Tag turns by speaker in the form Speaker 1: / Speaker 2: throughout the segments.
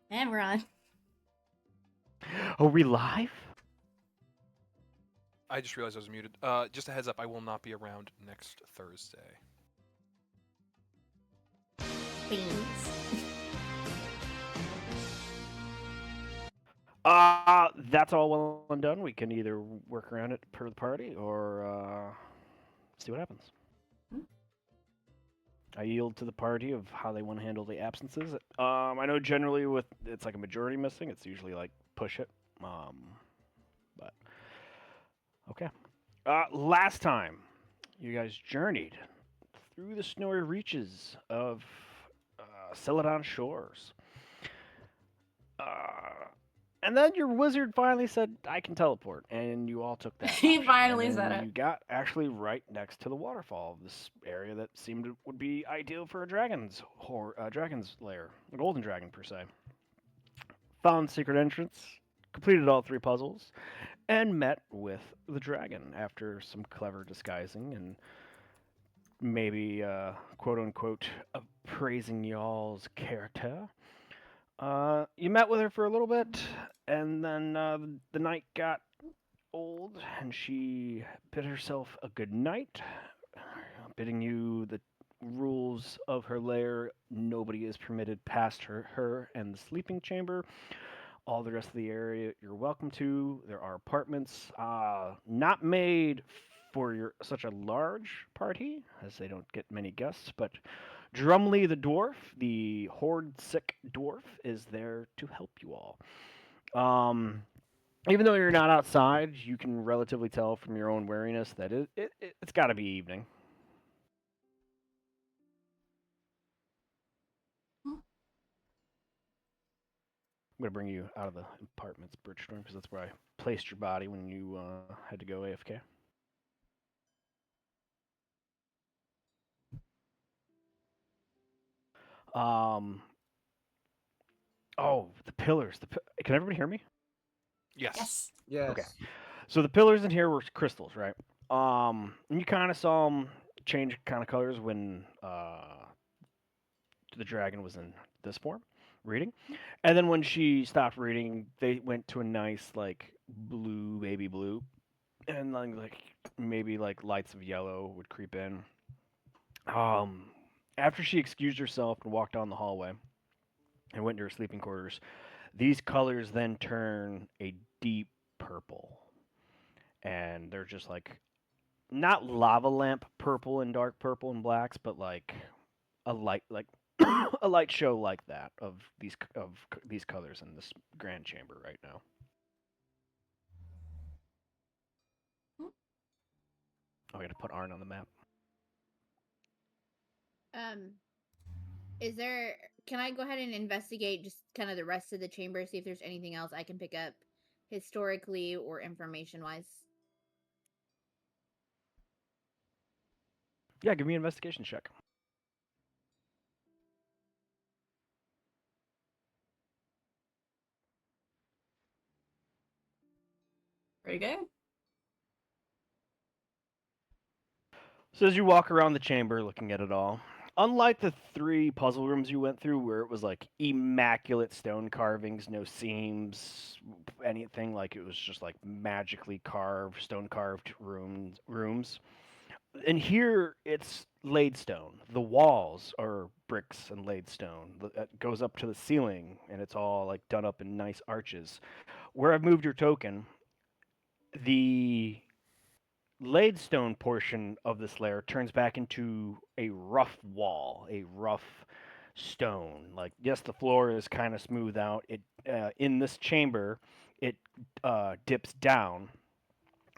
Speaker 1: And we're on.
Speaker 2: Are we live?
Speaker 3: I just realized I was muted. Just a heads up, I will not be around next Thursday.
Speaker 1: Beans.
Speaker 2: That's all well and done. We can either work around it per the party or see what happens. I yield to the party of how they want to handle the absences. I know generally with it's like a majority missing, it's usually like push it. But okay. Last time, you guys journeyed through the snowy reaches of Celadon Shores. And then your wizard finally said, "I can teleport," and you all took that.
Speaker 1: He
Speaker 2: option.
Speaker 1: finally
Speaker 2: And
Speaker 1: said
Speaker 2: then
Speaker 1: it.
Speaker 2: You got actually right next to the waterfall of this area that seemed would be ideal for a dragon's lair, a golden dragon per se. Found secret entrance, completed all 3 puzzles, and met with the dragon after some clever disguising and maybe quote unquote appraising y'all's character. You met with her for a little bit, and then the night got old, and she bid herself a good night, bidding you the rules of her lair. Nobody is permitted past her and the sleeping chamber. All the rest of the area you're welcome to. There are apartments not made for such a large party, as they don't get many guests, but Drumley the dwarf, the horde sick dwarf, is there to help you all. Even though you're not outside, you can relatively tell from your own wariness that it's got to be evening. I'm going to bring you out of the apartments, Bridgestorm, because that's where I placed your body when you had to go AFK. Oh, the pillars. Can everybody hear me?
Speaker 3: Yes.
Speaker 4: Yes.
Speaker 2: Okay. So the pillars in here were crystals, right? And you kind of saw them change kind of colors when the dragon was in this form, reading, and then when she stopped reading, they went to a nice like blue, baby blue, and then like maybe like lights of yellow would creep in. After she excused herself and walked down the hallway and went to her sleeping quarters, these colors then turn a deep purple, and they're just like not lava lamp purple and dark purple and blacks, but like a light like a light show like that of these colors in this grand chamber right now. Oh, I got to put Arn on the map.
Speaker 5: Is there? Can I go ahead and investigate just kind of the rest of the chamber, see if there's anything else I can pick up historically or information wise?
Speaker 2: Yeah, give me an investigation check.
Speaker 1: Pretty good.
Speaker 2: So as you walk around the chamber looking at it all, unlike the 3 puzzle rooms you went through where it was like immaculate stone carvings, no seams, anything, like it was just like magically carved, stone carved rooms. And here it's laid stone. The walls are bricks and laid stone. It goes up to the ceiling and it's all like done up in nice arches. Where I've moved your token, the laid stone portion of this layer turns back into a rough wall, a rough stone. Like yes, the floor is kind of smooth out. It in this chamber, it dips down,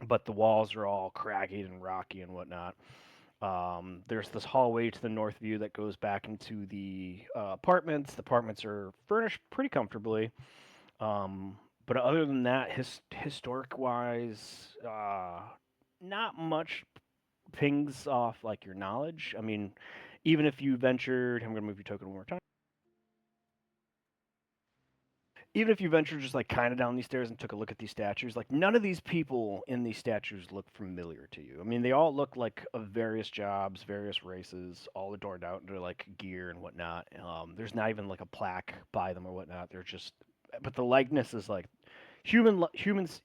Speaker 2: but the walls are all craggy and rocky and whatnot. There's this hallway to the north view that goes back into the apartments. The apartments are furnished pretty comfortably. But other than that, historic wise, not much pings off like your knowledge. I mean, even if you ventured, I'm going to move your token one more time. even if you ventured just like kind of down these stairs and took a look at these statues, like none of these people in these statues look familiar to you. I mean, they all look like of various jobs, various races, all adorned out into like gear and whatnot. There's not even like a plaque by them or whatnot. They're just, but the likeness is like humans,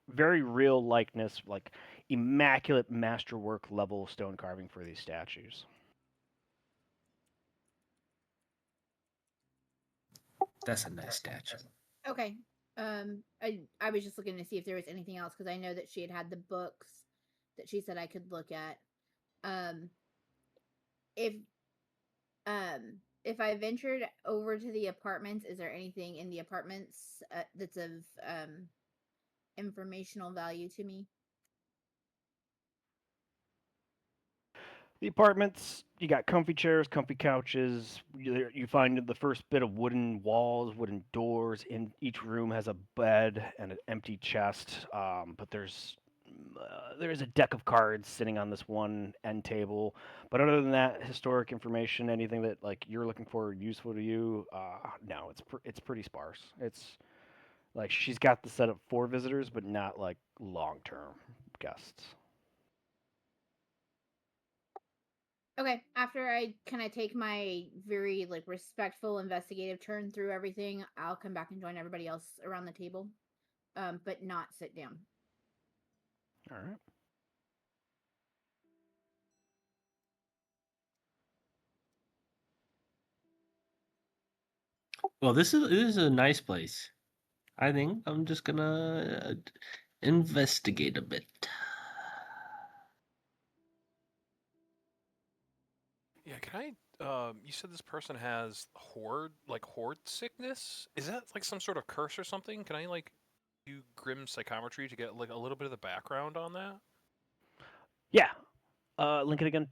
Speaker 2: very real likeness, like immaculate masterwork level stone carving for these statues.
Speaker 4: That's a nice statue.
Speaker 5: Okay. I was just looking to see if there was anything else because I know that she had the books that she said I could look at. Um, if if I ventured over to the apartments, is there anything in the apartments that's of informational value to me?
Speaker 2: The apartments, you got comfy chairs, comfy couches. You find the first bit of wooden walls, wooden doors. In each room has a bed and an empty chest. But there's a deck of cards sitting on this one end table. But other than that, historic information, anything that like you're looking for useful to you, no, it's pretty sparse. It's like she's got the setup for visitors, but not like long-term guests.
Speaker 5: Okay, after I kind of take my very like respectful investigative turn through everything, I'll come back and join everybody else around the table, but not sit down.
Speaker 2: All right.
Speaker 4: Well, this is a nice place. I think I'm just gonna investigate a bit.
Speaker 3: Yeah, can I? You said this person has horde sickness. Is that like some sort of curse or something? Can I like do grim psychometry to get like a little bit of the background on that?
Speaker 2: Yeah. Link it again.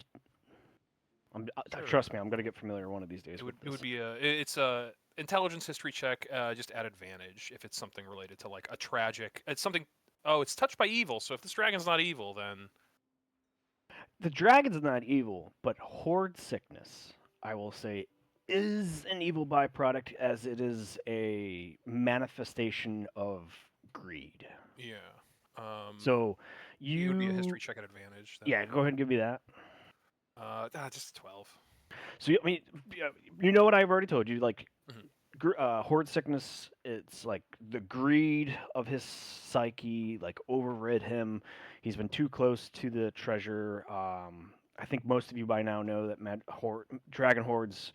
Speaker 3: Sure.
Speaker 2: Trust me, I'm gonna get familiar one of these days.
Speaker 3: It would be it's a intelligence history check, just at advantage if it's something related to like a tragic. It's something. Oh, it's touched by evil. So if this dragon's not evil, then
Speaker 2: The dragon's not evil, but horde sickness, I will say, is an evil byproduct as it is a manifestation of greed.
Speaker 3: yeah.
Speaker 2: So
Speaker 3: It would be a history
Speaker 2: you,
Speaker 3: check at advantage.
Speaker 2: yeah, go ahead and give me that.
Speaker 3: Just 12.
Speaker 2: So I mean, you know what I've already told you. Like,
Speaker 3: Mhm.
Speaker 2: horde sickness, it's like the greed of his psyche, like overrid him. He's been too close to the treasure. I think most of you by now know that dragon hordes.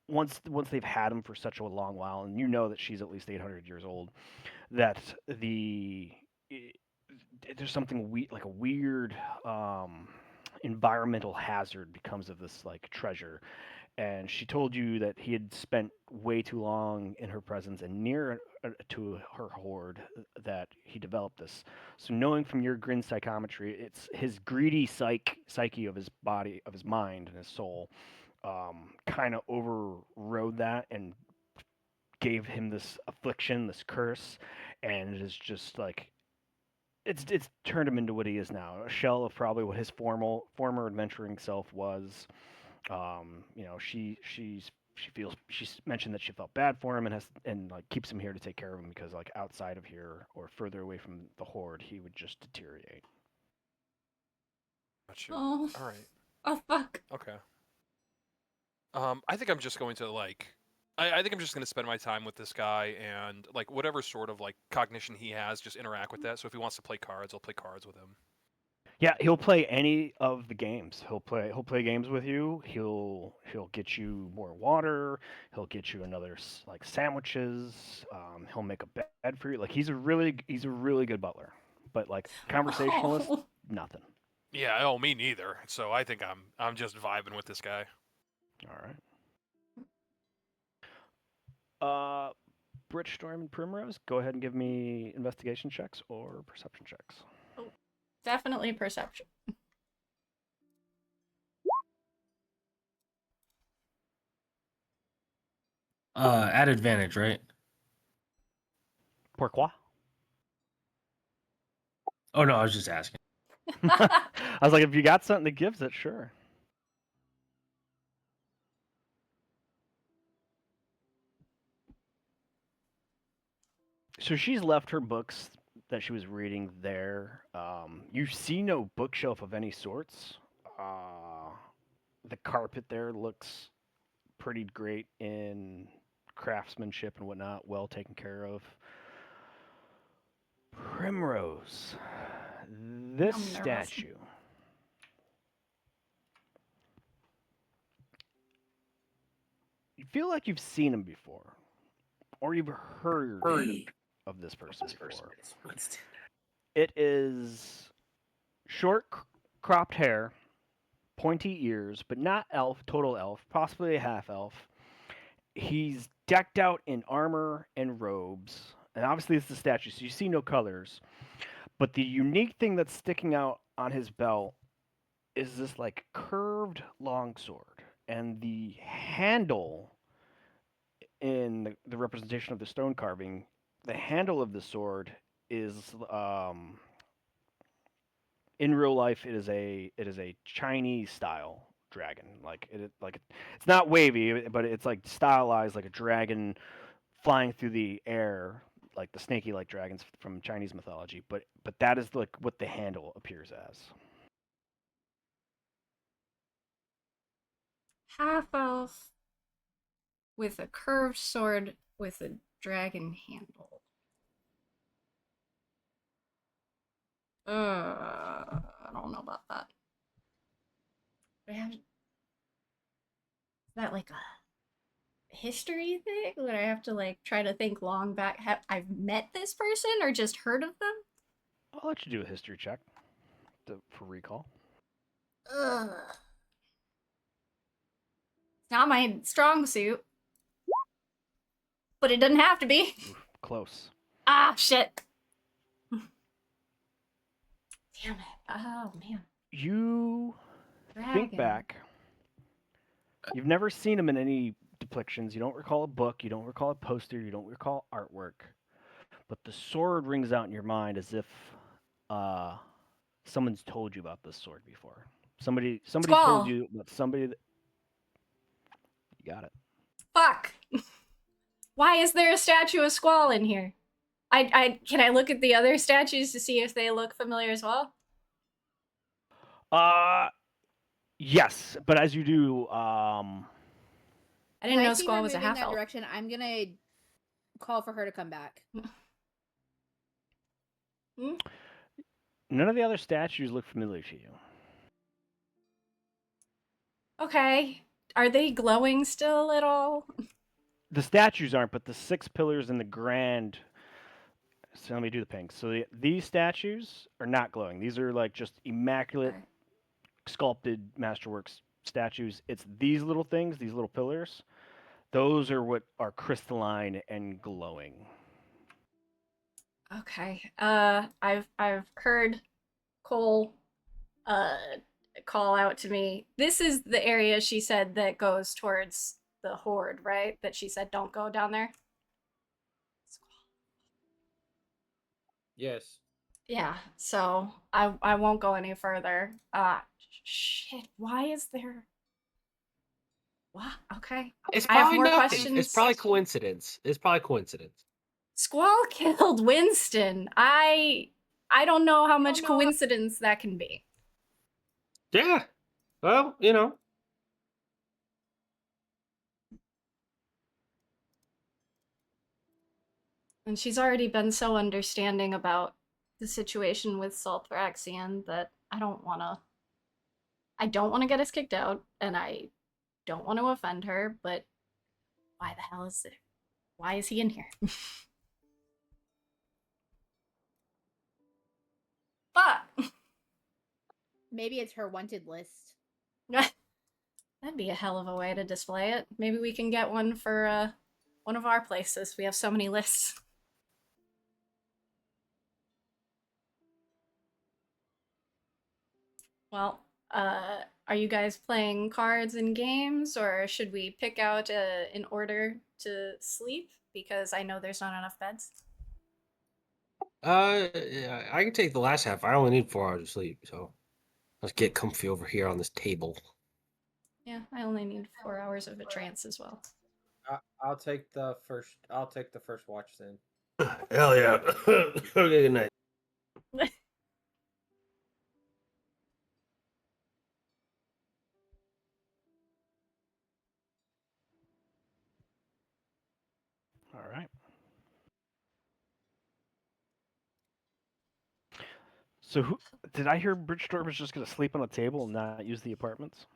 Speaker 2: Once they've had him for such a long while, and you know that she's at least 800 years old, that there's something like a weird environmental hazard becomes of this like treasure. And she told you that he had spent way too long in her presence and near to her horde that he developed this. So knowing from your grin psychometry, it's his greedy psyche of his body, of his mind and his soul, kind of overrode that and gave him this affliction, this curse, and it is just like it's turned him into what he is now, a shell of probably what his former adventuring self was. She's mentioned that she felt bad for him and like keeps him here to take care of him because like outside of here or further away from the horde, he would just deteriorate.
Speaker 3: Gotcha.
Speaker 1: Oh.
Speaker 3: All right.
Speaker 1: Oh fuck.
Speaker 3: Okay. I think I'm just going to like. I think I'm just going to spend my time with this guy and like whatever sort of like cognition he has, just interact with that. So if he wants to play cards, I'll play cards with him.
Speaker 2: Yeah, he'll play any of the games. He'll play games with you. He'll get you more water. He'll get you another like sandwiches. He'll make a bed for you. Like he's a really good butler. But like conversationalist,
Speaker 1: Oh.
Speaker 2: nothing.
Speaker 3: Yeah. Oh, me neither. So I think I'm just vibing with this guy.
Speaker 2: All right. Britchstorm and Primrose, go ahead and give me investigation checks or perception checks.
Speaker 1: Definitely perception.
Speaker 4: At advantage, right?
Speaker 2: Pourquoi?
Speaker 4: Oh no, I was just asking.
Speaker 2: I was like, if you got something that gives it, sure. So she's left her books that she was reading there. You see no bookshelf of any sorts. The carpet there looks pretty great in craftsmanship and whatnot, well taken care of. Primrose. This
Speaker 1: I'm nervous.
Speaker 2: statue. You feel like you've seen him before, or you've heard of this person before. It is short, cropped hair, pointy ears, but not elf, total elf, possibly a half elf. He's decked out in armor and robes, and obviously it's the statue, so you see no colors. But the unique thing that's sticking out on his belt is this like curved longsword, and the handle in the representation of the stone carving, the handle of the sword is in real life it is a Chinese style dragon. It's not wavy, but it's like stylized like a dragon flying through the air, like the snaky like dragons from Chinese mythology. But that is like what the handle appears as.
Speaker 1: Half elf with a curved sword with a dragon handle. I don't know about that. Is that like a history thing? Would I have to like try to think long back? Have I've met this person or just heard of them?
Speaker 2: I'll let you do a history check for recall.
Speaker 1: Ugh. It's not my strong suit. But it doesn't have to be.
Speaker 2: Oof, close.
Speaker 1: Ah, shit. Damn it. Oh, man.
Speaker 2: You
Speaker 1: Dragon.
Speaker 2: think back. You've never seen him in any depictions. You don't recall a book. You don't recall a poster. You don't recall artwork. But the sword rings out in your mind as if someone's told you about this sword before. Somebody
Speaker 1: Squall.
Speaker 2: told you about somebody that... You got it.
Speaker 1: Fuck. Why is there a statue of Squall in here? Can I look at the other statues to see if they look familiar as well?
Speaker 2: Yes, but as you do,
Speaker 1: I
Speaker 5: If
Speaker 1: didn't know
Speaker 5: see
Speaker 1: Squall
Speaker 5: her
Speaker 1: was a
Speaker 5: moving
Speaker 1: half
Speaker 5: that
Speaker 1: elf.
Speaker 5: direction, I'm gonna call for her to come back.
Speaker 2: none of the other statues look familiar to you.
Speaker 1: Okay. Are they glowing still at all?
Speaker 2: The statues aren't, but the 6 pillars in the grand... So let me do the pink. So these statues are not glowing. These are like just immaculate,
Speaker 1: Okay.
Speaker 2: sculpted masterworks statues. It's these little things, these little pillars. Those are what are crystalline and glowing.
Speaker 1: Okay. I've heard Cole call out to me. This is the area she said that goes towards the horde, right? That she said don't go down there.
Speaker 6: Yes.
Speaker 1: Yeah, so I won't go any further. Shit, why is there... What? Okay.
Speaker 4: It's
Speaker 1: I have
Speaker 4: probably
Speaker 1: more
Speaker 4: nothing.
Speaker 1: questions.
Speaker 4: It's probably coincidence. It's probably coincidence.
Speaker 1: Squall killed Winston. I don't know how much coincidence that can be.
Speaker 4: Yeah. Well, you know.
Speaker 1: And she's already been so understanding about the situation with Salthraxian that I don't want to get us kicked out, and I don't want to offend her, but why the hell is it? Why is he in here? Fuck!
Speaker 5: Maybe it's her wanted list.
Speaker 1: That'd be a hell of a way to display it. Maybe we can get one for one of our places. We have so many lists. Well, are you guys playing cards and games, or should we pick out an order to sleep? Because I know there's not enough beds.
Speaker 4: Yeah, I can take the last half. I only need 4 hours of sleep, so let's get comfy over here on this table.
Speaker 1: Yeah, I only need 4 hours of a trance as well.
Speaker 6: I'll take the first. I'll take the first watch then.
Speaker 4: Hell yeah. Okay, good night.
Speaker 2: All right. So who did I hear Bridgestorm was just going to sleep on a table and not use the apartments?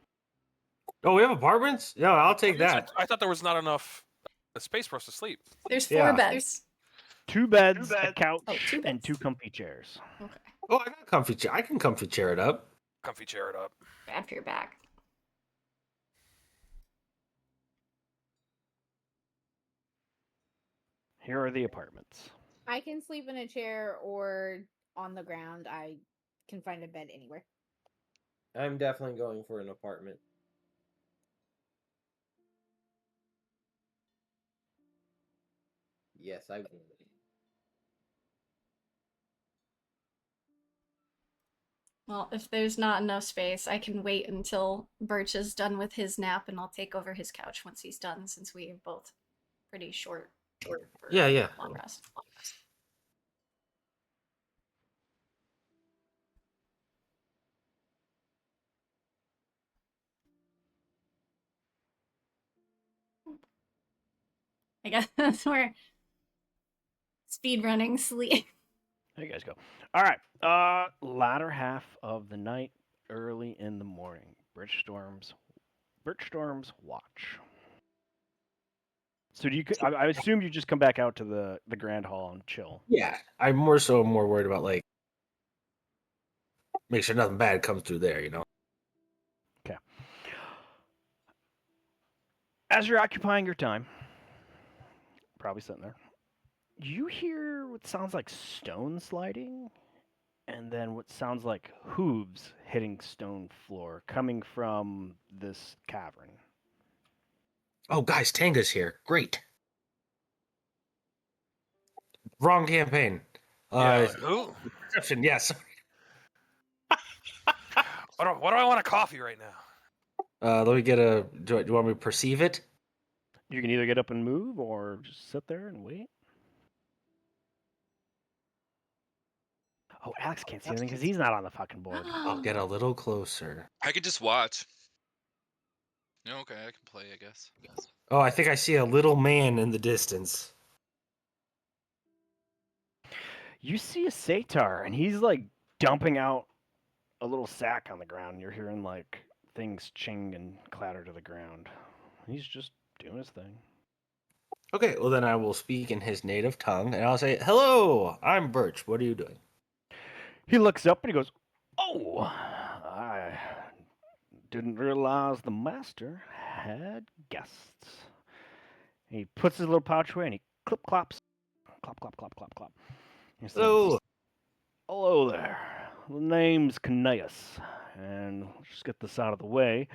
Speaker 4: Oh, we have apartments? Yeah, I'll take
Speaker 3: Yes,
Speaker 4: that.
Speaker 3: I thought there was not enough space for us to sleep.
Speaker 1: There's 4
Speaker 4: Yeah.
Speaker 1: beds.
Speaker 2: 2 beds, a couch,
Speaker 1: Oh, 2
Speaker 2: and
Speaker 1: beds.
Speaker 2: 2 comfy chairs.
Speaker 1: Okay.
Speaker 4: Oh, I got a comfy chair. I can comfy chair it up.
Speaker 3: Comfy chair it up.
Speaker 1: Bad for your back.
Speaker 2: Here are the apartments.
Speaker 5: I can sleep in a chair or on the ground. I can find a bed anywhere.
Speaker 6: I'm definitely going for an apartment. Yes, I will.
Speaker 1: Well, if there's not enough space, I can wait until Birch is done with his nap and I'll take over his couch once he's done since we are both pretty short for
Speaker 4: Yeah.
Speaker 1: long rest. I guess we're speed running sleep.
Speaker 2: There you guys go. All right. Latter half of the night, early in the morning. Birchstorm's watch. So do you? I assume you just come back out to the grand hall and chill.
Speaker 4: Yeah. I'm more worried about like make sure nothing bad comes through there, you know.
Speaker 2: Okay. As you're occupying your time, probably sitting there, you hear what sounds like stone sliding, and then what sounds like hooves hitting stone floor coming from this cavern.
Speaker 4: Oh, guys, Tanga's here. Great. Wrong campaign.
Speaker 3: Who?
Speaker 4: Perception. Yes.
Speaker 3: What do I want a coffee right now?
Speaker 4: Let me get a. Do you want me to perceive it?
Speaker 2: You can either get up and move or just sit there and wait. Oh, Alex can't see anything because he's not on the fucking board.
Speaker 4: I'll get a little closer.
Speaker 7: I could just watch. No, okay, I can play, I guess.
Speaker 4: Oh, I think I see a little man in the distance.
Speaker 2: You see a satyr, and he's like dumping out a little sack on the ground. You're hearing like things ching and clatter to the ground. He's just doing his thing.
Speaker 4: Okay, well then I will speak in his native tongue, and I'll say, "Hello, I'm Birch. What are you doing?"
Speaker 2: He looks up and he goes, "Oh, I didn't realize the master had guests." And he puts his little pouch away and he clip clops, clop clop clop clop clop. He says,
Speaker 4: Hello.
Speaker 2: "Hello there. The name's Canaeus, and let's just get this out of the way.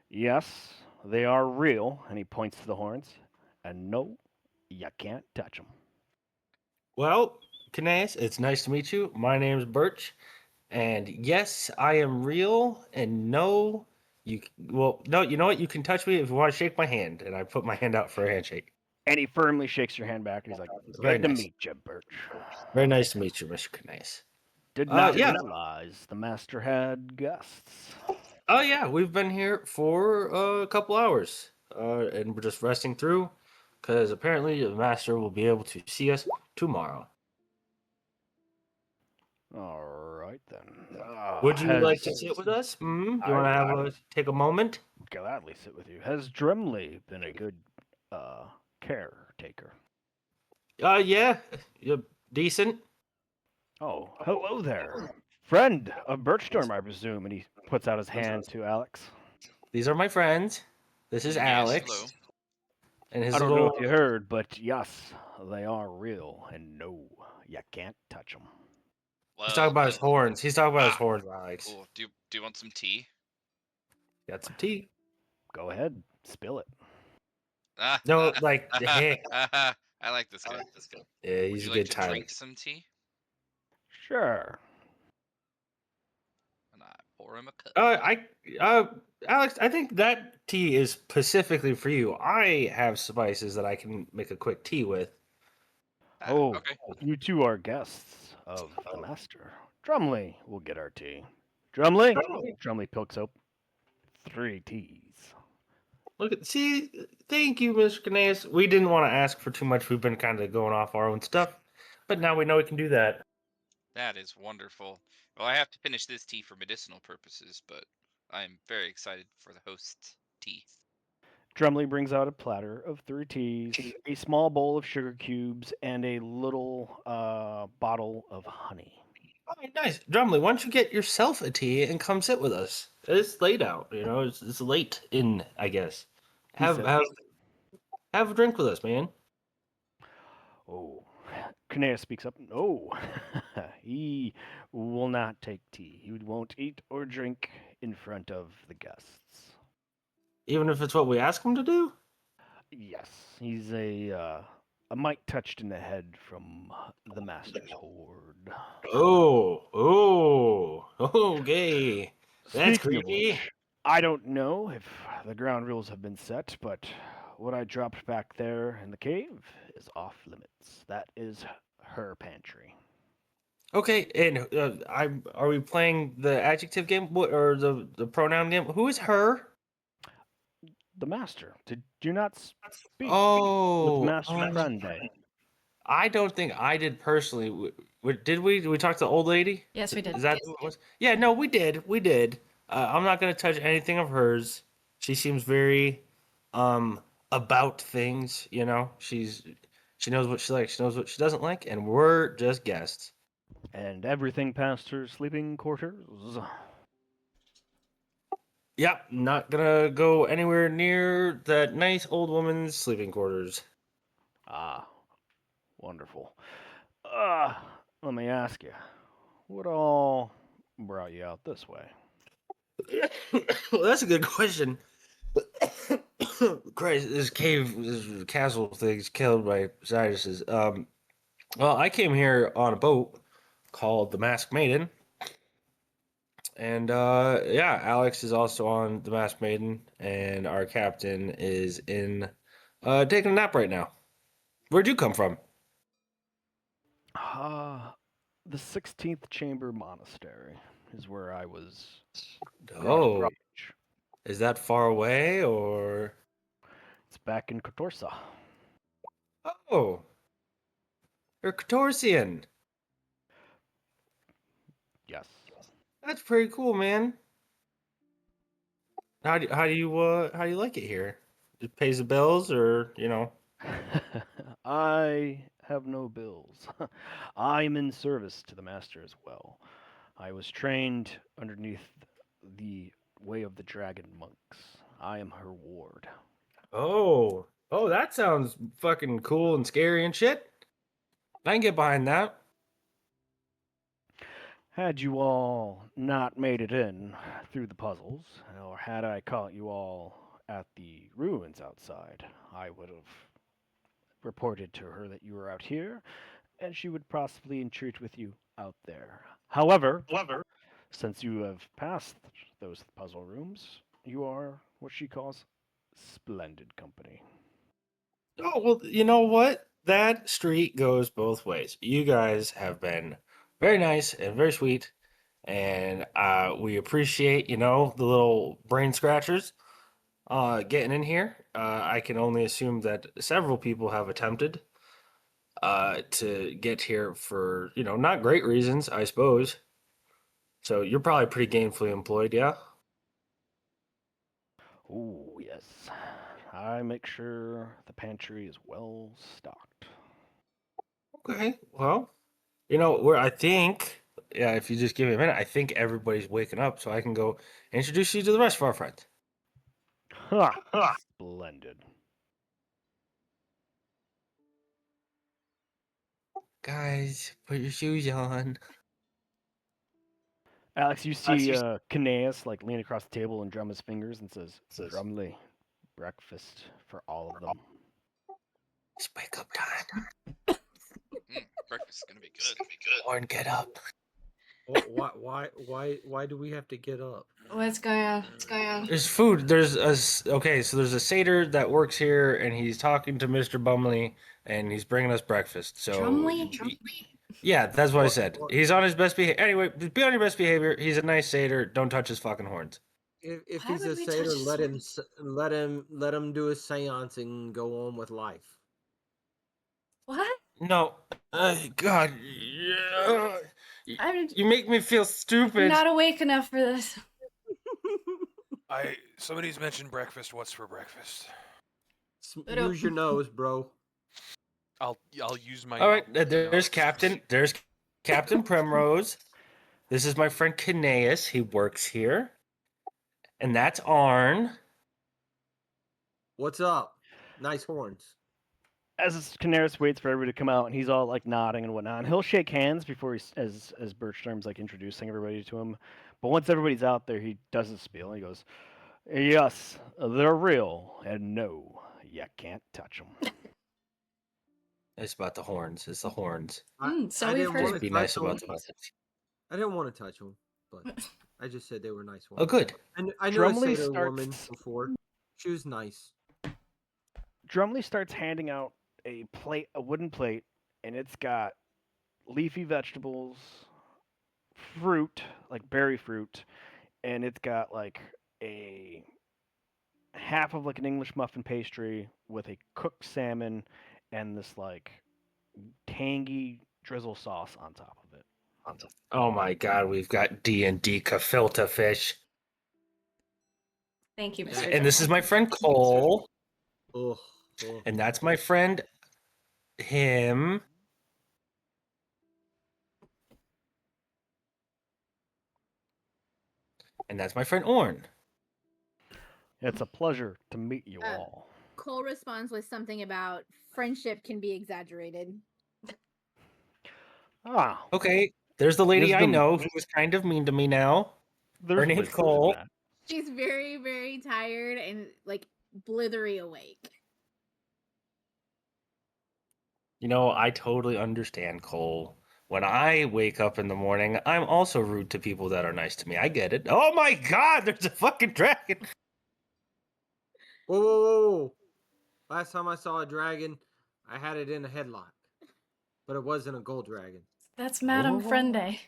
Speaker 2: Yes, they are real," and he points to the horns. "And no, you can't touch them."
Speaker 4: Well, Canaeus, it's nice to meet you. My name's Birch, and yes, I am real. And no, no. You know what? You can touch me if you want to shake my hand, and I put my hand out for a handshake.
Speaker 2: And he firmly shakes your hand back, and he's like,
Speaker 4: Very
Speaker 2: "Good to
Speaker 4: nice.
Speaker 2: meet you, Birch.
Speaker 4: Very nice to meet you, Mr. Canaeus.
Speaker 2: Did not
Speaker 4: yeah.
Speaker 2: realize the master had guests."
Speaker 4: Oh yeah, we've been here for a couple hours, and we're just resting through, because apparently the master will be able to see us tomorrow.
Speaker 2: All right then.
Speaker 4: Would you like to sit with us? Do you want to take a moment?
Speaker 2: Gladly sit with you. Has Dremley been a good caretaker?
Speaker 4: Yeah, decent.
Speaker 2: Oh, hello there. Friend of Birchstorm, I presume. And he puts out his hand to Alex.
Speaker 4: These are my friends. This is
Speaker 7: Yes,
Speaker 4: Alex.
Speaker 7: hello.
Speaker 4: And his
Speaker 2: I don't
Speaker 4: little.
Speaker 2: know if you heard, but yes, they are real, and no, you can't touch them.
Speaker 4: He's talking about his horns. He's talking about his horns, Alex.
Speaker 7: Cool. Do you want some tea?
Speaker 4: Got some tea.
Speaker 2: Go ahead, spill it.
Speaker 4: No, like the heck.
Speaker 7: I like this guy.
Speaker 4: Yeah,
Speaker 7: Would
Speaker 4: he's
Speaker 7: you
Speaker 4: a
Speaker 7: like
Speaker 4: good
Speaker 7: to
Speaker 4: time.
Speaker 7: drink some tea?
Speaker 2: Sure.
Speaker 7: And I pour him a cup.
Speaker 4: Alex, I think that tea is specifically for you. I have spices that I can make a quick tea with.
Speaker 2: Oh,
Speaker 7: Okay.
Speaker 2: you two are guests of the master. Drumley will get our tea. Drumley? Drumley pokes up 3 teas.
Speaker 4: See, thank you, Mr. Canais. We didn't want to ask for too much. We've been kind of going off our own stuff, but now we know we can do that.
Speaker 7: That is wonderful. Well, I have to finish this tea for medicinal purposes, but I'm very excited for the host's tea.
Speaker 2: Drumley brings out a platter of 3 teas, a small bowl of sugar cubes, and a little bottle of honey.
Speaker 4: All right, nice. Drumley, why don't you get yourself a tea and come sit with us? It's late out, it's late in, I guess.
Speaker 2: He
Speaker 4: Have
Speaker 2: says,
Speaker 4: have a drink with us, man.
Speaker 2: Oh, Canea speaks up. Oh, he will not take tea. He won't eat or drink in front of the guests.
Speaker 4: Even if it's what we ask him to do?
Speaker 2: Yes, he's a mite touched in the head from the master's horde.
Speaker 4: Okay. That's
Speaker 2: Speaking of
Speaker 4: creepy.
Speaker 2: which, I don't know if the ground rules have been set, but what I dropped back there in the cave is off limits. That is her pantry.
Speaker 4: Okay, and are we playing the adjective game or the pronoun game? Who is her?
Speaker 2: The master. Did you not speak with
Speaker 4: Oh,
Speaker 2: Master Friend?
Speaker 4: I don't think I did personally. Did we? Did we talk to the old lady?
Speaker 1: Yes, we did.
Speaker 4: Is that who it was? Yeah, no, we did. We did. I'm not gonna touch anything of hers. She seems very about things. She knows what she likes. She knows what she doesn't like, and we're just guests.
Speaker 2: And everything past her sleeping quarters.
Speaker 4: Yep, not gonna go anywhere near that nice old woman's sleeping quarters.
Speaker 2: Ah, wonderful. Uh, Let me ask you, what all brought you out this way?
Speaker 4: Well, that's a good question. Christ, this castle thing's killed by sinuses. Well, I came here on a boat called the Masked Maiden, and yeah, Alex is also on the Masked Maiden, and our captain is in taking a nap right now. Where'd you come from?
Speaker 2: Ah, the 16th Chamber Monastery is where I was
Speaker 4: Oh,
Speaker 2: brought.
Speaker 4: is that far away or?
Speaker 2: It's back in Kotorsa.
Speaker 4: Oh, you're Catorcian.
Speaker 2: Yes.
Speaker 4: That's pretty cool, man. How do you like it here? It pays the bills, or?
Speaker 2: I have no bills. I am in service to the master as well. I was trained underneath the Way of the Dragon monks. I am her ward.
Speaker 4: Oh, that sounds fucking cool and scary and shit. I can get behind that.
Speaker 2: Had you all not made it in through the puzzles, or had I caught you all at the ruins outside, I would have reported to her that you were out here, and she would possibly entreat with you out there. However, since you have passed those puzzle rooms, you are what she calls splendid company.
Speaker 4: Oh, well, you know what? That street goes both ways. You guys have been very nice and very sweet, and we appreciate, the little brain scratchers getting in here. I can only assume that several people have attempted to get here for, not great reasons, I suppose. So you're probably pretty gainfully employed, yeah?
Speaker 2: Oh, yes. I make sure the pantry is well stocked.
Speaker 4: Okay, well, where I think, yeah, if you just give me a minute, I think everybody's waking up, so I can go introduce you to the rest of our friends.
Speaker 2: Ha! Splendid.
Speaker 4: Guys, put your shoes on.
Speaker 2: Alex, you see Caneus like lean across the table and drum his fingers and says, "Drumley, breakfast for all of them."
Speaker 4: It's wake up time.
Speaker 7: Breakfast is gonna be good.
Speaker 4: Lauren, get up.
Speaker 6: Why do we have to get up?
Speaker 1: What's going on?
Speaker 4: There's food. There's so there's a satyr that works here, and he's talking to Mr. Bumley, and he's bringing us breakfast. So
Speaker 1: Drumley?
Speaker 4: yeah, that's what I
Speaker 6: What-
Speaker 4: said.
Speaker 6: what-
Speaker 4: He's on his best behavior. Anyway, just be on your best behavior. He's a nice satyr. Don't touch his fucking horns.
Speaker 6: If
Speaker 1: Why
Speaker 6: he's
Speaker 1: would
Speaker 6: a
Speaker 1: we touch
Speaker 6: satyr,
Speaker 1: his
Speaker 6: let him do his seance and go on with life.
Speaker 1: What?
Speaker 4: No, God, yeah.
Speaker 1: I'm
Speaker 4: You make me feel stupid.
Speaker 1: not awake enough for this.
Speaker 3: Somebody's mentioned breakfast. What's for breakfast?
Speaker 6: Use your nose, bro.
Speaker 3: I'll use my.
Speaker 4: All right, there's
Speaker 3: nose.
Speaker 4: Captain. There's Captain Primrose. This is my friend Kineas. He works here, and that's Arn.
Speaker 6: What's up? Nice horns.
Speaker 2: As Canaris waits for everybody to come out, and he's all like nodding and whatnot, and he'll shake hands before as Birchstorm's like introducing everybody to him. But once everybody's out there, he does his spiel. And he goes, "Yes, they're real, and no, you can't touch them."
Speaker 4: It's about the horns. It's the horns.
Speaker 1: So
Speaker 6: I
Speaker 1: we've
Speaker 6: didn't
Speaker 1: heard.
Speaker 6: wanna
Speaker 4: Just be
Speaker 6: touch
Speaker 4: nice
Speaker 6: them.
Speaker 4: about the message.
Speaker 6: I didn't want to touch them, but I just said they were nice ones.
Speaker 4: Oh, good.
Speaker 6: I knew a
Speaker 2: Drumley
Speaker 6: satyr woman
Speaker 2: starts-
Speaker 6: before. She was nice.
Speaker 2: Drumley starts handing out a wooden plate, and it's got leafy vegetables, fruit, like berry fruit, and it's got like a half of like an English muffin pastry with a cooked salmon and this like tangy drizzle sauce on top of it.
Speaker 4: Oh my God, we've got D&D gefilte fish,
Speaker 1: Thank you,
Speaker 6: Yeah,
Speaker 1: Mr.
Speaker 4: and this is
Speaker 1: Drumley.
Speaker 4: my friend Cole,
Speaker 6: Ugh, ugh.
Speaker 4: and that's my friend him. And that's my friend Orn.
Speaker 2: It's a pleasure to meet you
Speaker 5: Uh,
Speaker 2: all.
Speaker 5: Cole responds with something about friendship can be exaggerated.
Speaker 2: Ah,
Speaker 4: Okay, there's the lady I
Speaker 2: Wisdom.
Speaker 4: know who was kind of mean to me now.
Speaker 2: there's
Speaker 4: name's
Speaker 2: wisdom in
Speaker 4: Cole.
Speaker 2: that.
Speaker 5: She's very, very tired and like blithery awake.
Speaker 4: You know, I totally understand Cole. When I wake up in the morning, I'm also rude to people that are nice to me. I get it. Oh my God, there's a fucking dragon.
Speaker 6: Whoa, whoa, whoa, whoa! Last time I saw a dragon, I had it in a headlock, but it wasn't a gold dragon.
Speaker 1: That's Madame
Speaker 2: Whoa.
Speaker 1: Frende.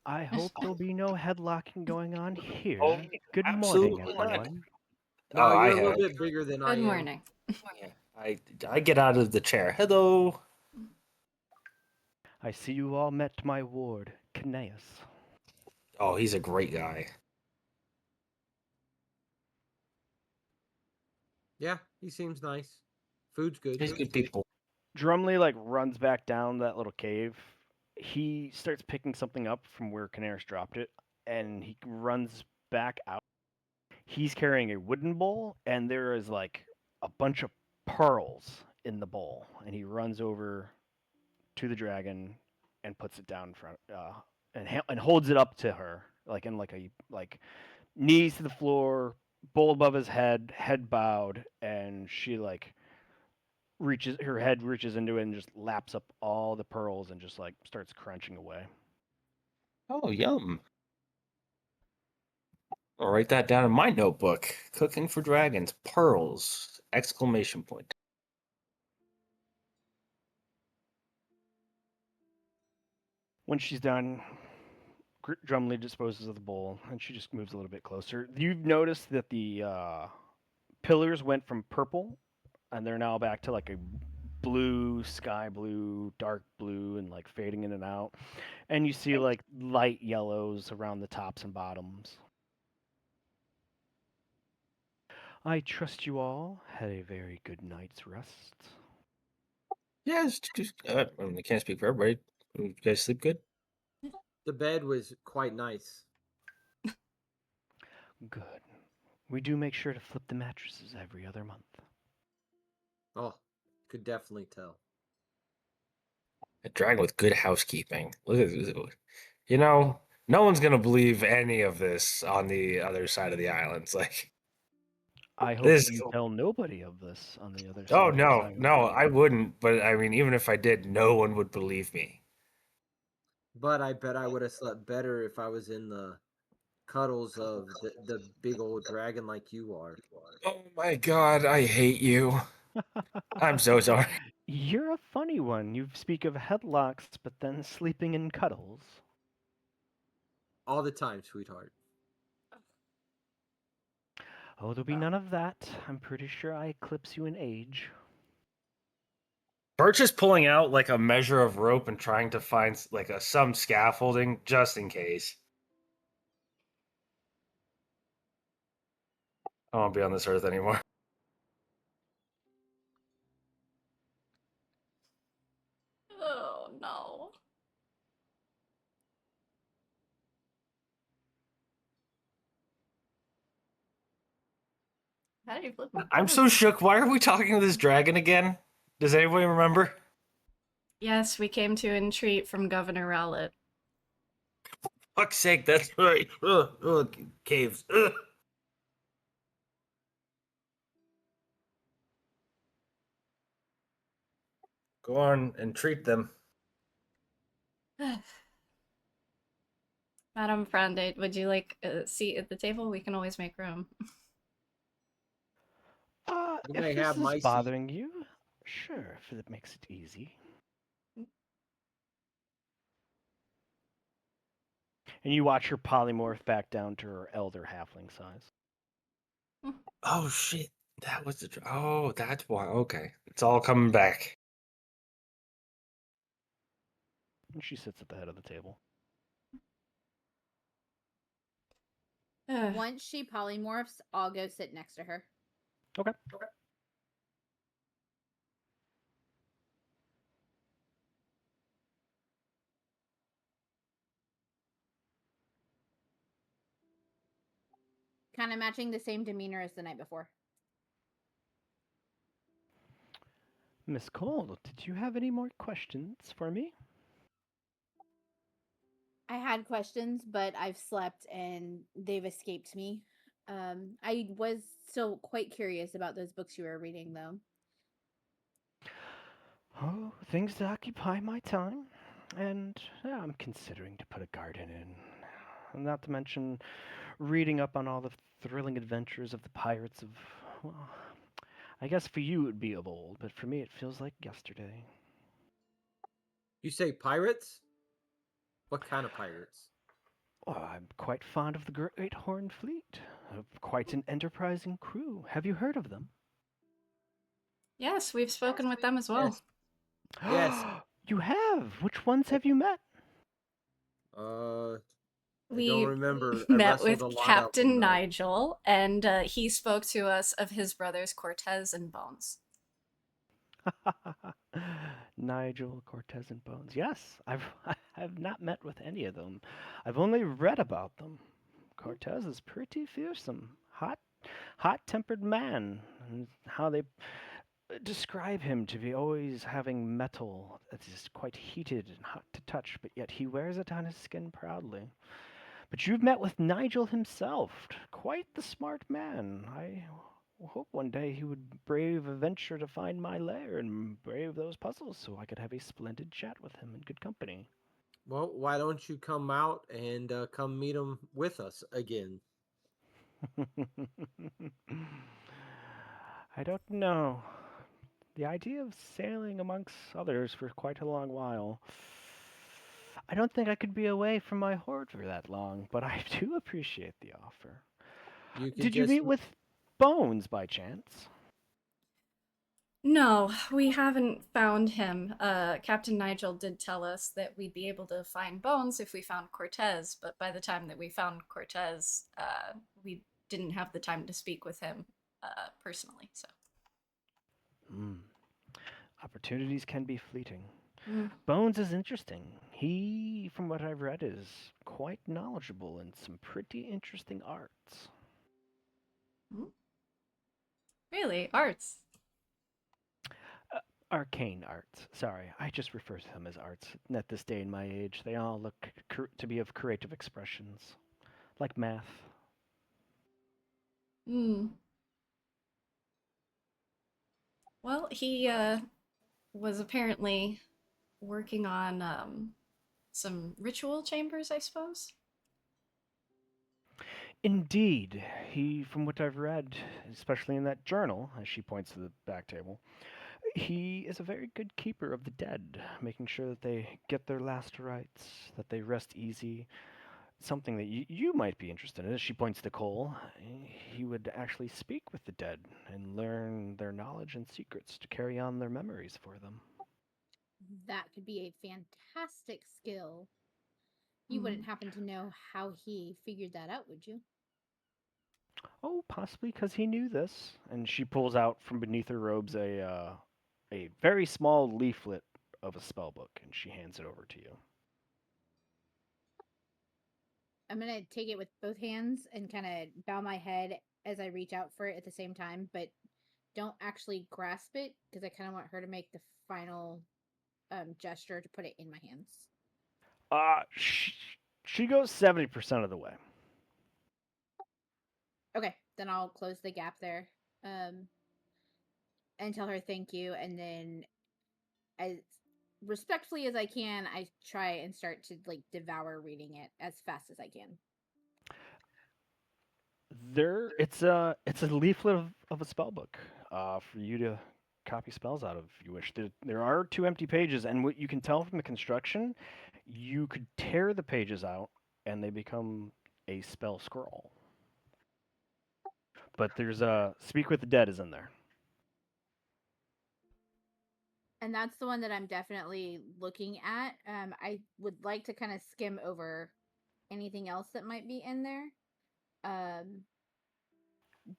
Speaker 2: I hope there'll be no headlocking going on here.
Speaker 4: Oh,
Speaker 2: Good morning,
Speaker 4: absolutely not.
Speaker 2: everyone.
Speaker 6: No,
Speaker 4: Oh,
Speaker 6: you're
Speaker 4: I
Speaker 6: a little
Speaker 4: have.
Speaker 6: bit bigger than I
Speaker 1: Good
Speaker 6: am.
Speaker 1: morning.
Speaker 4: I get out of the chair. Hello.
Speaker 2: I see you all met my ward, Kineas.
Speaker 4: Oh, he's a great guy.
Speaker 6: Yeah, he seems nice. Food's good.
Speaker 4: He's good people.
Speaker 2: Drumley like runs back down that little cave. He starts picking something up from where Canaris dropped it, and he runs back out. He's carrying a wooden bowl, and there is like a bunch of pearls in the bowl. And he runs over to the dragon and puts it down in front, and holds it up to her, like in like a like knees to the floor, bowl above his head bowed, and she like reaches into it and just laps up all the pearls and just like starts crunching away.
Speaker 4: Oh, yum. I'll write that down in my notebook. Cooking for dragons. Pearls. Exclamation point.
Speaker 2: When she's done, Drumley disposes of the bowl, and she just moves a little bit closer. You've noticed that the pillars went from purple, and they're now back to like a blue, sky blue, dark blue, and like fading in and out. And you see like light yellows around the tops and bottoms. I trust you all had a very good night's rest.
Speaker 4: Yeah, I can't speak for everybody. You guys sleep good?
Speaker 6: The bed was quite nice.
Speaker 2: Good. We do make sure to flip the mattresses every other month.
Speaker 6: Oh, could definitely tell.
Speaker 4: A dragon with good housekeeping. Look at this. You know, no one's gonna believe any of this on the other side of the islands. Like,
Speaker 2: I hope
Speaker 4: This-
Speaker 2: you tell nobody of this on the other side.
Speaker 4: oh
Speaker 2: of the
Speaker 4: no,
Speaker 2: island.
Speaker 4: no, I wouldn't. But I mean, even if I did, no one would believe me.
Speaker 6: But I bet I would have slept better if I was in the cuddles of the big old dragon like you are.
Speaker 4: Oh my god, I hate you. I'm so sorry.
Speaker 2: You're a funny one. You speak of headlocks, but then sleeping in cuddles.
Speaker 6: All the time, sweetheart.
Speaker 2: Oh, there'll be none of that. I'm pretty sure I eclipse you in age.
Speaker 4: Birch is pulling out like a measure of rope and trying to find like some scaffolding just in case. I won't be on this earth anymore.
Speaker 1: Oh no. How did you flip my
Speaker 4: I'm
Speaker 1: phone?
Speaker 4: so shook. Why are we talking to this dragon again? Does anybody remember?
Speaker 1: Yes, we came to entreat from Governor Rowlett.
Speaker 4: Fuck's sake, that's right. Ugh, caves. Ugh. Go on and treat them.
Speaker 1: Madam Frande, would you like a seat at the table? We can always make room.
Speaker 6: You
Speaker 2: If
Speaker 6: may
Speaker 2: this
Speaker 6: have
Speaker 2: is
Speaker 6: my seat.
Speaker 2: bothering you, sure, if it makes it easy. And you watch her polymorph back down to her elder halfling size.
Speaker 4: Oh shit, that was the. Oh, that's why. Okay, it's all coming back.
Speaker 2: And she sits at the head of the table.
Speaker 5: Once she polymorphs, I'll go sit next to her.
Speaker 2: Okay.
Speaker 5: Kind of matching the same demeanor as the night before.
Speaker 2: Miss Cole, did you have any more questions for me?
Speaker 5: I had questions, but I've slept and they've escaped me. I was still quite curious about those books you were reading, though.
Speaker 2: Oh, things to occupy my time. And I'm considering to put a garden in. And not to mention reading up on all the thrilling adventures of the pirates of. Well, I guess for you it would be of old, but for me it feels like yesterday.
Speaker 6: You say pirates? What kind of pirates?
Speaker 2: Oh, I'm quite fond of the Great Horn Fleet. Quite an enterprising crew. Have you heard of them?
Speaker 1: Yes, we've spoken with them as well.
Speaker 6: Yes.
Speaker 2: You have? Which ones have you met?
Speaker 6: I don't
Speaker 1: We
Speaker 6: remember. I
Speaker 1: met
Speaker 6: wrestled
Speaker 1: with
Speaker 6: a lot of
Speaker 1: Captain
Speaker 6: them, though.
Speaker 1: Nigel, and he spoke to us of his brothers Cortez and Bones.
Speaker 2: Nigel, Cortez, and Bones. Yes, I've not met with any of them. I've only read about them. Cortez is pretty fearsome, hot-tempered man, and how they describe him to be always having metal that is quite heated and hot to touch, but yet he wears it on his skin proudly. But you've met with Nigel himself, quite the smart man. I hope one day he would brave a venture to find my lair and brave those puzzles so I could have a splendid chat with him in good company.
Speaker 6: Well, why don't you come out and come meet them with us again?
Speaker 2: I don't know. The idea of sailing amongst others for quite a long while. I don't think I could be away from my horde for that long, but I do appreciate the offer.
Speaker 6: You could
Speaker 2: Did you
Speaker 6: just
Speaker 2: meet with Bones by chance?
Speaker 1: No, we haven't found him. Captain Nigel did tell us that we'd be able to find Bones if we found Cortez, but by the time that we found Cortez, we didn't have the time to speak with him personally. So
Speaker 2: Opportunities can be fleeting.
Speaker 1: Mm.
Speaker 2: Bones is interesting. He, from what I've read, is quite knowledgeable in some pretty interesting arts.
Speaker 1: Really, arts.
Speaker 2: Arcane arts. Sorry, I just refer to them as arts. At this day in my age, they all look to be of creative expressions, like math.
Speaker 1: Hmm. Well, he was apparently working on Some ritual chambers, I suppose?
Speaker 2: Indeed, he, from what I've read, especially in that journal, as she points to the back table, he is a very good keeper of the dead, making sure that they get their last rites, that they rest easy. Something that you might be interested in. As she points to Cole, he would actually speak with the dead and learn their knowledge and secrets to carry on their memories for them.
Speaker 5: That could be a fantastic skill. You wouldn't happen to know how he figured that out, would you?
Speaker 2: Oh, possibly because he knew this. And she pulls out from beneath her robes a very small leaflet of a spell book, and she hands it over to you.
Speaker 5: I'm gonna take it with both hands and kind of bow my head as I reach out for it at the same time, but don't actually grasp it because I kind of want her to make the final gesture to put it in my hands.
Speaker 2: She goes 70% of the way.
Speaker 5: Okay, then I'll close the gap there, and tell her thank you, and then as respectfully as I can, I try and start to like devour reading it as fast as I can.
Speaker 2: It's a leaflet of a spell book for you to copy spells out of if you wish. There are 2 empty pages, and what you can tell from the construction, you could tear the pages out and they become a spell scroll. But there's a Speak with the Dead is in there.
Speaker 5: And that's the one that I'm definitely looking at. I would like to kind of skim over anything else that might be in there.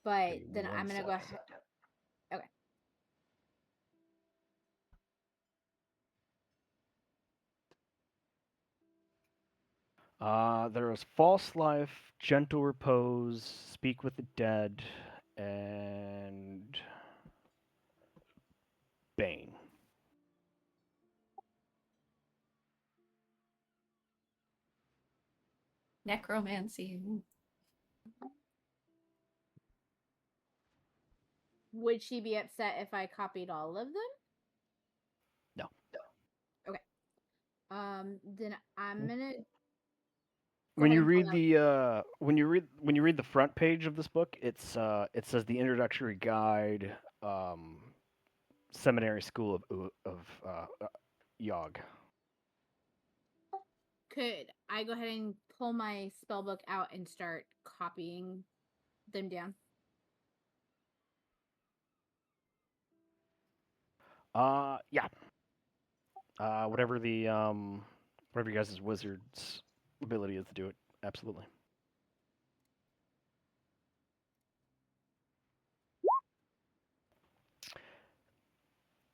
Speaker 5: But
Speaker 2: Give me
Speaker 5: then
Speaker 2: one
Speaker 5: I'm gonna go
Speaker 2: second.
Speaker 5: ahead. Okay.
Speaker 2: There was False Life, Gentle Repose, Speak with the Dead, and Bane.
Speaker 1: Necromancy.
Speaker 5: Would she be upset if I copied all of them?
Speaker 2: No.
Speaker 5: Okay. Then I'm gonna go
Speaker 2: When
Speaker 5: ahead
Speaker 2: you
Speaker 5: and pull
Speaker 2: read
Speaker 5: out.
Speaker 2: the when you read the front page of this book, it says the introductory guide, seminary school of Yogg.
Speaker 5: Could I go ahead and pull my spell book out and start copying them down?
Speaker 2: Yeah. Whatever whatever you guys' wizard's ability is to do it, absolutely.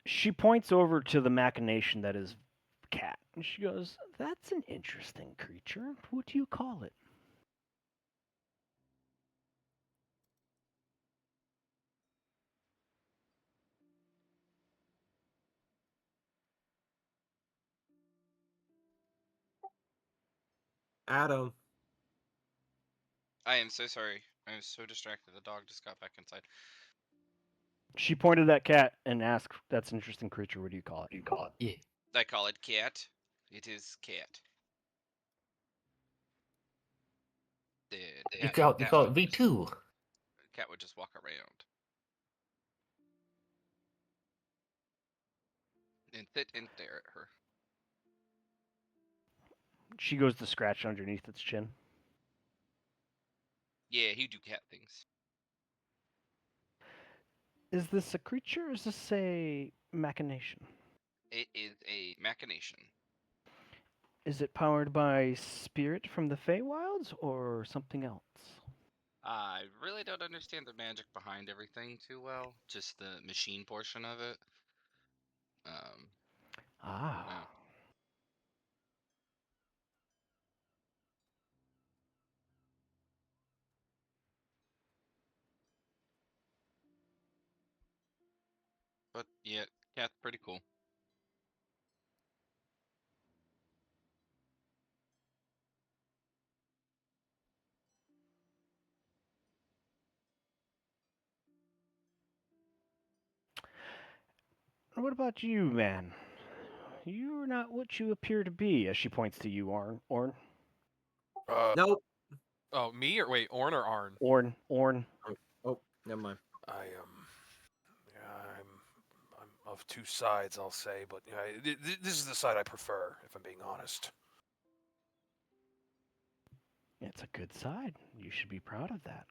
Speaker 2: She points over to the machination that is cat, and she goes, "That's an interesting creature. What do you call it?"
Speaker 6: Adam.
Speaker 7: I am so sorry. I was so distracted. The dog just got back inside.
Speaker 2: She pointed at cat and asked, "That's an interesting creature. What do you call it?"
Speaker 4: Yeah.
Speaker 7: I call it cat. It is cat. The
Speaker 4: You
Speaker 7: cat,
Speaker 4: call
Speaker 7: cat
Speaker 4: it
Speaker 7: would just-
Speaker 4: V2.
Speaker 7: Cat would just walk around and sit and stare at her.
Speaker 2: She goes to scratch underneath its chin.
Speaker 7: Yeah, he do cat things.
Speaker 2: Is this a creature or is this a machination?
Speaker 7: It is a machination.
Speaker 2: Is it powered by spirit from the Feywilds or something else?
Speaker 7: I really don't understand the magic behind everything too well. Just the machine portion of it.
Speaker 2: Ah.
Speaker 7: Yeah. But yeah, cat's pretty cool.
Speaker 2: What about you, man? You're not what you appear to be, as she points to you, Orn.
Speaker 6: Nope.
Speaker 3: Oh, me or wait, Orn or Arn?
Speaker 2: Orn.
Speaker 6: Oh, never mind.
Speaker 3: I'm of two sides, I'll say, but this is the side I prefer, if I'm being honest.
Speaker 2: It's a good side. You should be proud of that.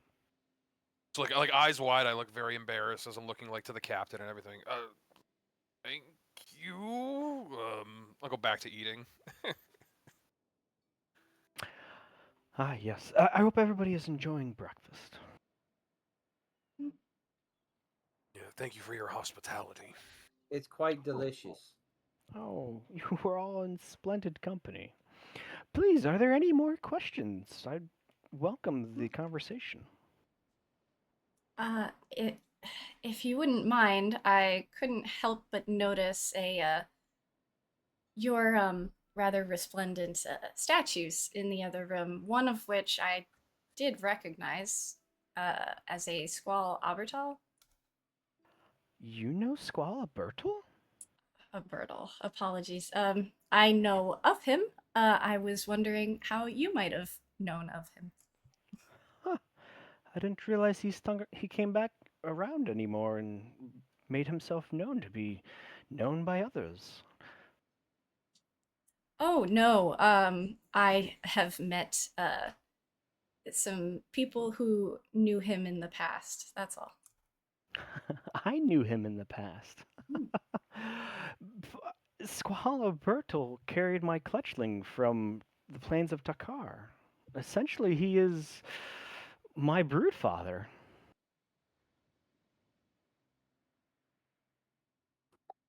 Speaker 3: So like eyes wide, I look very embarrassed as I'm looking like to the captain and everything. Thank you. I'll go back to eating.
Speaker 2: Ah, yes. I hope everybody is enjoying breakfast.
Speaker 3: Yeah, thank you for your hospitality.
Speaker 6: It's quite delicious.
Speaker 2: Oh, you were all in splendid company. Please, are there any more questions? I'd welcome the conversation.
Speaker 1: It, if you wouldn't mind, I couldn't help but notice your rather resplendent statues in the other room. One of which I did recognize as a Squall Abertal.
Speaker 2: You know Squall Bertel?
Speaker 1: A Bertle. Apologies. I know of him. I was wondering how you might have known of him.
Speaker 2: Huh. I didn't realize he came back around anymore and made himself known to be known by others.
Speaker 1: Oh no. I have met some people who knew him in the past. That's all.
Speaker 2: I knew him in the past. Squall Bertel carried my clutchling from the plains of Takar. Essentially, he is my brood father.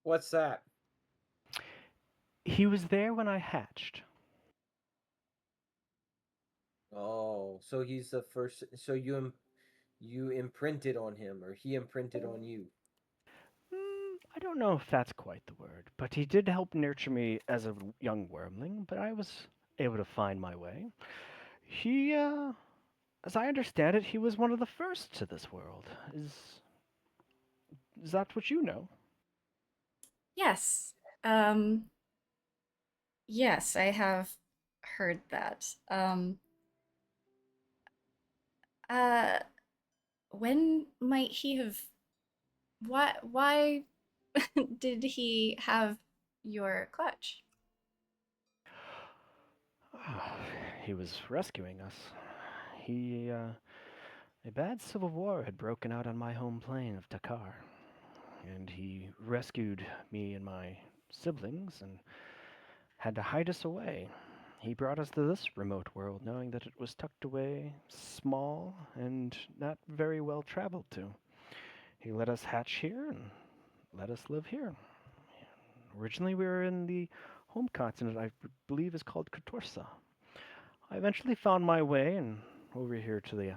Speaker 6: What's that?
Speaker 2: He was there when I hatched.
Speaker 6: Oh, so he's the first. So you imprinted on him, or he imprinted on you.
Speaker 2: I don't know if that's quite the word, but he did help nurture me as a young wormling, but I was able to find my way. He, as I understand it, he was one of the first to this world. Is that what you know?
Speaker 1: Yes. Yes, I have heard that. Uh, when might he have? Why did he have your clutch?
Speaker 2: He was rescuing us. A bad civil war had broken out on my home plane of Dakar, and he rescued me and my siblings and had to hide us away. He brought us to this remote world, knowing that it was tucked away, small, and not very well traveled to. He let us hatch here and let us live here. Originally, we were in the home continent, I believe is called Katorsa. I eventually found my way and over here to the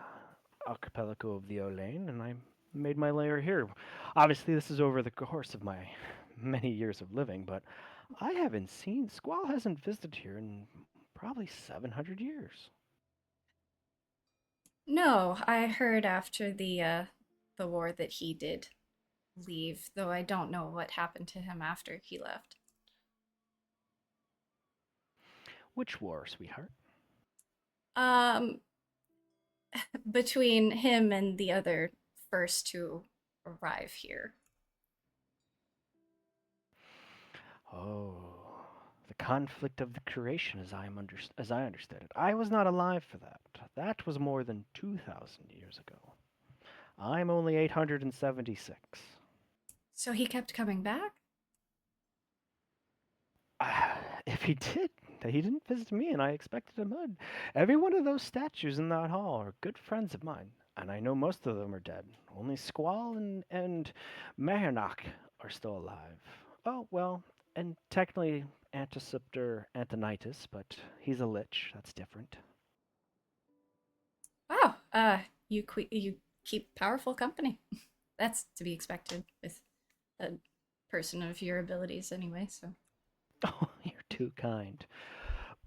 Speaker 2: archipelago of the Olain, and I made my lair here. Obviously, this is over the course of my many years of living, but I haven't seen Squall hasn't visited here in probably 700 years.
Speaker 1: No, I heard after the war that he did leave, though I don't know what happened to him after he left.
Speaker 2: Which war, sweetheart?
Speaker 1: Um, between him and the other first to arrive here.
Speaker 2: Oh, the conflict of the creation, as I understood it. I was not alive for that. That was more than 2,000 years ago. I'm only 876.
Speaker 1: So he kept coming back?
Speaker 2: If he did, he didn't visit me, and I expected him would. Every one of those statues in that hall are good friends of mine, and I know most of them are dead. Only Squall and Mahernach are still alive. Oh, well, and technically Antiseptor Antonitis, but he's a lich. That's different.
Speaker 1: Wow, you keep powerful company. That's to be expected with a person of your abilities anyway, so.
Speaker 2: Oh, you're too kind.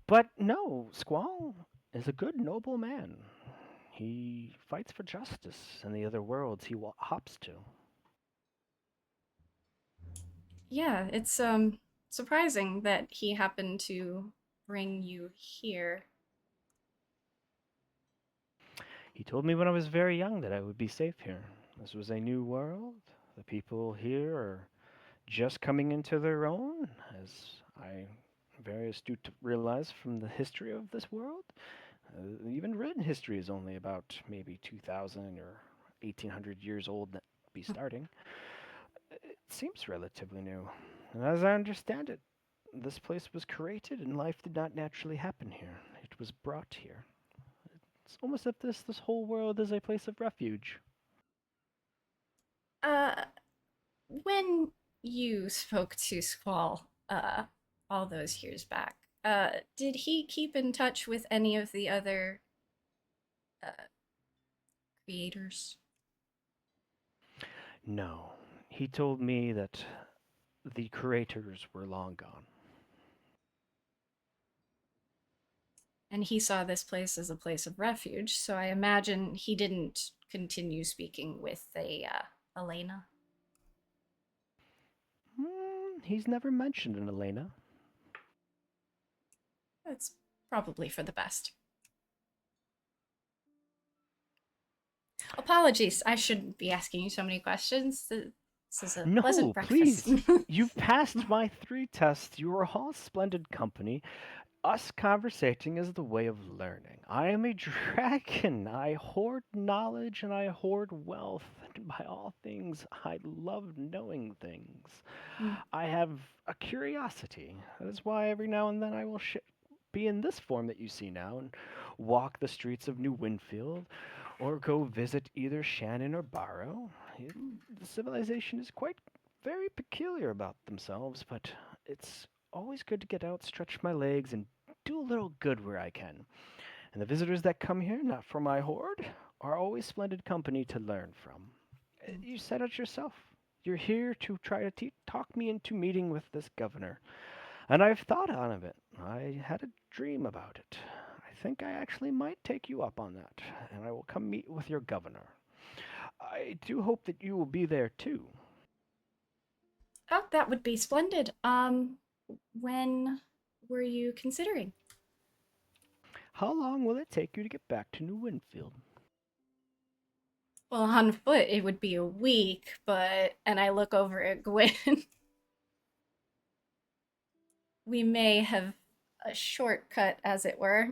Speaker 2: But no, Squall is a good, noble man. He fights for justice in the other worlds he hops to.
Speaker 1: Yeah, it's surprising that he happened to bring you here.
Speaker 2: He told me when I was very young that I would be safe here. This was a new world. The people here are just coming into their own, as I very astute to realize from the history of this world. Even written history is only about maybe 2,000 or 1,800 years old that be starting. It seems relatively new. And as I understand it, this place was created and life did not naturally happen here. It was brought here. It's almost as if this whole world is a place of refuge.
Speaker 1: Uh, when you spoke to Squall, all those years back, did he keep in touch with any of the other, uh, creators?
Speaker 2: No. He told me that the creators were long gone.
Speaker 1: And he saw this place as a place of refuge, so I imagine he didn't continue speaking with Elena.
Speaker 2: He's never mentioned an Elena.
Speaker 1: That's probably for the best. Apologies, I shouldn't be asking you so many questions. This is a
Speaker 2: No,
Speaker 1: pleasant breakfast.
Speaker 2: please. You've passed my 3 tests. You are all splendid company. Us conversating is the way of learning. I am a dragon. I hoard knowledge and I hoard wealth. And by all things, I love knowing things.
Speaker 1: Mm.
Speaker 2: I have a curiosity. That is why every now and then I will be in this form that you see now and walk the streets of New Winfield or go visit either Shannon or Barrow. The civilization is quite very peculiar about themselves, but it's always good to get out, stretch my legs, and do a little good where I can. And the visitors that come here, not for my hoard, are always splendid company to learn from. You said it yourself. You're here to try to talk me into meeting with this governor. And I've thought on of it. I had a dream about it. I think I actually might take you up on that, and I will come meet with your governor. I do hope that you will be there too.
Speaker 1: Oh, that would be splendid. When were you considering?
Speaker 2: How long will it take you to get back to New Winfield?
Speaker 1: Well, on foot it would be a week, but and I look over at Gwen. We may have a shortcut, as it were.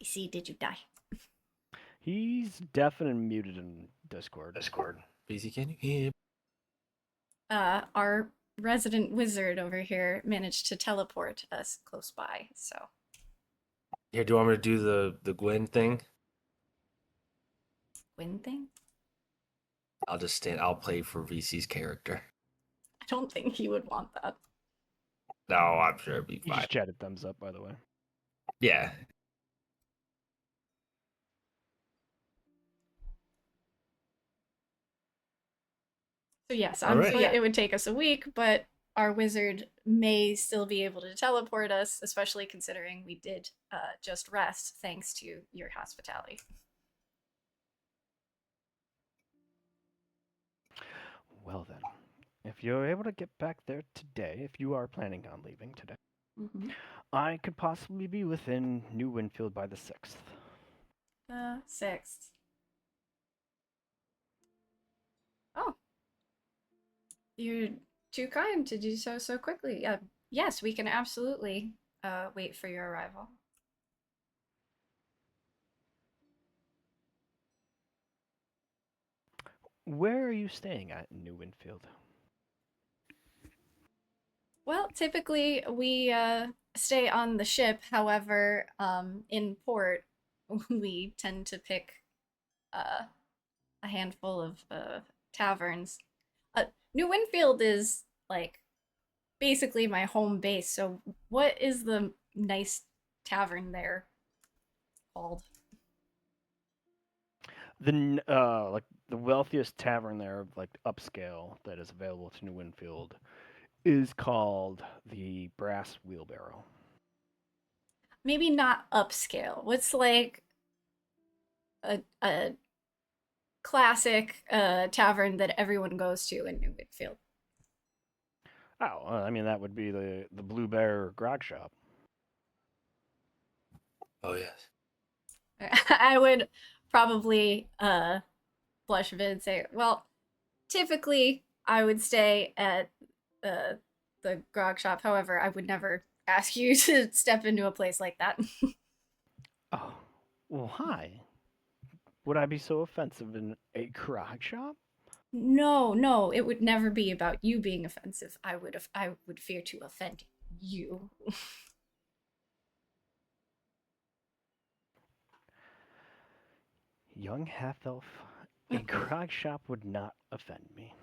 Speaker 1: BC, did you die?
Speaker 2: He's deaf and muted in Discord.
Speaker 4: Busy, can you hear?
Speaker 1: Our resident wizard over here managed to teleport us close by, so.
Speaker 4: Here, do you want me to do the Gwen thing?
Speaker 1: Gwen thing?
Speaker 4: I'll just stand. I'll play for VC's character.
Speaker 1: I don't think he would want that.
Speaker 4: No, I'm sure it'd be
Speaker 2: You
Speaker 4: fine.
Speaker 2: just chatted thumbs up, by the way.
Speaker 4: Yeah.
Speaker 1: So yes,
Speaker 4: All
Speaker 1: on
Speaker 4: right.
Speaker 1: foot
Speaker 5: Yeah.
Speaker 1: it would take us a week, but our wizard may still be able to teleport us, especially considering we did just rest thanks to your hospitality.
Speaker 2: Well then, if you're able to get back there today, if you are planning on leaving today,
Speaker 1: Mm-hmm.
Speaker 2: I could possibly be within New Winfield by the 6th.
Speaker 1: 6th. Oh. You're too kind to do so quickly. Yes, we can absolutely wait for your arrival.
Speaker 2: Where are you staying at in New Winfield?
Speaker 1: Well, typically we stay on the ship. However, in port, we tend to pick a handful of taverns. New Winfield is like basically my home base. So, what is the nice tavern there called?
Speaker 2: Like the wealthiest tavern there, like upscale, that is available to New Winfield, is called the Brass Wheelbarrow.
Speaker 1: Maybe not upscale. What's like a classic tavern that everyone goes to in New Winfield.
Speaker 2: Oh, I mean that would be the Blue Bear Grog Shop.
Speaker 4: Oh yes.
Speaker 1: I would probably blush a bit and say, well, typically I would stay at the grog shop. However, I would never ask you to step into a place like that.
Speaker 2: Oh, well, hi. Would I be so offensive in a grog shop?
Speaker 1: No, it would never be about you being offensive. I would fear to offend you.
Speaker 2: Young half elf, a grog shop would not offend me.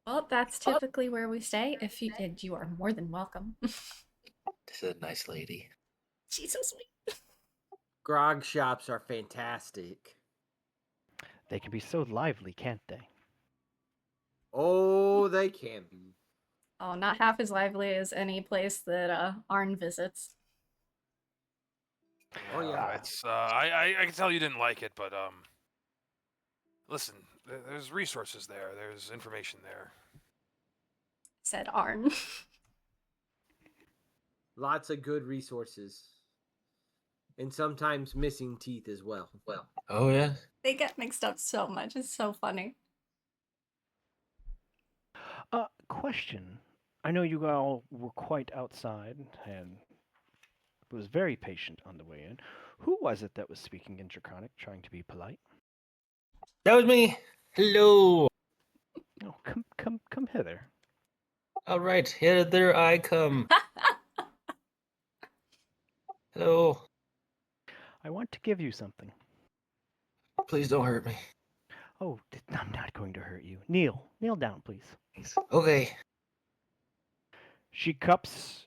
Speaker 1: Well, that's typically where we stay. If you did, you are more than welcome.
Speaker 4: This is a nice lady.
Speaker 1: She's so sweet.
Speaker 6: Grog shops are fantastic.
Speaker 2: They can be so lively, can't they?
Speaker 6: Oh, they can be.
Speaker 1: Oh, not half as lively as any place that Arn visits.
Speaker 6: Oh, yeah.
Speaker 3: It's I can tell you didn't like it, but listen, there's resources there. There's information there.
Speaker 1: Said Arn.
Speaker 6: Lots of good resources. And sometimes missing teeth as well.
Speaker 4: Oh yeah.
Speaker 1: They get mixed up so much. It's so funny.
Speaker 2: Question. I know you all were quite outside and was very patient on the way in. Who was it that was speaking in Draconic, trying to be polite?
Speaker 4: That was me. Hello.
Speaker 2: Oh, come hither.
Speaker 4: All right, hither I come. Hello.
Speaker 2: I want to give you something.
Speaker 4: Please don't hurt me.
Speaker 2: Oh, I'm not going to hurt you. Kneel down, please.
Speaker 4: Okay.
Speaker 2: She cups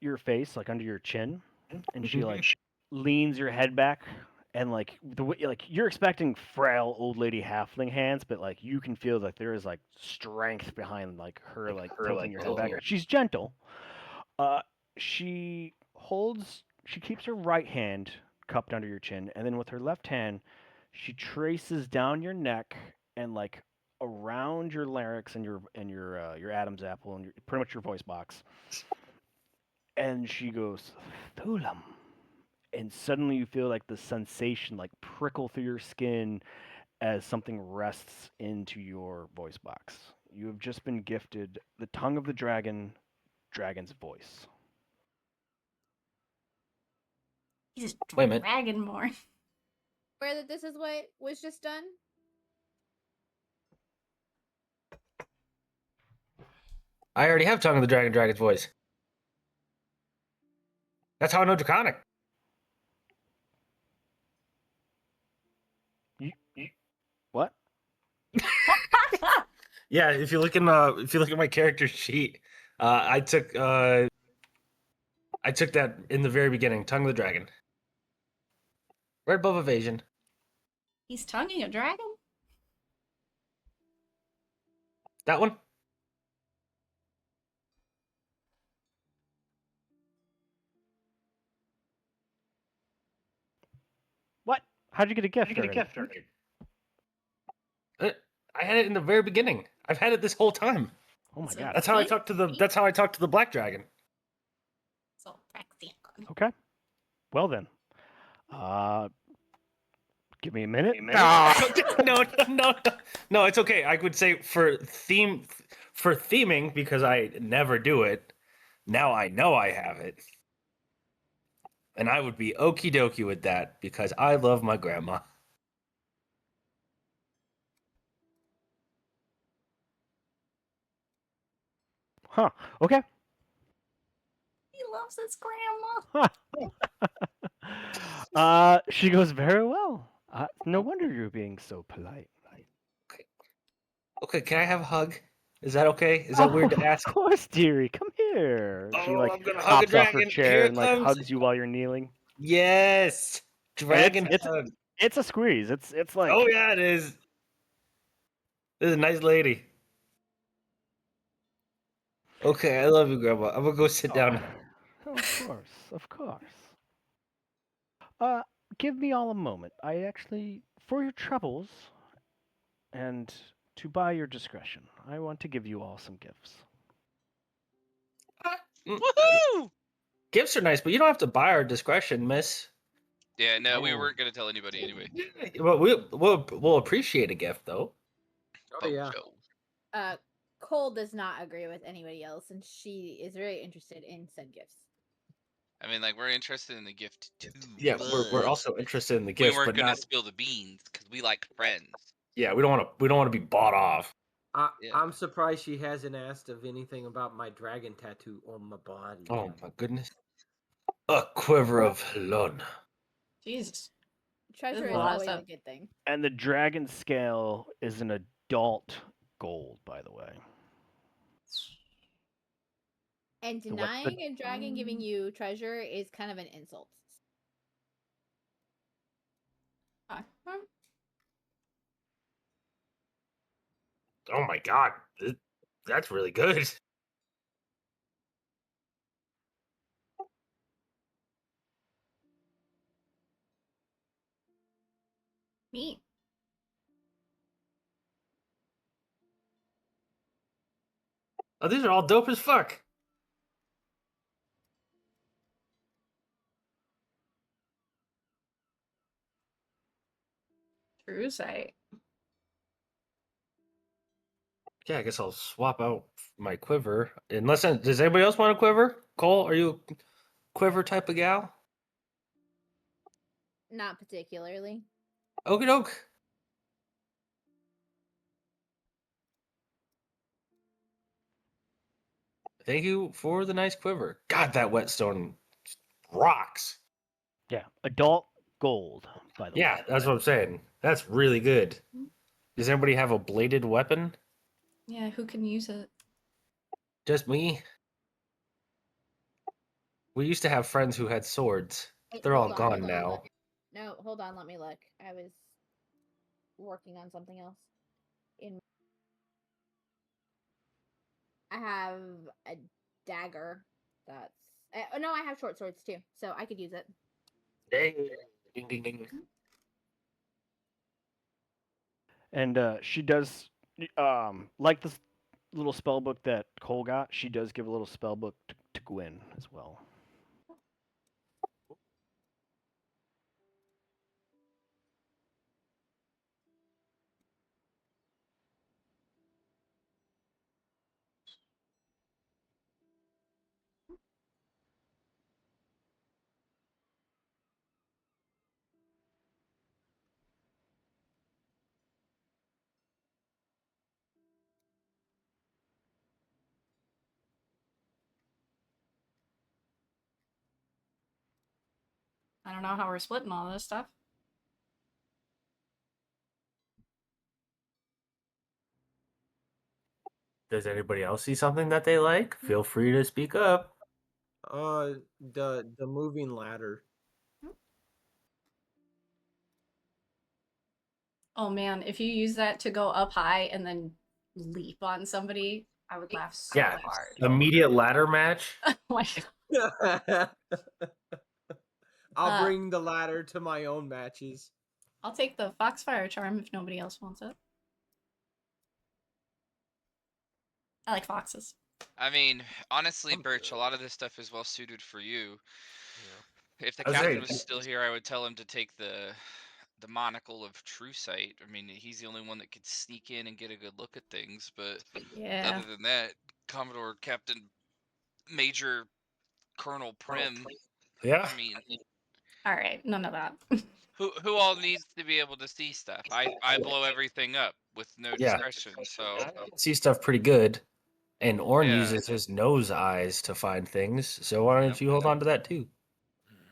Speaker 2: your face like under your chin, and she like leans your head back, and like the way like you're expecting frail old lady halfling hands, but like you can feel that there is like strength behind like her like tilting your head back. She's gentle. She keeps her right hand cupped under your chin, and then with her left hand, she traces down your neck and like around your larynx and your Adam's apple and pretty much your voice box. And she goes, Thulam. And suddenly you feel like the sensation like prickle through your skin as something rests into your voice box. You have just been gifted the tongue of the dragon's voice.
Speaker 1: He's
Speaker 4: Wait a minute.
Speaker 1: dragon more.
Speaker 5: Where that this is what was just done?
Speaker 4: I already have Tongue of the Dragon's voice. That's how I know Draconic.
Speaker 2: What?
Speaker 4: Yeah, if you look at my character sheet, I took that in the very beginning, Tongue of the Dragon. Right above evasion.
Speaker 1: He's tonguing a dragon?
Speaker 4: That one?
Speaker 2: What? How'd you get a gift?
Speaker 4: I had it in the very beginning. I've had it this whole time.
Speaker 2: Oh my
Speaker 1: So-
Speaker 2: god.
Speaker 4: That's how I talked to the black dragon.
Speaker 1: So Praxion.
Speaker 2: Okay. Well then. Give me a minute.
Speaker 4: No, it's okay. I would say for theming, because I never do it. Now I know I have it. And I would be okie dokie with that because I love my grandma.
Speaker 2: Huh. Okay.
Speaker 1: He loves his grandma.
Speaker 2: She goes very well. No wonder you're being so polite.
Speaker 4: Okay, can I have a hug? Is that okay? Is that weird to ask?
Speaker 2: Of course, dearie. Come here. She
Speaker 4: Oh,
Speaker 2: like
Speaker 4: I'm gonna hug a
Speaker 2: hops off her
Speaker 4: dragon.
Speaker 2: chair
Speaker 4: Here it
Speaker 2: and like
Speaker 4: comes.
Speaker 2: hugs you while you're kneeling.
Speaker 4: Yes, dragon
Speaker 2: it's-
Speaker 4: hug.
Speaker 2: It's a squeeze. It's like
Speaker 4: Oh yeah, it is. This is a nice lady. Okay, I love you, Grandma. I'm gonna go sit down.
Speaker 2: Of course. give me all a moment. I actually, for your troubles, and to buy your discretion, I want to give you all some gifts.
Speaker 7: Woohoo!
Speaker 4: Gifts are nice, but you don't have to buy our discretion, miss.
Speaker 7: Yeah, no, we
Speaker 6: Oh.
Speaker 7: weren't gonna tell anybody anyway.
Speaker 4: But we'll appreciate a gift though.
Speaker 6: Oh yeah.
Speaker 7: Bojo.
Speaker 5: Cole does not agree with anybody else, and she is very interested in said gifts.
Speaker 7: I mean, like, we're interested in the gift too.
Speaker 4: Yeah, we're
Speaker 7: but
Speaker 4: also interested in the
Speaker 7: we
Speaker 4: gifts,
Speaker 7: weren't
Speaker 4: but
Speaker 7: gonna
Speaker 4: not.
Speaker 7: spill the beans because we like friends.
Speaker 4: Yeah, we don't want to be bought off.
Speaker 7: Yeah.
Speaker 6: I'm surprised she hasn't asked of anything about my dragon tattoo on my body.
Speaker 4: Oh my goodness. A quiver of Helon.
Speaker 1: Jesus.
Speaker 5: Treasure
Speaker 1: There's
Speaker 5: is
Speaker 1: a lot of
Speaker 5: always a
Speaker 1: stuff.
Speaker 5: good thing.
Speaker 2: And the dragon scale is an adult gold, by the way.
Speaker 5: And
Speaker 2: So what's the-
Speaker 5: denying a dragon giving you treasure is kind of an insult.
Speaker 1: Okay.
Speaker 4: Oh my god, that's really good.
Speaker 1: Neat.
Speaker 4: Oh, these are all dope as fuck.
Speaker 1: True sight.
Speaker 4: Yeah, I guess I'll swap out my quiver. Unless does anybody else want a quiver? Cole, are you a quiver type of gal?
Speaker 5: Not particularly.
Speaker 4: Okie doke. Thank you for the nice quiver. God, that whetstone rocks.
Speaker 2: Yeah, adult gold, by the way.
Speaker 4: Yeah, that's what I'm saying. That's really good. Does anybody have a bladed weapon?
Speaker 1: Yeah, who can use it?
Speaker 4: Just me? We used to have friends who had swords.
Speaker 5: Wait,
Speaker 4: They're all
Speaker 5: hold on,
Speaker 4: gone
Speaker 5: hold on,
Speaker 4: now.
Speaker 5: hold on. No, hold on, let me look. I was working on something else. I have a dagger. That's oh no, I have short swords too, so I could use it.
Speaker 4: Ding, ding, ding.
Speaker 2: And she does, like this little spell book that Cole got, she does give a little spell book to Gwyn as well.
Speaker 1: I don't know how we're splitting all this stuff.
Speaker 4: Does anybody else see something that they like? Feel free to speak up.
Speaker 6: The moving ladder.
Speaker 1: Oh man, if you use that to go up high and then leap on somebody, I would laugh so
Speaker 4: Yeah.
Speaker 1: hard.
Speaker 4: Immediate ladder match.
Speaker 1: Oh my God.
Speaker 6: I'll bring the ladder to my own matches.
Speaker 1: I'll take the Foxfire charm if nobody else wants it. I like foxes.
Speaker 7: I mean, honestly,
Speaker 3: I'm
Speaker 7: Birch, a
Speaker 3: good.
Speaker 7: lot of this stuff is well suited for you.
Speaker 3: Yeah.
Speaker 7: If the
Speaker 4: I was
Speaker 7: captain
Speaker 4: saying-
Speaker 7: was still here, I would tell him to take the monocle of True Sight. I mean, he's the only one that could sneak in and get a good look at things. But
Speaker 1: Yeah.
Speaker 7: other than that, Commodore Captain Major Colonel Prim.
Speaker 4: Yeah.
Speaker 7: I mean,
Speaker 1: All right, none of that.
Speaker 7: who all needs to be able to see stuff? I blow everything up with no
Speaker 4: Yeah.
Speaker 7: discretion. So
Speaker 4: I can see stuff pretty good. And Orn
Speaker 7: Yeah.
Speaker 4: uses his nose eyes to find things. So why don't
Speaker 7: Yep.
Speaker 4: you hold on to that too?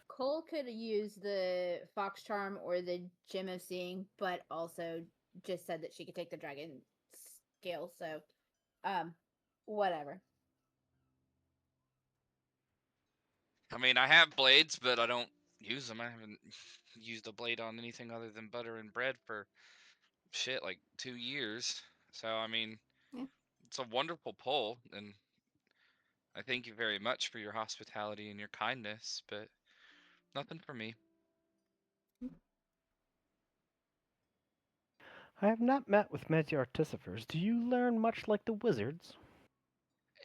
Speaker 5: Cole could use the fox charm or the gem of seeing, but also just said that she could take the dragon scale. So, whatever.
Speaker 7: I mean, I have blades, but I don't use them. I haven't used a blade on anything other than butter and bread for shit like 2 years. So I mean,
Speaker 1: Yeah.
Speaker 7: it's a wonderful pull, and I thank you very much for your hospitality and your kindness, but nothing for me.
Speaker 2: I have not met with many artificers. Do you learn much like the wizards?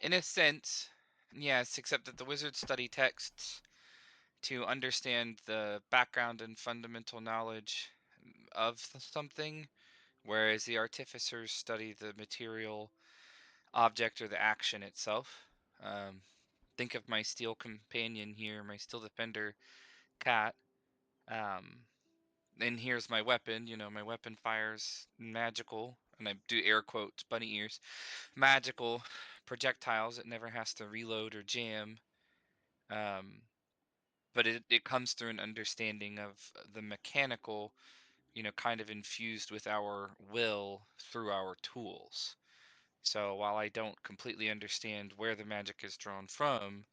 Speaker 7: In a sense, yes, except that the wizards study texts to understand the background and fundamental knowledge of something, whereas the artificers study the material object or the action itself. Um, think of my steel companion here, my steel defender cat. Um, and here's my weapon. My weapon fires magical, and I do air quotes, bunny ears, magical projectiles. It never has to reload or jam. Um, but it comes through an understanding of the mechanical, kind of infused with our will through our tools. So while I don't completely understand where the magic is drawn from,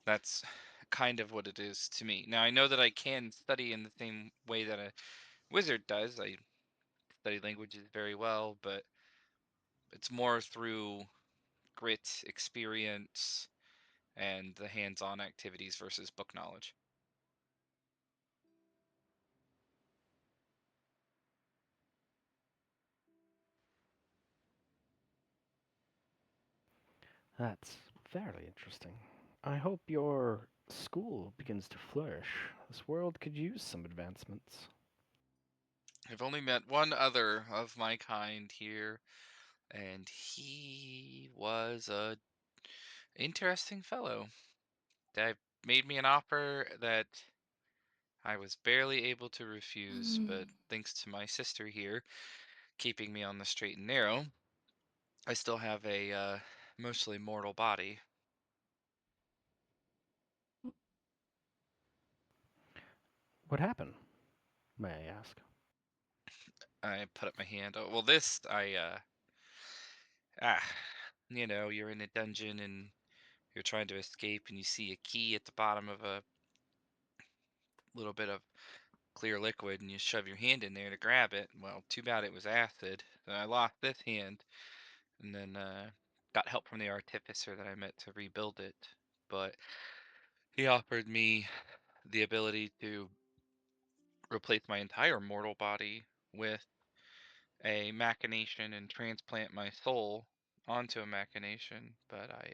Speaker 7: that's kind of what it is to me. Now I know that I can study in the same way that a wizard does. I study languages very well, but it's more through grit, experience, and the hands-on activities versus book knowledge.
Speaker 2: That's fairly interesting. I hope your school begins to flourish. This world could use some advancements.
Speaker 7: I've only met one other of my kind here, and he was a interesting fellow. That made me an offer that I was barely able to refuse, but thanks to my sister here keeping me on the straight and narrow, I still have a mostly mortal body.
Speaker 2: What happened, may I ask?
Speaker 7: I put up my hand. Oh, well, this ah, you're in a dungeon and you're trying to escape, and you see a key at the bottom of a little bit of clear liquid, and you shove your hand in there to grab it. Well, too bad it was acid. And I lost this hand, and then got help from the artificer that I met to rebuild it. But he offered me the ability to replace my entire mortal body with a machination and transplant my soul onto a machination, but I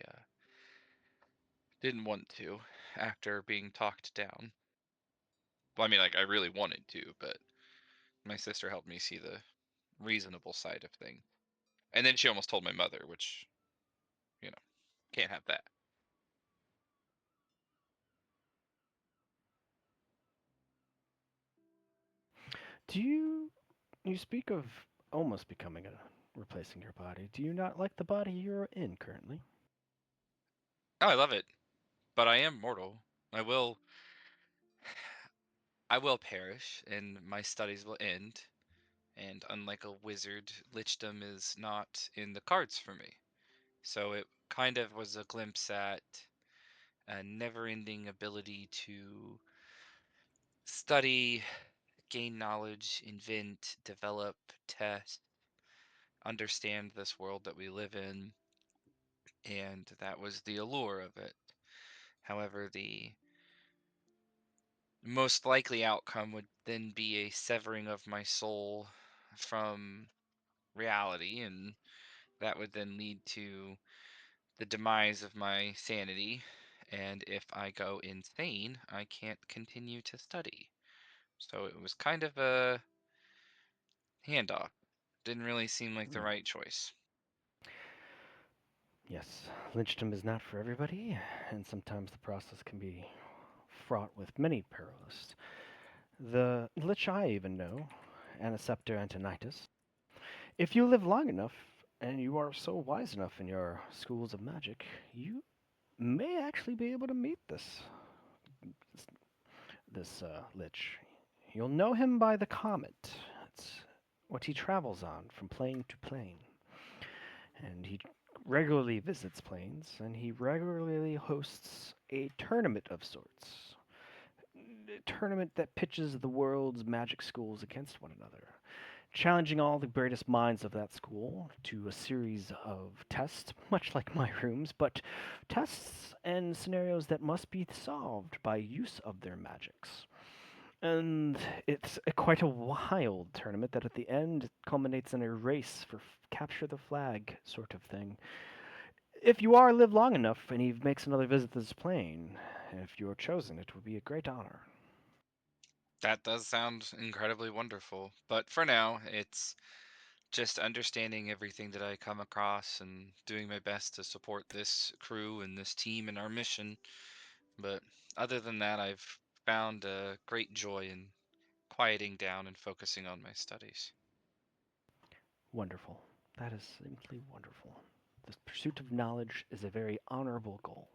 Speaker 7: didn't want to after being talked down. Well, I mean, like, I really wanted to, but my sister helped me see the reasonable side of things. And then she almost told my mother, which, you know, can't have that.
Speaker 2: Do you speak of almost becoming a replacing your body? Do you not like the body you're in currently?
Speaker 7: Oh, I love it, but I am mortal. I will I will perish, and my studies will end. And unlike a wizard, lichdom is not in the cards for me. So it kind of was a glimpse at a never-ending ability to study, gain knowledge, invent, develop, test, understand this world that we live in, and that was the allure of it. However, the most likely outcome would then be a severing of my soul from reality, and that would then lead to the demise of my sanity. And if I go insane, I can't continue to study. So it was kind of a handoff. Didn't really seem like the
Speaker 2: Hmm.
Speaker 7: right choice.
Speaker 2: Yes, lynchdom is not for everybody, and sometimes the process can be fraught with many perils. The lich I even know, Anaceptor Antonitus. If you live long enough, and you are so wise enough in your schools of magic, you may actually be able to meet this lich. You'll know him by the comet. It's what he travels on from plane to plane. And he regularly visits planes, and he regularly hosts a tournament of sorts. A tournament that pitches the world's magic schools against one another, challenging all the greatest minds of that school to a series of tests, much like my rooms, but tests and scenarios that must be solved by use of their magics. And it's quite a wild tournament that at the end culminates in a race for capture the flag sort of thing. If you are live long enough and he makes another visit to this plane, if you're chosen, it would be a great honor.
Speaker 7: That does sound incredibly wonderful. But for now, it's just understanding everything that I come across and doing my best to support this crew and this team and our mission. But other than that, I've found a great joy in quieting down and focusing on my studies.
Speaker 2: Wonderful. That is simply wonderful. The pursuit of knowledge is a very honorable goal.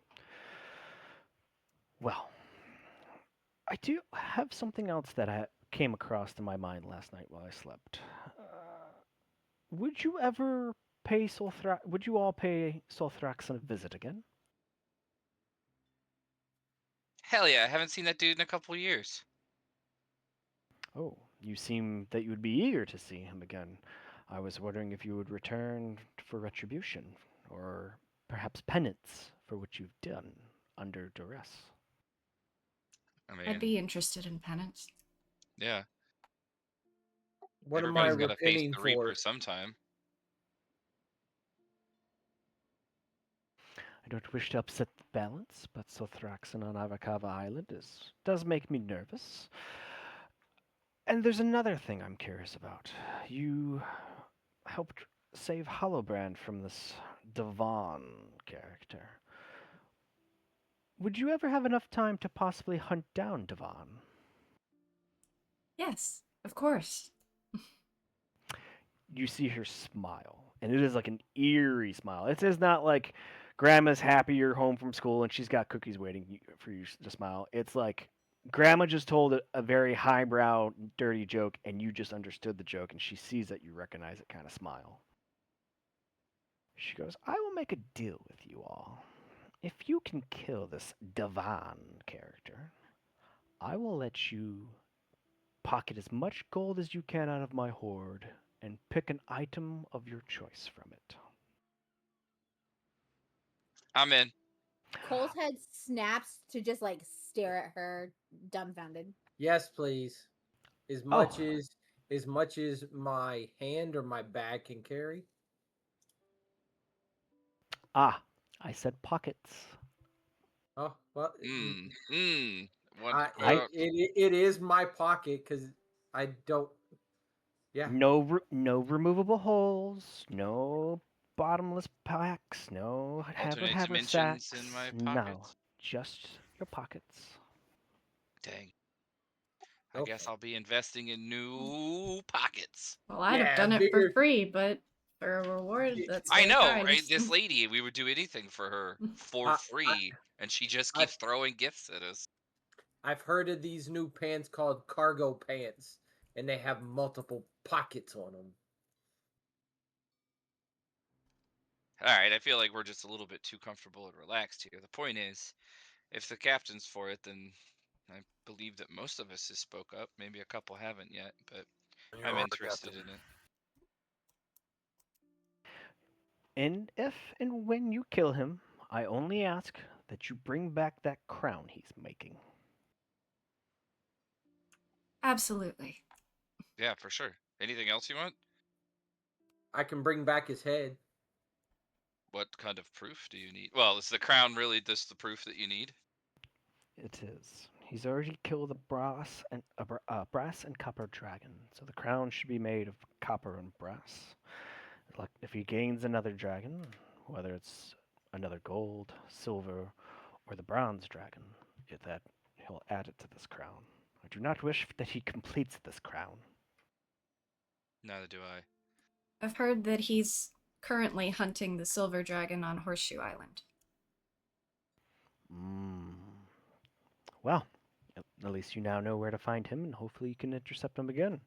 Speaker 2: Well, I do have something else that I came across in my mind last night while I slept. Would you ever would you all pay Solthrax a visit again?
Speaker 7: Hell yeah, I haven't seen that dude in a couple years.
Speaker 2: Oh, you seem that you would be eager to see him again. I was wondering if you would return for retribution, or perhaps penance for what you've done under duress.
Speaker 7: I
Speaker 1: I'd
Speaker 7: mean,
Speaker 1: be interested in penance.
Speaker 7: yeah,
Speaker 6: What am I
Speaker 7: everybody's got to face
Speaker 6: repenting
Speaker 7: the
Speaker 6: for?
Speaker 7: Reaper sometime.
Speaker 2: I don't wish to upset the balance, but Sothraxon on Avakava Island does make me nervous. And there's another thing I'm curious about. You helped save Hollowbrand from this Devon character. Would you ever have enough time to possibly hunt down Devon?
Speaker 1: Yes, of course.
Speaker 2: You see her smile, and it is like an eerie smile. It is not like grandma's happy you're home from school and she's got cookies waiting for you to smile. It's like grandma just told a very highbrow, dirty joke, and you just understood the joke, and she sees that you recognize it kind of smile. She goes, I will make a deal with you all. If you can kill this Devon character, I will let you pocket as much gold as you can out of my hoard and pick an item of your choice from it.
Speaker 7: I'm in.
Speaker 5: Cole's head snaps to just like stare at her, dumbfounded.
Speaker 6: Yes, please. As
Speaker 2: Oh.
Speaker 6: much as my hand or my bag can carry.
Speaker 2: Ah, I said pockets.
Speaker 6: Oh well,
Speaker 7: What?
Speaker 6: it is my pocket because I don't. Yeah.
Speaker 2: No removable holes, no bottomless packs, no
Speaker 7: Alternate dimensions in
Speaker 2: haversacks.
Speaker 7: my
Speaker 2: No,
Speaker 7: pockets?
Speaker 2: just your pockets.
Speaker 7: Dang. I
Speaker 6: Okay.
Speaker 7: guess I'll be investing in new pockets.
Speaker 1: Well, I'd have
Speaker 6: Yeah,
Speaker 1: done it for
Speaker 6: bigger.
Speaker 1: free, but for a reward, that's
Speaker 7: I
Speaker 1: very
Speaker 7: know,
Speaker 1: kind.
Speaker 7: right? This lady, we would do anything for her for
Speaker 6: I,
Speaker 7: free, and she just
Speaker 6: I,
Speaker 7: keeps throwing gifts at us.
Speaker 6: I've heard of these new pants called cargo pants, and they have multiple pockets on them.
Speaker 7: All right, I feel like we're just a little bit too comfortable and relaxed here. The point is, if the captain's for it, then I believe that most of us has spoke up. Maybe a couple haven't yet, but I'm
Speaker 3: You're the
Speaker 7: interested
Speaker 3: captain.
Speaker 7: in it.
Speaker 2: And if and when you kill him, I only ask that you bring back that crown he's making.
Speaker 1: Absolutely.
Speaker 7: Yeah, for sure. Anything else you want?
Speaker 6: I can bring back his head.
Speaker 7: What kind of proof do you need? Well, is the crown really just the proof that you need?
Speaker 2: It is. He's already killed a brass and copper dragon, so the crown should be made of copper and brass. Like if he gains another dragon, whether it's another gold, silver, or the bronze dragon, that he'll add it to this crown. I do not wish that he completes this crown.
Speaker 7: Neither do I.
Speaker 1: I've heard that he's currently hunting the silver dragon on Horseshoe Island.
Speaker 2: Well, at least you now know where to find him, and hopefully you can intercept him again.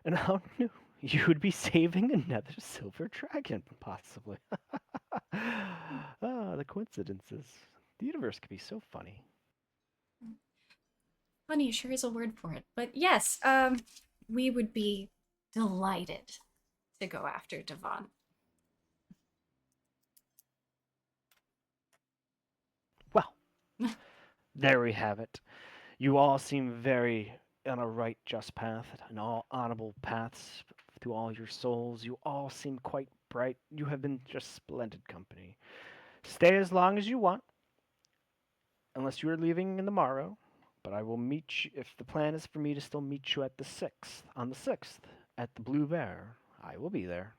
Speaker 2: And how new you would be saving another silver dragon, possibly. The coincidences. The universe could be so funny.
Speaker 1: Funny sure is a word for it. But yes, we would be delighted to go after Devon.
Speaker 2: Well, there we have it. You all seem very on a right just path, and all honorable paths to all your souls. You all seem quite bright. You have been just splendid company. Stay as long as you want, unless you are leaving in the morrow. But I will meet you if the plan is for me to still meet you at the 6th, on the 6th, at the Blue Bear. I will be there.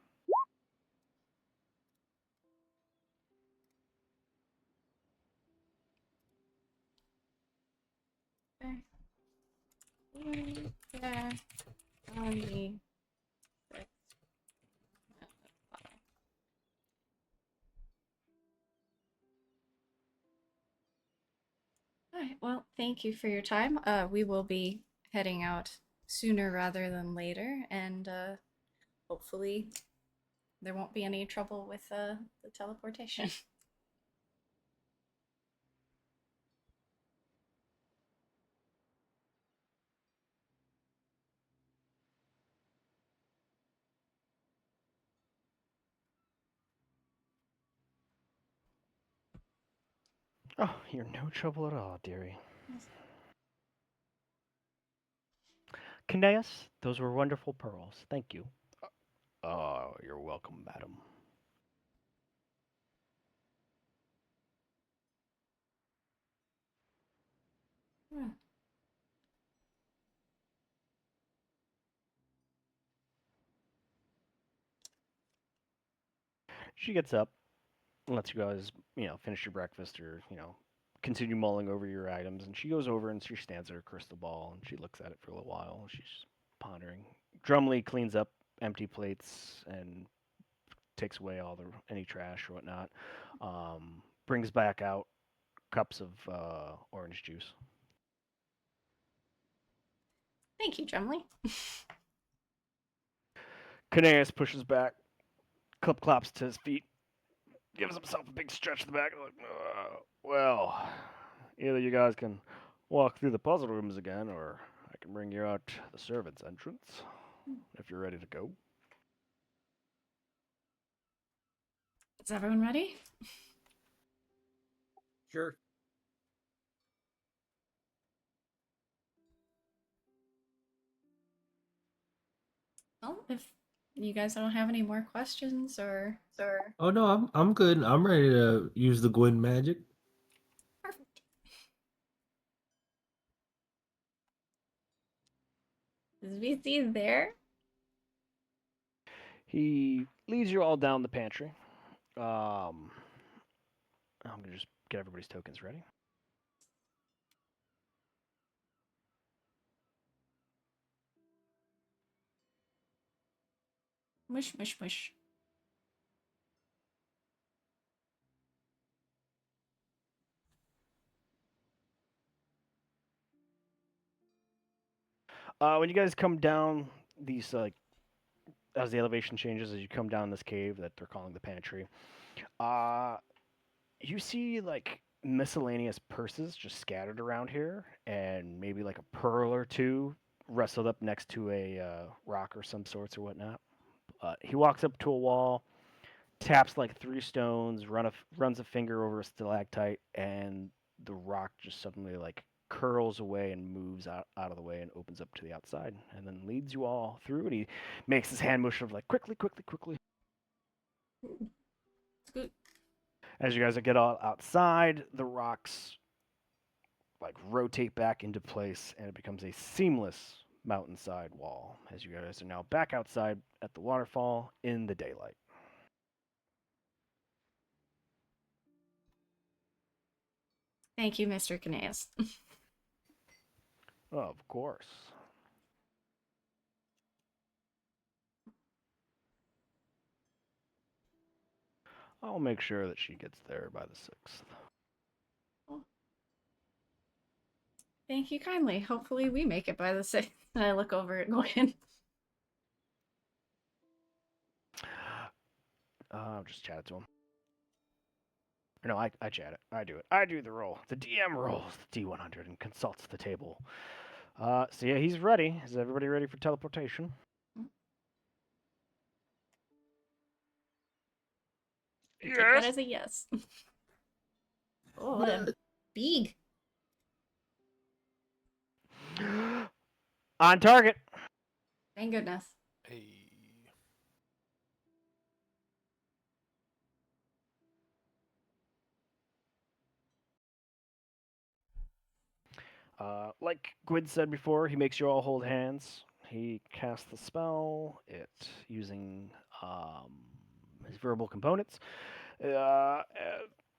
Speaker 1: Okay. There on the 6th. Alright, well, thank you for your time. We will be heading out sooner rather than later, and hopefully there won't be any trouble with the teleportation.
Speaker 2: Oh, you're no trouble at all, dearie. Canaeus, those were wonderful pearls. Thank you. Oh, you're welcome, madam.
Speaker 1: Yeah.
Speaker 2: She gets up and lets you guys, finish your breakfast or, continue mulling over your items. And she goes over and she stands at her crystal ball and she looks at it for a little while. And she's pondering. Drumley cleans up empty plates and takes away all any trash or whatnot. Brings back out cups of orange juice.
Speaker 1: Thank you, Drumley.
Speaker 2: Canaeus pushes back, clip clops to his feet, gives himself a big stretch in the back. Like, well, either you guys can walk through the puzzle rooms again, or I can bring you out the servants' entrance if you're ready to go.
Speaker 1: Is everyone ready?
Speaker 6: Sure.
Speaker 1: Well, if you guys don't have any more questions or
Speaker 4: Oh no, I'm good. I'm ready to use the Gwyn magic.
Speaker 1: perfect. Is VC there?
Speaker 2: He leads you all down the pantry. I'm gonna just get everybody's tokens ready.
Speaker 1: Mush, mush, mush.
Speaker 2: When you guys come down these as the elevation changes, as you come down this cave that they're calling the pantry, you see like miscellaneous purses just scattered around here, and maybe like a pearl or two wrestled up next to a rock or some sorts or whatnot. He walks up to a wall, taps like 3 stones, runs a finger over a stalactite, and the rock just suddenly like curls away and moves out of the way and opens up to the outside, and then leads you all through. And he makes his hand motion of like quickly, quickly, quickly.
Speaker 1: Scoot.
Speaker 2: As you guys get all outside, the rocks like rotate back into place, and it becomes a seamless mountainside wall. As you guys are now back outside at the waterfall in the daylight.
Speaker 1: Thank you, Mr. Canaeus.
Speaker 2: Of course. I'll make sure that she gets there by the 6th.
Speaker 1: Thank you kindly. Hopefully we make it by the 6th. And I look over at Gwen.
Speaker 2: I'll just chat it to him. No, I chat it. I do it. I do the roll. The DM rolls the D100 and consults the table. So yeah, he's ready. Is everybody ready for teleportation?
Speaker 1: Take that as a yes. Oh, that big.
Speaker 2: On target.
Speaker 1: Thank goodness.
Speaker 3: Hey.
Speaker 2: Like Gwyn said before, he makes you all hold hands. He casts the spell. It using his verbal components.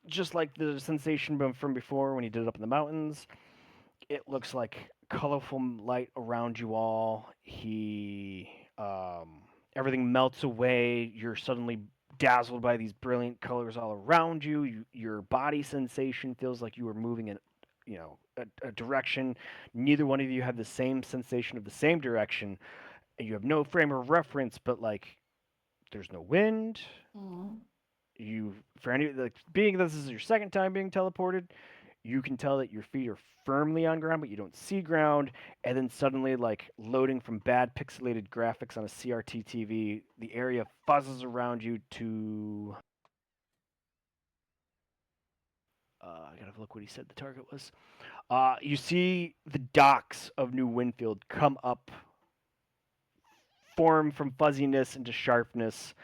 Speaker 2: Just like the sensation from before when he did it up in the mountains. It looks like colorful light around you all. Everything melts away. You're suddenly dazzled by these brilliant colors all around you. Your body sensation feels like you are moving in, a direction. Neither one of you have the same sensation of the same direction. You have no frame of reference, but like, there's no wind.
Speaker 1: Mm.
Speaker 2: For any being this is your second time being teleported, you can tell that your feet are firmly on ground, but you don't see ground. And then suddenly, like loading from bad pixelated graphics on a CRT TV, the area fuzzes around you to. I gotta look what he said the target was. You see the docks of New Winfield come up, form from fuzziness into sharpness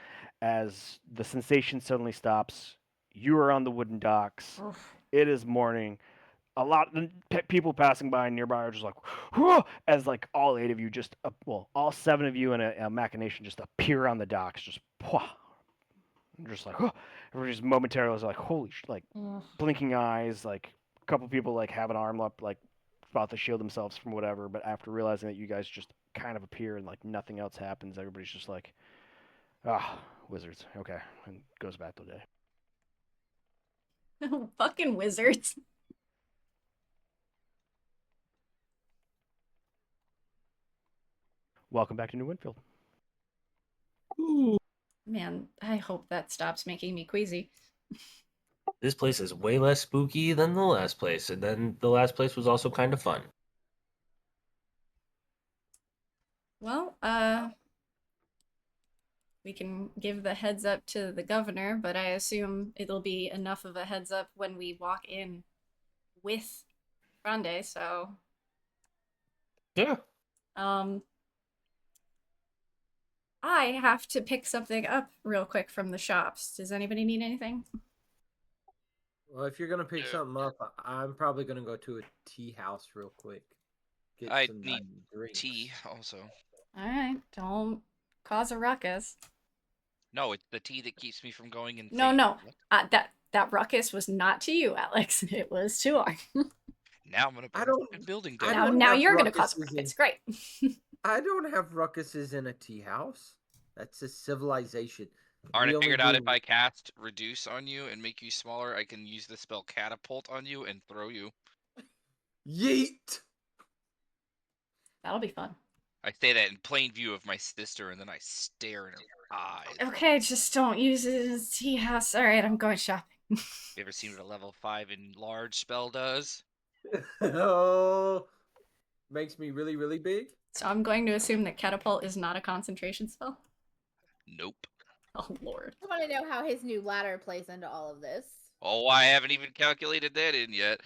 Speaker 2: as the sensation suddenly stops. You are on the wooden docks.
Speaker 1: Oof.
Speaker 2: It is morning. A lot of people passing by nearby are just like, whoa, as like all 8 of you just, all 7 of you in a machination just appear on the docks, just, just like, whoa. Everybody's momentarily like, holy like
Speaker 1: Ugh.
Speaker 2: blinking eyes, like a couple people like have an arm up, like about to shield themselves from whatever, but after realizing that you guys just kind of appear and like nothing else happens, everybody's just like, wizards, okay, and goes back to the day.
Speaker 1: Fucking wizards.
Speaker 2: Welcome back to New Winfield.
Speaker 4: Ooh,
Speaker 1: Man, I hope that stops making me queasy.
Speaker 4: this place is way less spooky than the last place, and then the last place was also kind of fun.
Speaker 1: Well, we can give the heads up to the governor, but I assume it'll be enough of a heads up when we walk in with Grande, so
Speaker 4: Yeah.
Speaker 1: I have to pick something up real quick from the shops. Does anybody need anything?
Speaker 6: Well, if you're gonna pick
Speaker 3: Yeah.
Speaker 6: something up, I'm probably gonna go to a tea house real quick. Get
Speaker 7: I
Speaker 6: some
Speaker 7: need
Speaker 6: drinks.
Speaker 7: tea also.
Speaker 1: Alright, don't cause a ruckus.
Speaker 7: No, it's the tea that keeps me from going insane.
Speaker 1: No.
Speaker 7: What?
Speaker 1: That ruckus was not to you, Alex. It was to our.
Speaker 7: Now I'm gonna burn
Speaker 6: I
Speaker 7: a
Speaker 6: don't-
Speaker 7: fucking building
Speaker 6: I
Speaker 7: down.
Speaker 1: Now,
Speaker 6: don't
Speaker 1: now
Speaker 6: have
Speaker 1: you're gonna cause a
Speaker 6: ruckuses
Speaker 1: ruckus.
Speaker 6: in-
Speaker 1: Great.
Speaker 6: I don't have ruckuses in a tea house. That's a civilization.
Speaker 7: Alright,
Speaker 6: We
Speaker 7: I
Speaker 6: only
Speaker 7: figured out
Speaker 6: do-
Speaker 7: if I cast reduce on you and make you smaller, I can use the spell catapult on you and throw you.
Speaker 6: Yeet!
Speaker 1: That'll be fun.
Speaker 7: I say that in plain view of my sister, and then I stare in her eyes.
Speaker 1: Okay, just don't use it as a tea house. Alright, I'm going shopping.
Speaker 7: You ever seen what a level 5 enlarge spell does?
Speaker 6: Oh, makes me really, really big.
Speaker 1: So I'm going to assume that catapult is not a concentration spell.
Speaker 7: Nope.
Speaker 1: Oh lord.
Speaker 5: I want to know how his new ladder plays into all of this.
Speaker 7: Oh, I haven't even calculated that in yet.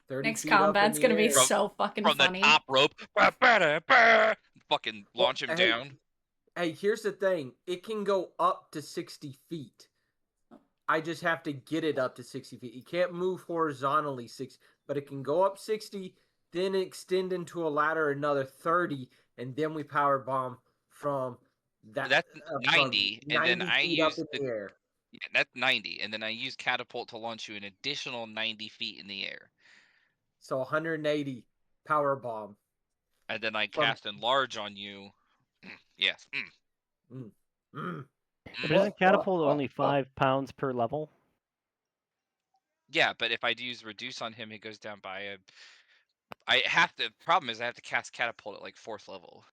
Speaker 6: 30
Speaker 1: Next
Speaker 6: feet up in
Speaker 1: combat's
Speaker 6: the
Speaker 1: gonna be
Speaker 6: air.
Speaker 1: so fucking
Speaker 7: From
Speaker 1: funny.
Speaker 7: the top rope, fucking launch him
Speaker 6: hey,
Speaker 7: down.
Speaker 6: Hey, here's the thing. It can go up to 60 feet. I just have to get it up to 60 feet. It can't move horizontally 6, but it can go up 60, then extend into a ladder another 30, and then we power bomb from that.
Speaker 7: That's
Speaker 6: from
Speaker 7: 90, and then
Speaker 6: 90
Speaker 7: I
Speaker 6: feet up
Speaker 7: use
Speaker 6: in the air.
Speaker 7: Yeah, that's 90, and then I use catapult to launch you an additional 90 feet in the air.
Speaker 6: So 180 power bomb.
Speaker 7: And then I
Speaker 6: From-
Speaker 7: cast enlarge on you. Yes.
Speaker 6: Mm. Mm.
Speaker 2: But isn't catapult only 5 pounds per level?
Speaker 7: Yeah, but if I use reduce on him, it goes down by a. I have to. Problem is, I have to cast catapult at like 4th level.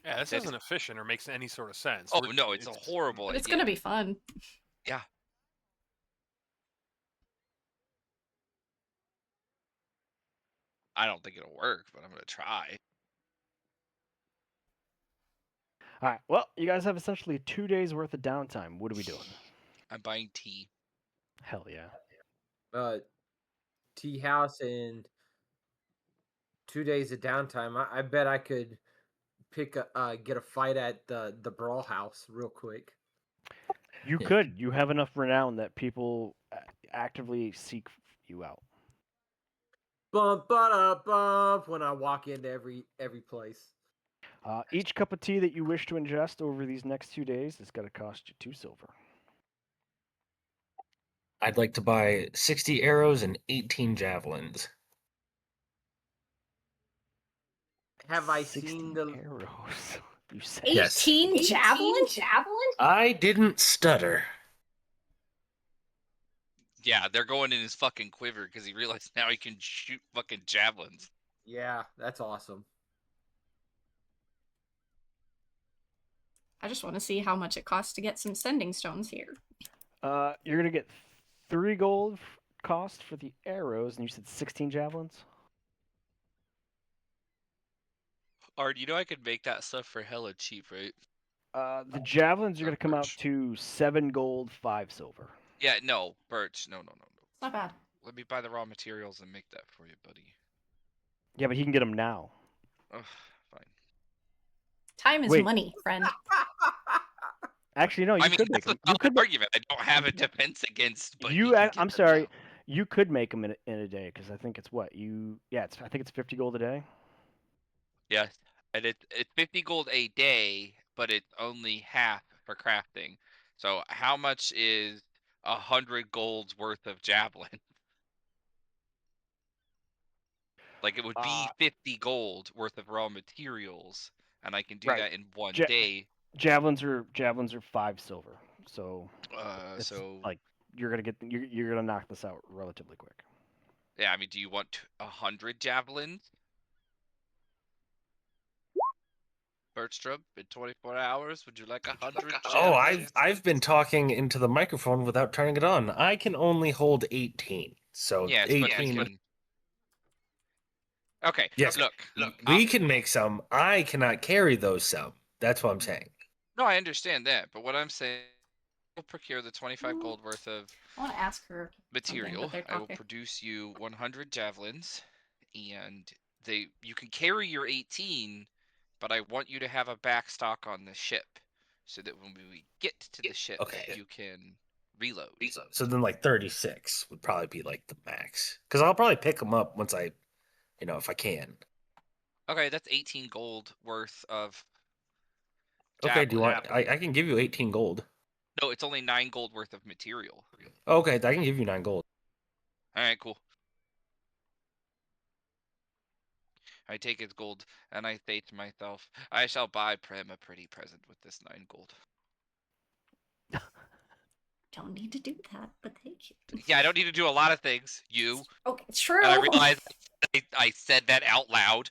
Speaker 3: Yeah, this
Speaker 7: That's-
Speaker 3: isn't efficient or makes any sort of sense.
Speaker 7: Oh no, it's a horrible
Speaker 1: But
Speaker 7: idea.
Speaker 1: it's gonna be fun.
Speaker 7: Yeah. I don't think it'll work, but I'm gonna try.
Speaker 2: All right. Well, you guys have essentially 2 days worth of downtime. What are we doing?
Speaker 7: I'm buying tea.
Speaker 2: Hell yeah.
Speaker 6: Tea house and 2 days of downtime. I bet I could get a fight at the brawl house real quick.
Speaker 2: You could. You have enough renown that people actively seek you out.
Speaker 6: Bump, bump when I walk into every place.
Speaker 2: Each cup of tea that you wish to ingest over these next 2 days is going to cost you 2 silver.
Speaker 4: I'd like to buy 60 arrows and 18 javelins.
Speaker 6: Have I
Speaker 2: 60
Speaker 6: seen the
Speaker 2: arrows? You said
Speaker 4: Yes.
Speaker 1: 18 javelin?
Speaker 4: I didn't stutter.
Speaker 7: Yeah, they're going in his fucking quiver because he realized now he can shoot fucking javelins.
Speaker 6: Yeah, that's awesome.
Speaker 1: I just want to see how much it costs to get some sending stones here.
Speaker 2: You're going to get 3 gold cost for the arrows, and you said 16 javelins?
Speaker 7: Art, you know I could make that stuff for hella cheap, right?
Speaker 2: The javelins are going to come out
Speaker 7: Birch.
Speaker 2: to 7 gold, 5 silver.
Speaker 7: Yeah, no, Birch, no.
Speaker 1: It's not bad.
Speaker 7: Let me buy the raw materials and make that for you, buddy.
Speaker 2: Yeah, but he can get them now.
Speaker 7: Ugh, fine.
Speaker 1: Time is
Speaker 2: Wait.
Speaker 1: money, friend.
Speaker 2: Actually, no, you
Speaker 7: I mean,
Speaker 2: could make
Speaker 7: that's
Speaker 2: them. You
Speaker 7: another
Speaker 2: could make,
Speaker 7: argument. I don't have a defense against, but
Speaker 2: you.
Speaker 7: he can get
Speaker 2: I'm
Speaker 7: them
Speaker 2: sorry.
Speaker 7: now.
Speaker 2: You could make them in a day because I think it's what you. Yeah, I think it's 50 gold a day.
Speaker 7: Yes, and it's 50 gold a day, but it's only half for crafting. So how much is 100 gold's worth of javelin? Like it would be 50 gold worth of raw materials, and I can do
Speaker 2: Right.
Speaker 7: that in one
Speaker 2: Ja-
Speaker 7: day.
Speaker 2: Javelins are 5 silver. So it's
Speaker 7: So
Speaker 2: like you're gonna knock this out relatively quick.
Speaker 7: yeah, I mean, do you want 100 javelins? Bertram, in 24 hours, would you like 100
Speaker 4: Oh,
Speaker 7: javelins?
Speaker 4: I've been talking into the microphone without turning it on. I can only hold 18. So
Speaker 7: Yes, but
Speaker 4: 18.
Speaker 7: we can. Okay,
Speaker 4: Yes.
Speaker 7: look.
Speaker 4: We can make some. I cannot carry those some. That's what I'm saying.
Speaker 7: No, I understand that, but what I'm saying, I will procure the 25 gold worth of
Speaker 1: I want to ask her something,
Speaker 7: material.
Speaker 1: but they're
Speaker 7: I will
Speaker 1: talking.
Speaker 7: produce you 100 javelins, and you can carry your 18, but I want you to have a backstock on the ship, so that when we get to the ship,
Speaker 4: Okay.
Speaker 7: you can reload.
Speaker 4: So then, like 36 would probably be like the max. Because I'll probably pick them up once I, if I can.
Speaker 7: Okay, that's 18 gold worth of.
Speaker 4: Okay. Do you
Speaker 7: javelin.
Speaker 4: want? I can give you 18 gold.
Speaker 7: No, it's only 9 gold worth of material.
Speaker 4: Okay, I can give you 9 gold.
Speaker 7: All right, cool. I take his gold, and I say to myself, I shall buy Prem a pretty present with this 9 gold.
Speaker 1: Don't need to do that, but thank you.
Speaker 7: Yeah, I don't need to do a lot of things, you.
Speaker 1: Okay, true.
Speaker 7: And I realized I said that out loud.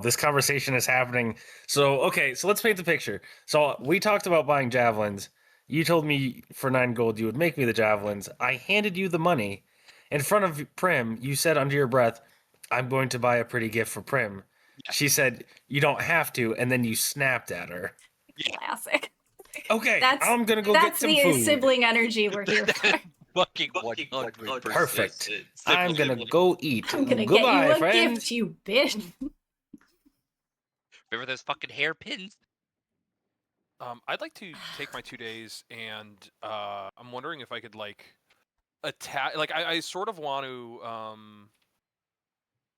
Speaker 4: This conversation is happening. So okay, so let's paint the picture. So we talked about buying javelins. You told me for 9 gold you would make me the javelins. I handed you the money. In front of Prim, you said under your breath, "I'm going to buy a pretty gift for Prim."
Speaker 7: Yeah.
Speaker 4: She said, "You don't have to," and then you snapped at her.
Speaker 1: Classic.
Speaker 4: Okay,
Speaker 1: That's
Speaker 4: I'm gonna go get
Speaker 1: that's
Speaker 4: some
Speaker 1: the
Speaker 4: food.
Speaker 1: sibling energy we're here for.
Speaker 7: Fucking 100%.
Speaker 4: Perfect. I'm gonna go eat.
Speaker 1: I'm gonna
Speaker 4: Goodbye,
Speaker 1: get you a
Speaker 4: friends.
Speaker 1: gift, you bitch.
Speaker 7: Remember those fucking hairpins?
Speaker 3: I'd like to take my 2 days, and I'm wondering if I could attack. Like I sort of want to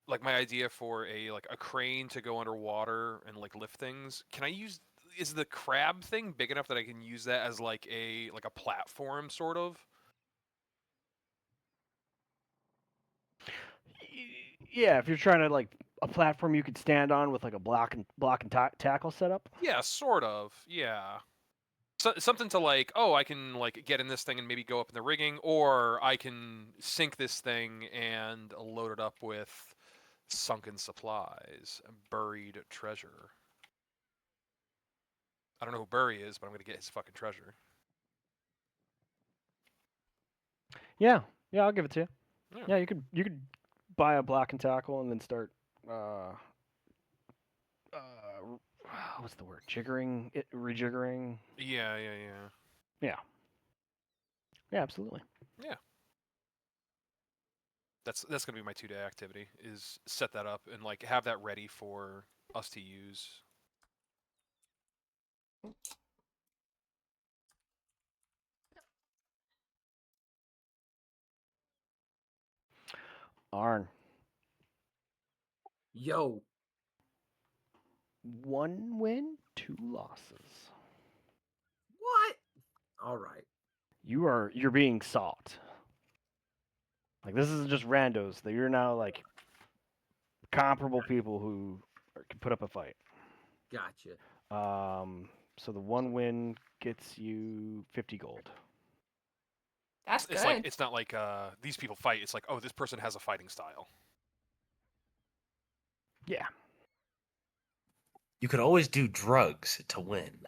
Speaker 3: like my idea for a crane to go underwater and lift things. Can I use? Is the crab thing big enough that I can use that as a platform sort of?
Speaker 2: Yeah, if you're trying to a platform you could stand on with a block and tackle setup.
Speaker 3: Yeah, sort of. Yeah. Something to I can get in this thing and maybe go up in the rigging, or I can sink this thing and load it up with sunken supplies, buried treasure. I don't know who Burry is, but I'm gonna get his fucking treasure.
Speaker 2: Yeah, I'll give it to you.
Speaker 3: Yeah.
Speaker 2: Yeah, you could buy a block and tackle and then start what's the word? Rejiggering.
Speaker 3: Yeah.
Speaker 2: Yeah. Yeah, absolutely.
Speaker 3: Yeah. That's gonna be my 2-day activity. Is set that up and like have that ready for us to use.
Speaker 2: Arn,
Speaker 6: Yo,
Speaker 2: 1 win, 2 losses.
Speaker 6: what? All right.
Speaker 2: You're being sought. Like this isn't just randos. That you're now like comparable people who can put up a fight.
Speaker 6: Gotcha.
Speaker 2: So the 1 win gets you 50 gold.
Speaker 1: That's
Speaker 3: It's
Speaker 1: good.
Speaker 3: like it's not like these people fight. It's like, oh, this person has a fighting style.
Speaker 2: Yeah.
Speaker 4: You could always do drugs to win.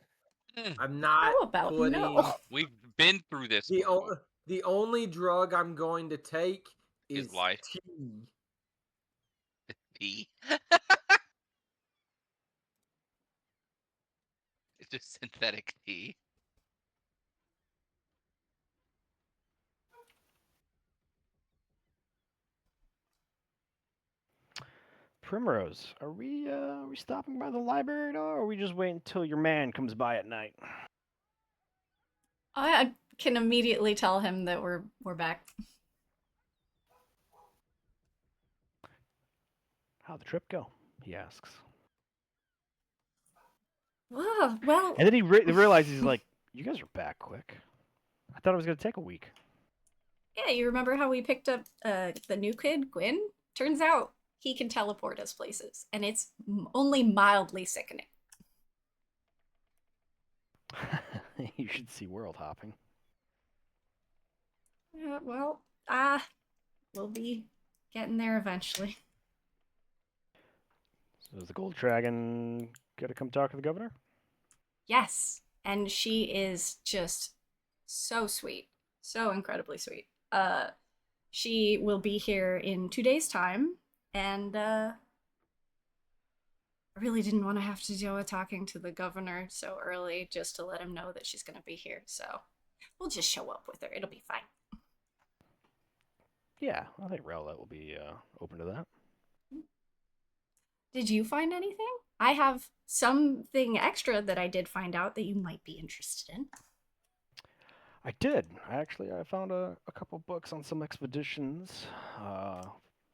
Speaker 6: I'm not
Speaker 1: How about
Speaker 6: putting
Speaker 1: no?
Speaker 7: We've been through this
Speaker 6: the
Speaker 7: before.
Speaker 6: the only drug I'm going to take
Speaker 7: Is
Speaker 6: is
Speaker 7: life.
Speaker 6: tea.
Speaker 7: Pee. It's just synthetic tea.
Speaker 2: Primrose, are we stopping by the library at all, or are we just waiting until your man comes by at night?
Speaker 1: I can immediately tell him that we're back.
Speaker 2: How'd the trip go? He asks.
Speaker 1: Well,
Speaker 2: And then he realizes he's like, you guys are back quick. I thought it was gonna take a week.
Speaker 1: yeah, you remember how we picked up the new kid, Gwyn? Turns out he can teleport us places, and it's only mildly sickening.
Speaker 2: You should see world hopping.
Speaker 1: Yeah, well, we'll be getting there eventually.
Speaker 2: So is the gold dragon gonna come talk to the governor?
Speaker 1: Yes, and she is just so sweet, so incredibly sweet. She will be here in 2 days' time, and I really didn't want to have to deal with talking to the governor so early just to let him know that she's going to be here. So we'll just show up with her. It'll be fine.
Speaker 2: Yeah, I think Rowlett will be open to that.
Speaker 1: Did you find anything? I have something extra that I did find out that you might be interested in.
Speaker 2: I did. I found a couple books on some expeditions,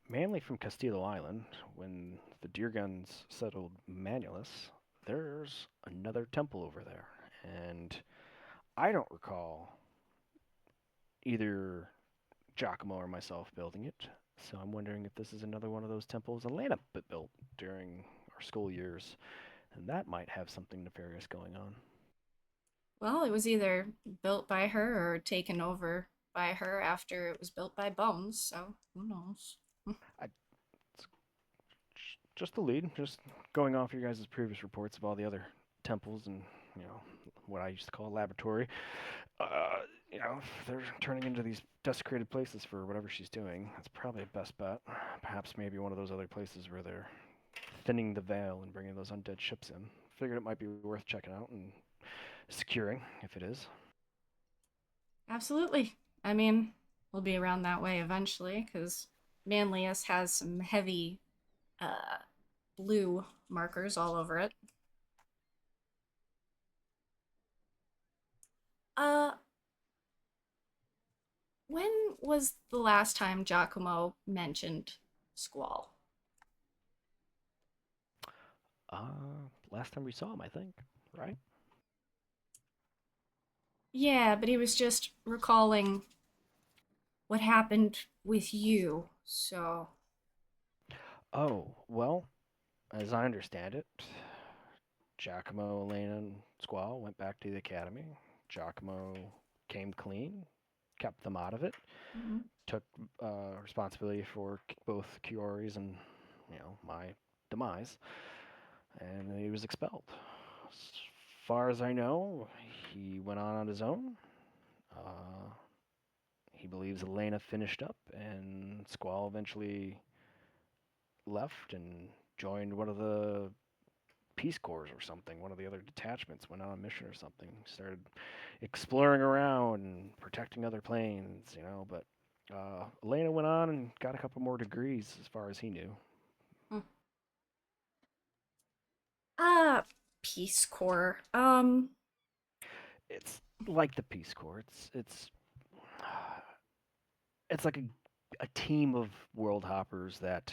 Speaker 2: mainly from Castillo Island. When the Deerguns settled Manulus, there's another temple over there, and I don't recall either Giacomo or myself building it. So I'm wondering if this is another one of those temples Elena built during our school years, and that might have something nefarious going on.
Speaker 1: Well, it was either built by her or taken over by her after it was built by Bones, so who knows?
Speaker 2: Just the lead, just going off your guys' previous reports of all the other temples and, what I used to call a laboratory. If they're turning into these desecrated places for whatever she's doing, that's probably a best bet. Perhaps maybe one of those other places where they're thinning the veil and bringing those undead ships in. Figured it might be worth checking out and securing, if it is.
Speaker 1: Absolutely. I mean, we'll be around that way eventually, because Manlius has some heavy blue markers all over it. Uh, when was the last time Giacomo mentioned Squall?
Speaker 2: Last time we saw him, I think, right?
Speaker 1: Yeah, but he was just recalling what happened with you, so.
Speaker 2: Oh, well, as I understand it, Giacomo, Elena, and Squall went back to the academy. Giacomo came clean, kept them out of it,
Speaker 1: Mhm.
Speaker 2: took responsibility for both Kiori's and, my demise, and he was expelled. As far as I know, he went on his own. Uh, he believes Elena finished up, and Squall eventually left and joined one of the Peace Corps or something. One of the other detachments went on a mission or something. Started exploring around and protecting other planes, But Elena went on and got a couple more degrees as far as he knew.
Speaker 1: Peace Corps.
Speaker 2: It's like the Peace Corps. It's like a team of world hoppers that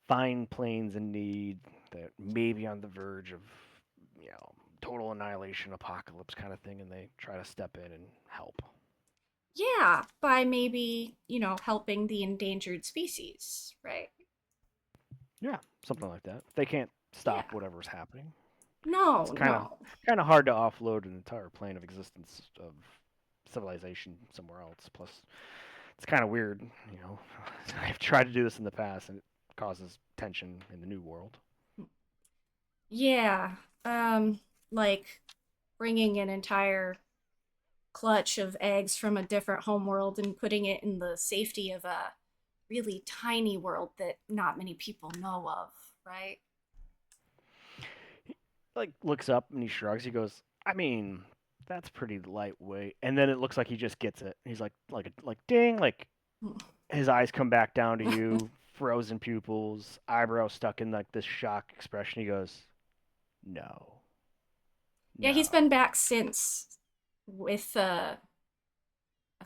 Speaker 2: find planes in need that may be on the verge of, total annihilation, apocalypse kind of thing, and they try to step in and help.
Speaker 1: Yeah, by maybe, helping the endangered species, right?
Speaker 2: Yeah, something like that. They can't
Speaker 1: Yeah.
Speaker 2: stop whatever's happening.
Speaker 1: No,
Speaker 2: It's
Speaker 1: no.
Speaker 2: kind of hard to offload an entire plane of existence of civilization somewhere else. Plus, it's kind of weird, I've tried to do this in the past, and it causes tension in the new world.
Speaker 1: Yeah. Like bringing an entire clutch of eggs from a different homeworld and putting it in the safety of a really tiny world that not many people know of, right?
Speaker 2: He like looks up and he shrugs. He goes, "I mean, that's pretty lightweight." And then it looks like he just gets it. He's like ding, like his eyes come back down to you, frozen pupils, eyebrows stuck in like this shock expression. He goes, "No,
Speaker 1: Yeah, he's
Speaker 2: no."
Speaker 1: been back since with a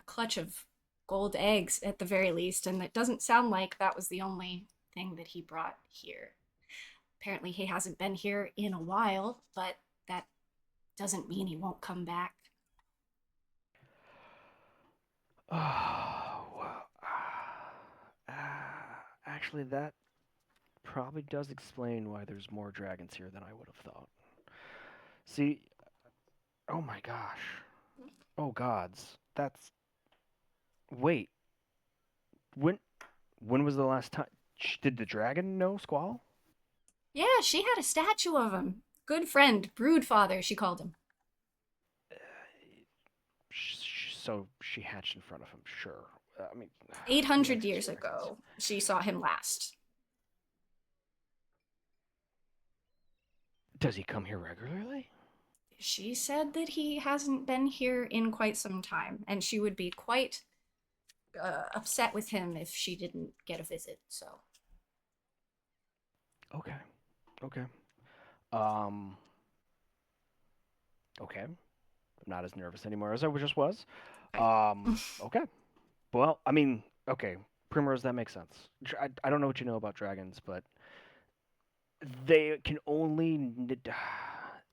Speaker 1: clutch of gold eggs at the very least, and it doesn't sound like that was the only thing that he brought here. Apparently, he hasn't been here in a while, but that doesn't mean he won't come back.
Speaker 2: Oh, well, actually, that probably does explain why there's more dragons here than I would have thought. See, oh my gosh. Oh gods. That's wait. When when was the last time did the dragon know Squall?
Speaker 1: Yeah, she had a statue of him. Good friend, broodfather, she called him.
Speaker 2: So she hatched in front of him, sure. I mean, he
Speaker 1: 800
Speaker 2: likes his
Speaker 1: years
Speaker 2: dragons.
Speaker 1: ago, she saw him last.
Speaker 2: Does he come here regularly?
Speaker 1: She said that he hasn't been here in quite some time, and she would be quite upset with him if she didn't get a visit, so.
Speaker 2: Okay. Okay. Um okay. I'm not as nervous anymore as I just was. Okay. Well, I mean, okay. Primrose, that makes sense. I don't know what you know about dragons, but they can only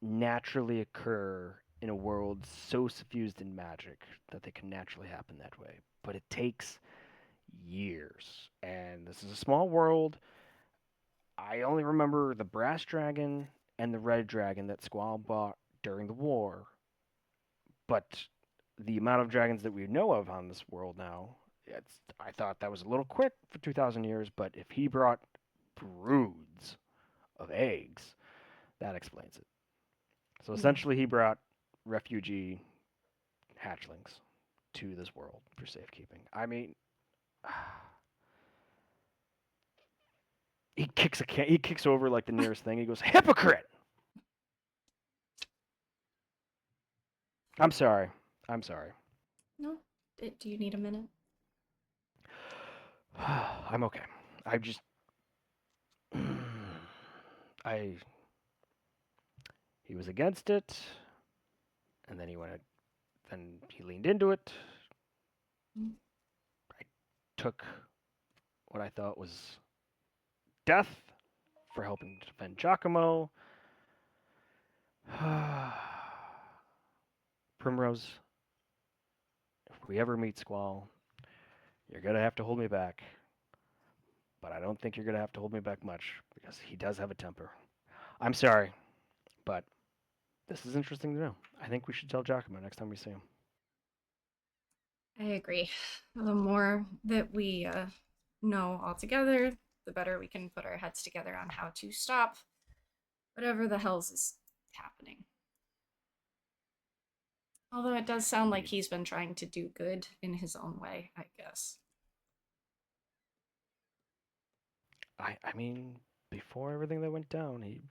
Speaker 2: naturally occur in a world so suffused in magic that they can naturally happen that way. But it takes years. And this is a small world. I only remember the brass dragon and the red dragon that Squall bought during the war. But the amount of dragons that we know of on this world now, I thought that was a little quick for 2,000 years, but if he brought broods of eggs, that explains it. So essentially, he brought refugee hatchlings to this world for safekeeping. I mean, he kicks over like the nearest thing. He goes, "Hypocrite!" I'm sorry. I'm sorry.
Speaker 1: No? Do you need a minute?
Speaker 2: I'm okay. I just I he was against it, and then he leaned into it.
Speaker 1: Mm.
Speaker 2: I took what I thought was death for helping to defend Giacomo. Primrose, if we ever meet Squall, you're gonna have to hold me back. But I don't think you're gonna have to hold me back much because he does have a temper. I'm sorry, but this is interesting to know. I think we should tell Giacomo next time we see him.
Speaker 1: I agree. The more that we know altogether, the better we can put our heads together on how to stop whatever the hell's is happening. Although it does sound like
Speaker 2: Indeed.
Speaker 1: he's been trying to do good in his own way, I guess.
Speaker 2: I mean, before everything that went down, he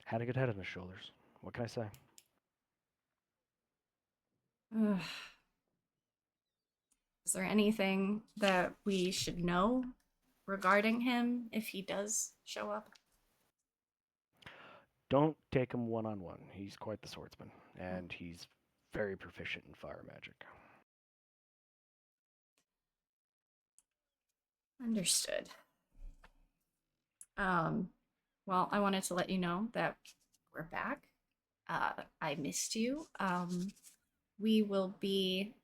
Speaker 2: had a good head on his shoulders. What can I say?
Speaker 1: Is there anything that we should know regarding him if he does show up?
Speaker 2: Don't take him one-on-one. He's quite the swordsman, and he's very proficient in fire magic.
Speaker 1: Understood. Well, I wanted to let you know that we're back. I missed you. We will be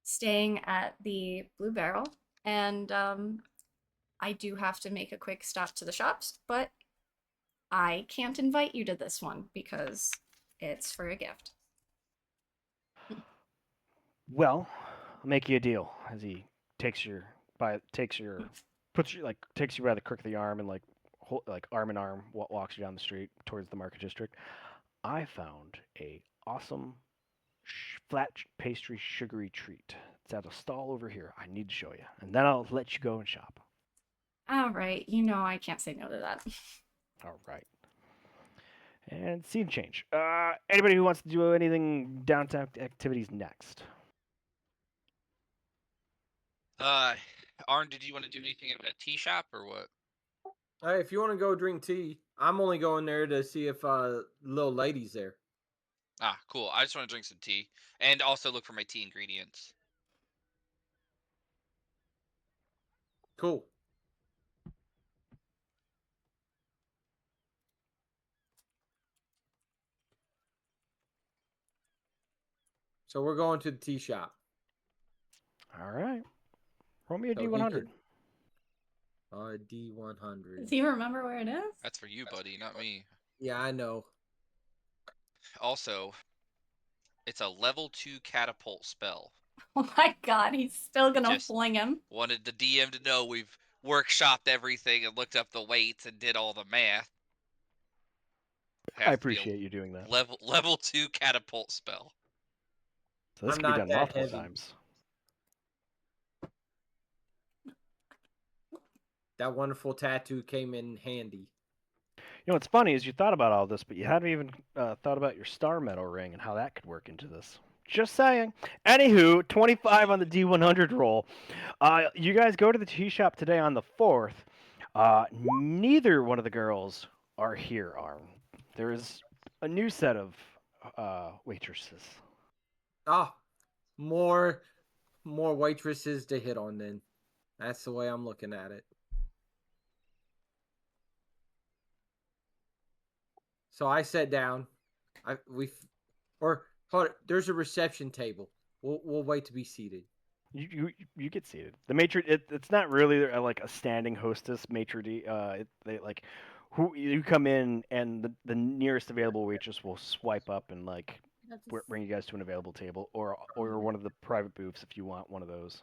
Speaker 1: staying at the Blue Barrel, and I do have to make a quick stop to the shops, but I can't invite you to this one because it's for a gift.
Speaker 2: Well, I'll make you a deal. As he takes you by the crook of the arm and like arm in arm walks you down the street towards the market district. I found a awesome flat pastry sugary treat. It's at a stall over here. I need to show you, and then I'll let you go and shop.
Speaker 1: All right, you know I can't say no to that.
Speaker 2: All right. And scene change. Anybody who wants to do anything downtown activities next?
Speaker 7: Arn, did you want to do anything at a tea shop or what?
Speaker 6: Hey, if you want to go drink tea, I'm only going there to see if little lady's there.
Speaker 7: Ah, cool. I just want to drink some tea and also look for my tea ingredients.
Speaker 6: Cool. So we're going to the tea shop.
Speaker 2: All right. Roll me a
Speaker 6: So he
Speaker 2: D100.
Speaker 6: can- D100.
Speaker 1: Does he remember where it is?
Speaker 7: That's for you, buddy, not me.
Speaker 6: Yeah, I know.
Speaker 7: Also, it's a level 2 catapult spell.
Speaker 1: Oh my god, he's still gonna
Speaker 7: Just-
Speaker 1: fling him.
Speaker 7: Wanted the DM to know we've workshopped everything and looked up the weights and did all the math.
Speaker 2: I
Speaker 7: Has to be a
Speaker 2: appreciate you doing that.
Speaker 7: level 2 catapult spell.
Speaker 2: So this
Speaker 6: I'm
Speaker 2: can be
Speaker 6: not
Speaker 2: done
Speaker 6: that
Speaker 2: multiple
Speaker 6: heavy.
Speaker 2: times.
Speaker 6: That wonderful tattoo came in handy.
Speaker 2: You know what's funny is you thought about all this, but you hadn't even thought about your star medal ring and how that could work into this. Just saying. Anywho, 25 on the D100 roll. You guys go to the tea shop today on the 4th. Neither one of the girls are here, Arm. There is a new set of waitresses.
Speaker 6: Ah, more waitresses to hit on then. That's the way I'm looking at it. So I sat down. Hold it. There's a reception table. We'll wait to be seated.
Speaker 2: You get seated. The maitre it's not really like a standing hostess maitre d. They like who you come in and the nearest available waitress will swipe up and like bring you guys to an available table or one of the private booths if you want one of those.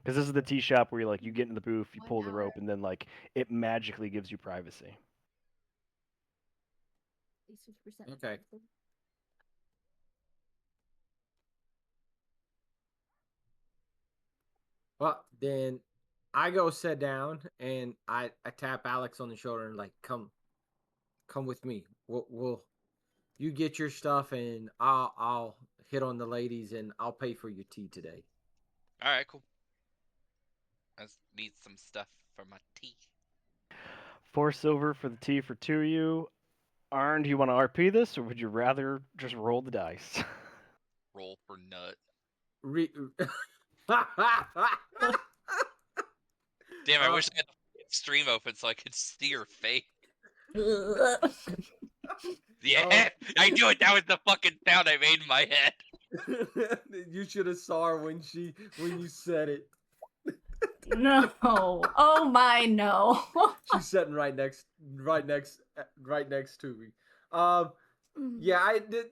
Speaker 2: Because this is the tea shop where you get in the booth, you pull the rope, and then like it magically gives you privacy.
Speaker 6: Okay. Well, then I go sit down and I tap Alex on the shoulder and like come with me. We'll you get your stuff and I'll hit on the ladies and I'll pay for your tea today.
Speaker 7: All right, cool. I just need some stuff for my tea.
Speaker 2: 4 silver for the tea for 2 of you. Arn, do you want to RP this, or would you rather just roll the dice?
Speaker 7: Roll for nut. Damn, I wish I had the stream open so I could see your face. Yeah, I knew it. That was the fucking sound I made in my head.
Speaker 6: You should have saw her when you said it.
Speaker 1: No. Oh my no.
Speaker 6: She's sitting right next to me. Yeah, I did.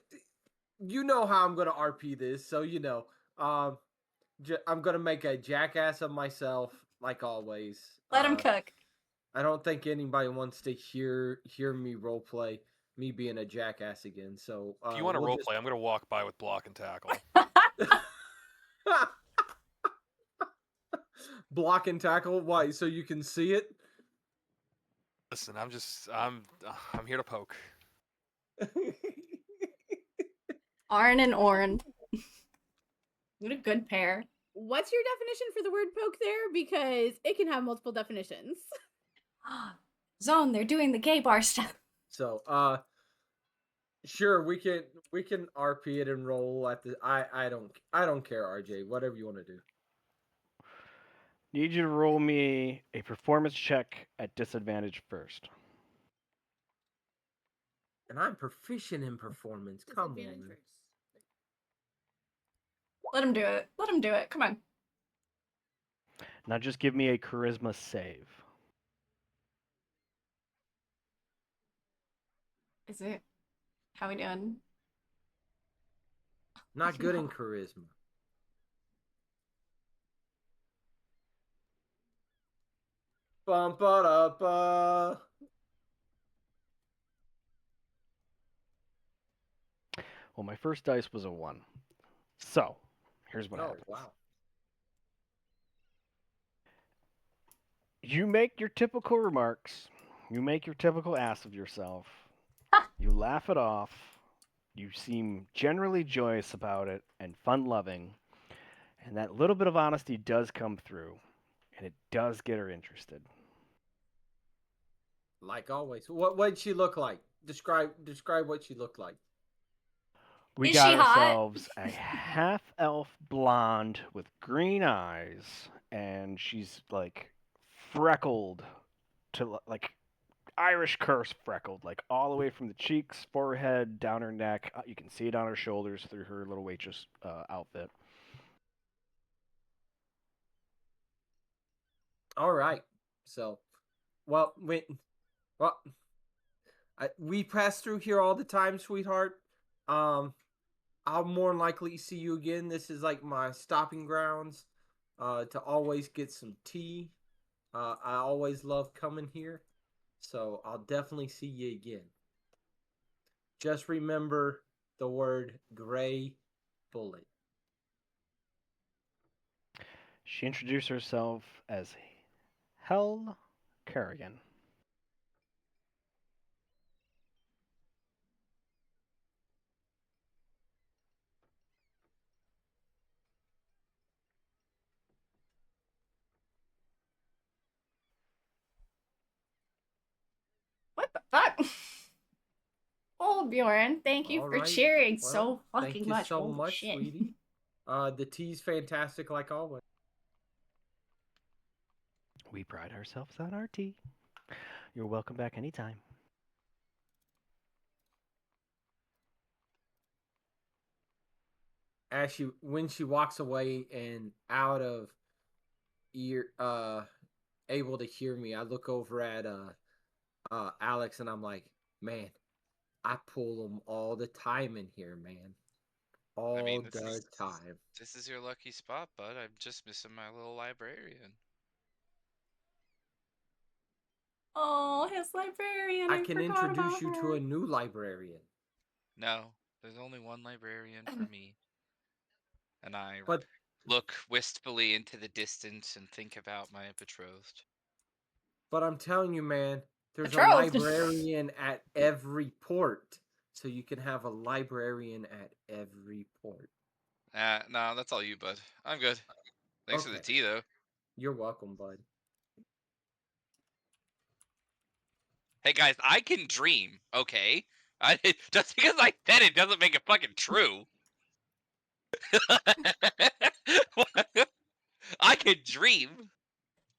Speaker 6: You know how I'm gonna RP this, so you know. I'm gonna make a jackass of myself, like always.
Speaker 1: Let him cook.
Speaker 6: I don't think anybody wants to hear me roleplay me being a jackass again. So
Speaker 3: If you want to roleplay, I'm going to walk by with block and tackle.
Speaker 6: Block and tackle. Why? So you can see it.
Speaker 3: Listen, I'm here to poke.
Speaker 1: Arn and Orn. What a good pair.
Speaker 5: what's your definition for the word poke there? Because it can have multiple definitions.
Speaker 1: Zone, they're doing the gay bar stuff.
Speaker 6: So, sure, we can RP it and roll at the. I don't care, RJ. Whatever you want to do.
Speaker 2: Need you to roll me a performance check at disadvantage first.
Speaker 6: And I'm proficient in performance. Come
Speaker 5: Disadvantage
Speaker 6: on.
Speaker 5: first.
Speaker 1: Let him do it. Let him do it. Come on.
Speaker 2: Now just give me a charisma save.
Speaker 1: Is it? How we doing?
Speaker 6: Not good in
Speaker 1: No.
Speaker 6: charisma. Bum ba da ba.
Speaker 2: Well, my first dice was a 1. So, here's what
Speaker 6: Oh
Speaker 2: happens.
Speaker 6: wow.
Speaker 2: You make your typical remarks. You make your typical ass of yourself.
Speaker 1: Ha!
Speaker 2: You laugh it off. You seem generally joyous about it and fun-loving. And that little bit of honesty does come through. And it does get her interested.
Speaker 6: Like always. What'd she look like? Describe what she looked like.
Speaker 2: We
Speaker 1: Is
Speaker 2: got
Speaker 1: she hot?
Speaker 2: ourselves a half-elf blonde with green eyes. And she's like freckled to like Irish curse freckled, like all the way from the cheeks, forehead, down her neck. You can see it on her shoulders through her little waitress outfit.
Speaker 6: All right. So, well, we pass through here all the time, sweetheart. I'll more than likely see you again. This is like my stopping grounds. To always get some tea. I always love coming here, so I'll definitely see you again. Just remember the word gray bullet.
Speaker 2: She introduced herself as Hel Kerrigan.
Speaker 1: What the fuck? Oh, Bjorn, thank you
Speaker 6: All
Speaker 1: for
Speaker 6: right.
Speaker 1: cheering
Speaker 6: Well,
Speaker 1: so
Speaker 6: thank
Speaker 1: fucking
Speaker 6: you
Speaker 1: much.
Speaker 6: so
Speaker 1: Holy
Speaker 6: much,
Speaker 1: shit.
Speaker 6: sweetie. The tea's fantastic like always.
Speaker 2: We pride ourselves on our tea. You're welcome back anytime.
Speaker 6: When she walks away and out of ear, able to hear me, I look over at Alex and I'm like, man, I pull them all the time in here, man.
Speaker 7: I
Speaker 6: All
Speaker 7: mean,
Speaker 6: the time.
Speaker 7: this is your lucky spot, bud. I'm just missing my little librarian.
Speaker 1: Oh, his librarian.
Speaker 6: I
Speaker 1: I
Speaker 6: can
Speaker 1: forgot
Speaker 6: introduce
Speaker 1: about
Speaker 6: you
Speaker 1: her.
Speaker 6: to a new librarian.
Speaker 7: No, there's only one librarian for me. And I
Speaker 6: But
Speaker 7: look wistfully into the distance and think about my betrothed.
Speaker 6: I'm telling you, man, there's a
Speaker 1: Betrothed.
Speaker 6: librarian at every port. So you can have a librarian at every port.
Speaker 7: No, that's all you, bud. I'm good. Thanks for the
Speaker 6: Okay.
Speaker 7: tea, though.
Speaker 6: You're welcome, bud.
Speaker 7: Hey, guys, I can dream, okay? Just because I said it doesn't make it fucking true. I can dream.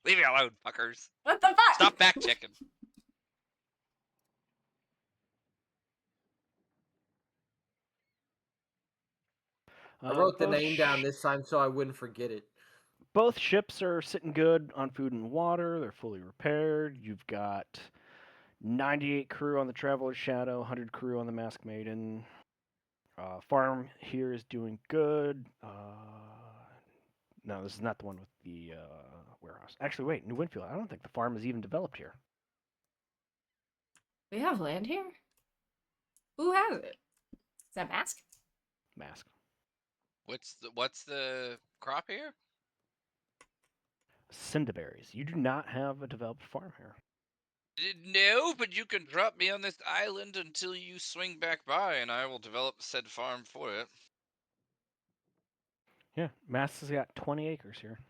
Speaker 7: Leave me alone, fuckers.
Speaker 1: What the fuck?
Speaker 7: Stop fact checking.
Speaker 6: I wrote the
Speaker 2: Both
Speaker 6: name down this time so I wouldn't forget it.
Speaker 2: both ships are sitting good on food and water. They're fully repaired. You've got 98 crew on the Traveler's Shadow, 100 crew on the Masked Maiden. Farm here is doing good. No, this is not the one with the warehouse. Actually, wait, New Winfield. I don't think the farm is even developed here.
Speaker 1: We have land here? Who has it? Is that Mask?
Speaker 2: Mask.
Speaker 7: What's the crop here?
Speaker 2: Cinderberries. You do not have a developed farm here.
Speaker 7: No, but you can drop me on this island until you swing back by, and I will develop said farm for it.
Speaker 2: Yeah, Mass has got 20 acres here.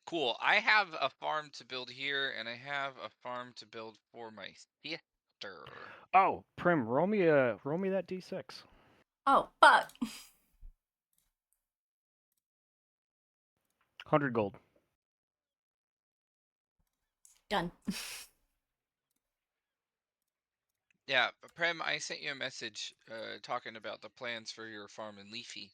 Speaker 7: Cool. I have a farm to build here, and I have a farm to build for my sister.
Speaker 2: Oh, Prim, roll me that d6.
Speaker 1: Oh, but
Speaker 2: 100 gold.
Speaker 1: done.
Speaker 7: Yeah, Prem, I sent you a message talking about the plans for your farm in Leafy.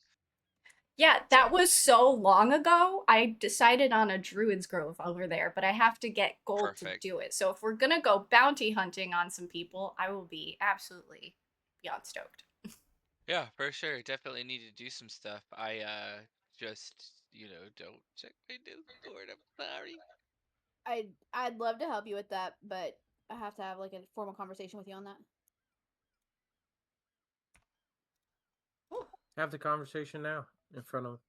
Speaker 1: Yeah, that was so long ago. I decided on a Druid's Grove over there, but I have to get gold
Speaker 7: Perfect.
Speaker 1: to do it. So if we're gonna go bounty hunting on some people, I will be absolutely beyond stoked.
Speaker 7: Yeah, for sure. Definitely need to do some stuff. I just, don't check my Discord. I'm sorry.
Speaker 5: I'd love to help you with that, but I have to have like a formal conversation with you on that.
Speaker 6: Have the conversation now in front of.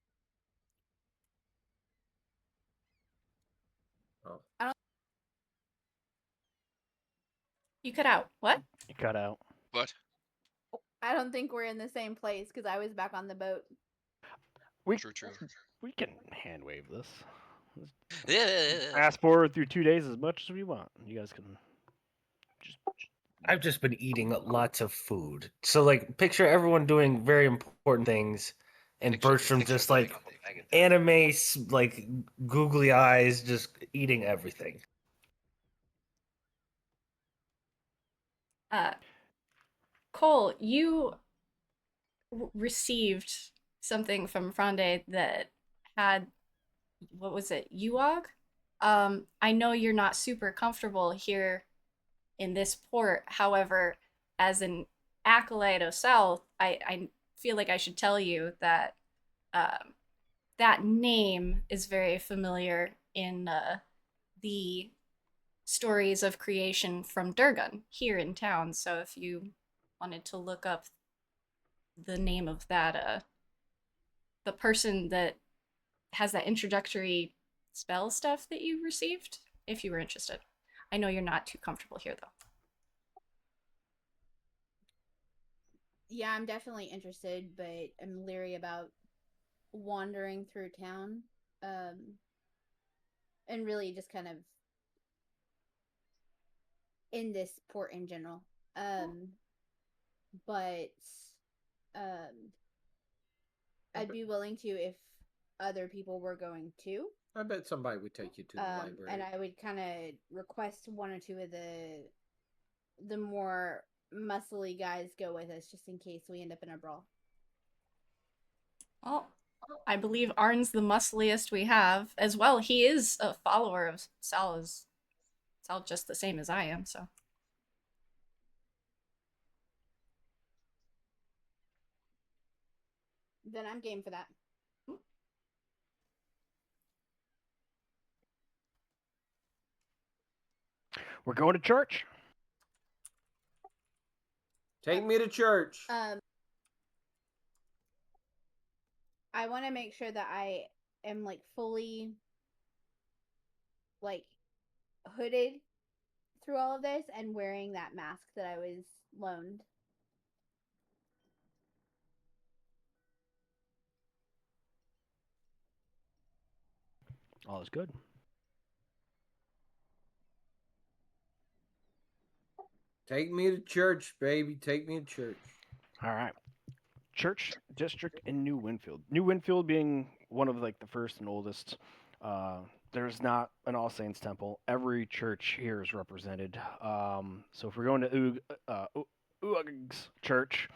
Speaker 6: Oh.
Speaker 1: You cut out. What?
Speaker 2: You cut out.
Speaker 7: But
Speaker 5: I don't think we're in the same place because I was back on the boat.
Speaker 7: true.
Speaker 2: We can hand wave this.
Speaker 7: Yeah.
Speaker 2: Fast forward through 2 days as much as we want. You guys can just.
Speaker 4: I've just been eating lots of food. So like picture everyone doing very important things and Bertram just like anime like googly eyes just eating everything.
Speaker 1: Cole, you received something from Fronde that had, what was it, Uog? I know you're not super comfortable here in this port. However, as an acolyte of South, I feel like I should tell you that that name is very familiar in the stories of creation from Durgan here in town. So if you wanted to look up the name of that, the person that has that introductory spell stuff that you received, if you were interested. I know you're not too comfortable here though.
Speaker 5: Yeah, I'm definitely interested, but I'm leery about wandering through town. And really just kind of in this port in general. But I'd be willing to if other people were going too.
Speaker 6: I bet somebody would take you to the library.
Speaker 5: And I would kind of request one or two of the more muscly guys go with us just in case we end up in a brawl.
Speaker 1: Well, I believe Arn's the muscliest we have as well. He is a follower of Sal, just the same as I am, so.
Speaker 5: Then I'm game for that.
Speaker 2: We're going to church.
Speaker 6: Take me to church.
Speaker 5: I want to make sure that I am like fully like hooded through all of this and wearing that mask that I was loaned.
Speaker 2: All is good.
Speaker 6: Take me to church, baby. Take me to church.
Speaker 2: All right. Church district in New Winfield. New Winfield being one of like the first and oldest. There's not an All Saints temple. Every church here is represented. So if we're going to Uag's church,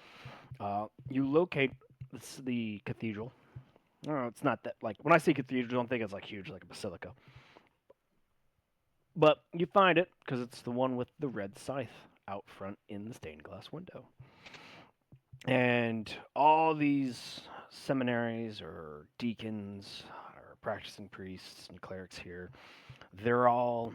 Speaker 2: you locate the cathedral. No, it's not that like when I say cathedral, don't think it's like huge, like a basilica. But you find it because it's the one with the red scythe out front in the stained glass window. And all these seminaries or deacons or practicing priests and clerics here, they're all,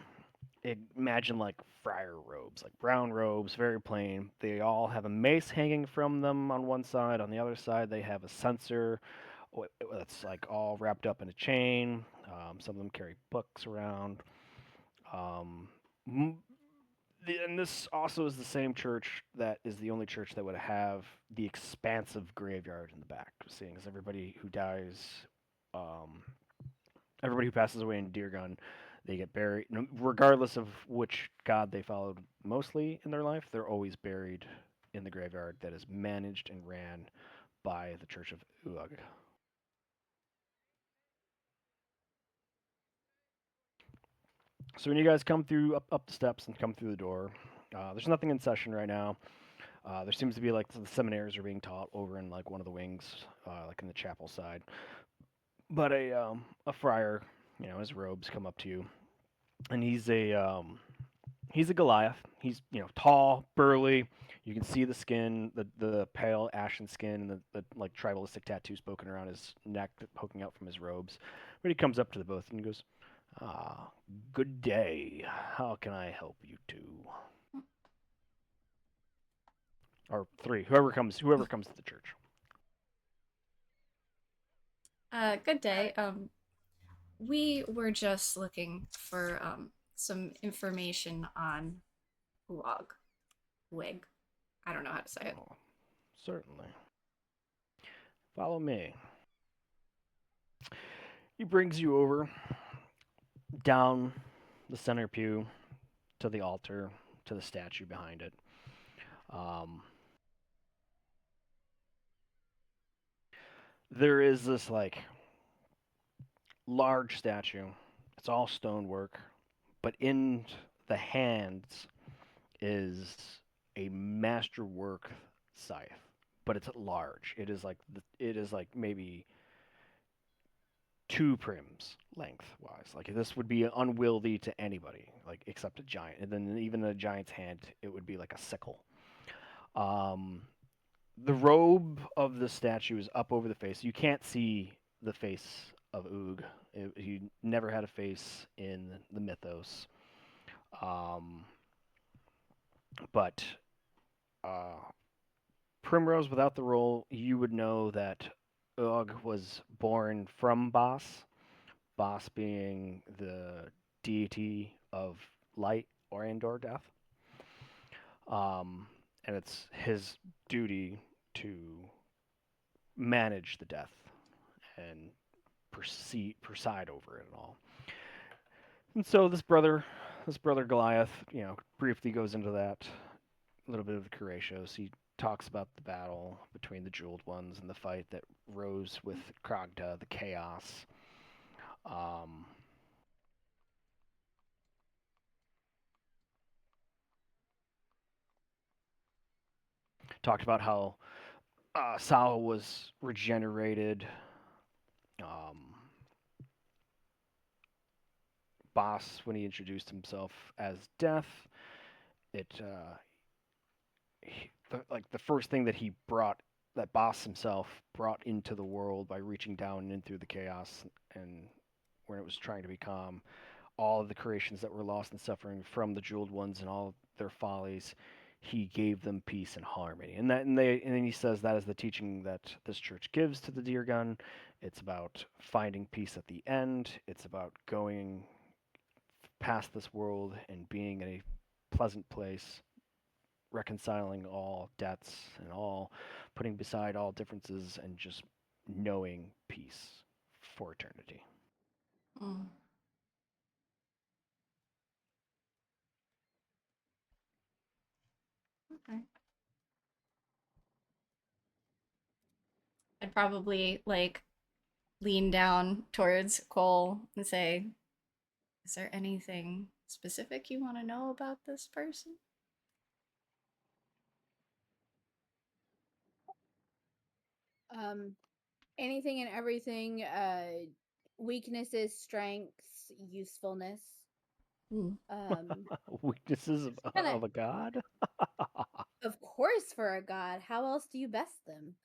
Speaker 2: imagine like friar robes, like brown robes, very plain. They all have a mace hanging from them on one side. On the other side, they have a censer that's like all wrapped up in a chain. Some of them carry books around. And this also is the same church that is the only church that would have the expansive graveyard in the back, seeing as everybody who dies everybody who passes away in Deer Gun, they get buried, regardless of which god they followed mostly in their life. They're always buried in the graveyard that is managed and ran by the Church of Uag. So when you guys come through up the steps and come through the door, there's nothing in session right now. There seems to be like the seminaries are being taught over in like one of the wings, like in the chapel side. But a friar, his robes come up to you, and he's a Goliath. He's tall, burly. You can see the skin, the pale ashen skin, and the like tribalistic tattoos poking around his neck, poking out from his robes. But he comes up to the both and goes, "Ah, good day. How can I help you two?" Or three, whoever comes to the church.
Speaker 1: Good day. We were just looking for some information on Uog. Wig. I don't know how to say it.
Speaker 2: Oh, certainly. Follow me. He brings you over down the center pew to the altar, to the statue behind it. There is this like large statue. It's all stonework, but in the hands is a masterwork scythe, but it's large. It is like maybe 2 prims lengthwise. Like this would be unwieldy to anybody, like except a giant. And then even a giant's hand, it would be like a sickle. The robe of the statue is up over the face. You can't see the face of Oog. He never had a face in the mythos. But Primrose, without the roll, you would know that Oog was born from Bas. Bas being the deity of light or and/or death. And it's his duty to manage the death and preside over it all. And so this brother Goliath, briefly goes into that, a little bit of the Kurashos. He talks about the battle between the Jeweled Ones and the fight that rose with Kragda, the Chaos. Talked about how Sao was regenerated. Boss, when he introduced himself as Death, the first thing that that Boss himself brought into the world by reaching down in through the chaos and when it was trying to become all of the creations that were lost and suffering from the Jeweled Ones and all their follies, he gave them peace and harmony. And then he says that is the teaching that this church gives to the Deer Gun. It's about finding peace at the end. It's about going past this world and being in a pleasant place, reconciling all debts and all putting beside all differences and just knowing peace for eternity.
Speaker 1: Mm. Okay. I'd probably like lean down towards Cole and say, "Is there anything specific you want to know about this person?"
Speaker 5: Anything and everything, weaknesses, strengths, usefulness.
Speaker 2: Weaknesses of a god?
Speaker 5: Of course, for a god. How else do you best them?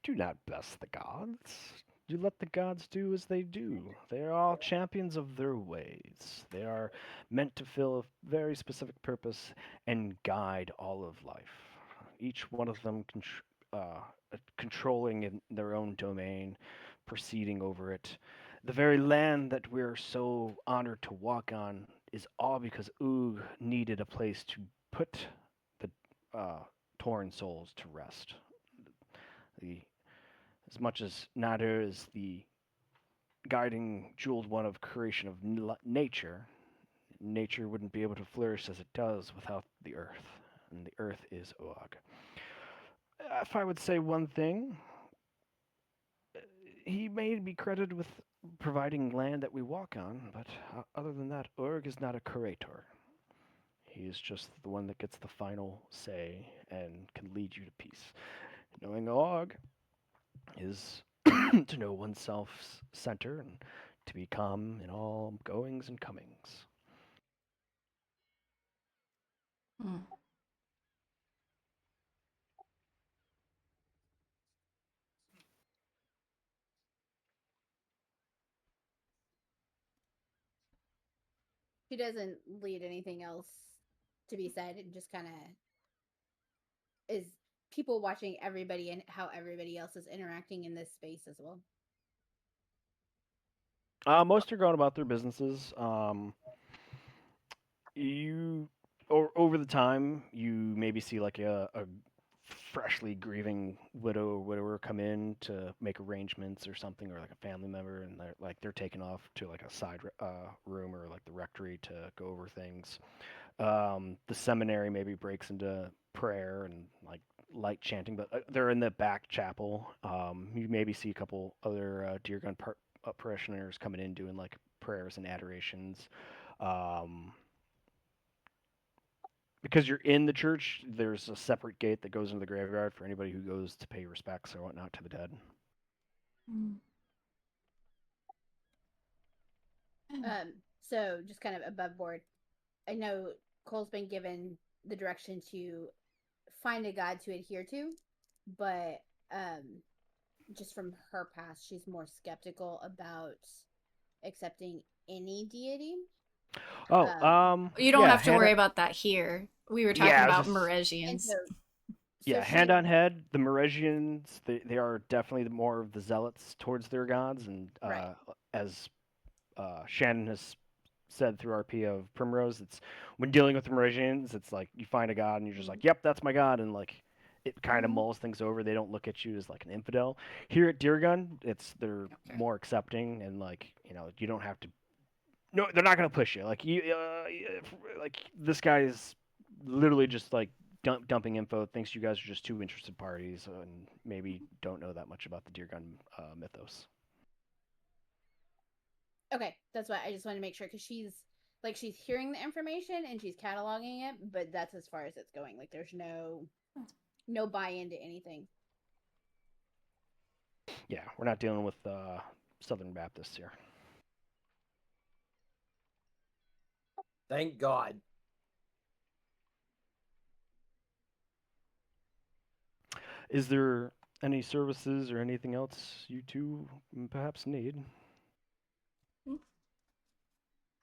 Speaker 2: Do not best the gods. You let the gods do as they do. They are all champions of their ways. They are meant to fill a very specific purpose and guide all of life. Each one of them controlling in their own domain, proceeding over it. The very land that we're so honored to walk on is all because Oog needed a place to put the torn souls to rest. The as much as Nader is the guiding jeweled one of creation of nature, nature wouldn't be able to flourish as it does without the earth, and the earth is Og. If I would say one thing, he may be credited with providing land that we walk on, but other than that, Urg is not a curator. He is just the one that gets the final say and can lead you to peace. Knowing Og is to know oneself's center and to be calm in all goings and comings.
Speaker 1: Hmm.
Speaker 5: She doesn't lead anything else to be said, and just kind of is people watching everybody and how everybody else is interacting in this space as well.
Speaker 2: Most are going about their businesses. Over the time, you maybe see like a freshly grieving widow or widower come in to make arrangements or something, or like a family member, and they're taken off to like a side room or like the rectory to go over things. The seminary maybe breaks into prayer and like light chanting, but they're in the back chapel. You maybe see a couple other Deer Gun parishioners coming in doing like prayers and adorations. Because you're in the church, there's a separate gate that goes into the graveyard for anybody who goes to pay respects or whatnot to the dead.
Speaker 5: So just kind of above board, I know Cole's been given the direction to find a god to adhere to, but just from her past, she's more skeptical about accepting any deity.
Speaker 1: You don't
Speaker 2: yeah,
Speaker 1: have to worry about that here. We were talking
Speaker 2: Yeah, I was
Speaker 1: about
Speaker 2: just-
Speaker 1: Meresians.
Speaker 2: Yeah, hand on head, the Meresians, they are definitely more of the zealots towards their gods, and
Speaker 5: Right.
Speaker 2: as Shannon has said through RP of Primrose, it's when dealing with the Meresians, it's like you find a god and you're just like, yep, that's my god, and like it kind of mulls things over. They don't look at you as like an infidel. Here at Deer Gun, they're more accepting, and like you don't have to. No, they're not gonna push you. Like like this guy is literally just like dumping info. Thinks you guys are just two interested parties, and maybe don't know that much about the Deer Gun mythos.
Speaker 5: Okay, that's why I just want to make sure, because she's hearing the information and she's cataloging it, but that's as far as it's going. Like there's no buy into anything.
Speaker 2: Yeah, we're not dealing with Southern Baptists here.
Speaker 6: Thank God.
Speaker 2: Is there any services or anything else you two perhaps need?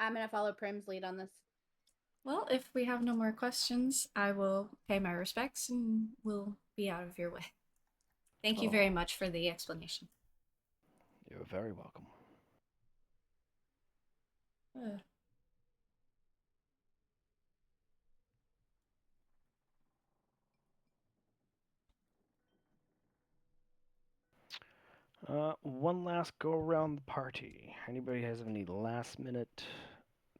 Speaker 5: I'm gonna follow Prim's lead on this.
Speaker 1: Well, if we have no more questions, I will pay my respects and we'll be out of your way. Thank you very much for the explanation.
Speaker 2: You're very welcome. One last go around the party. Anybody has any last minute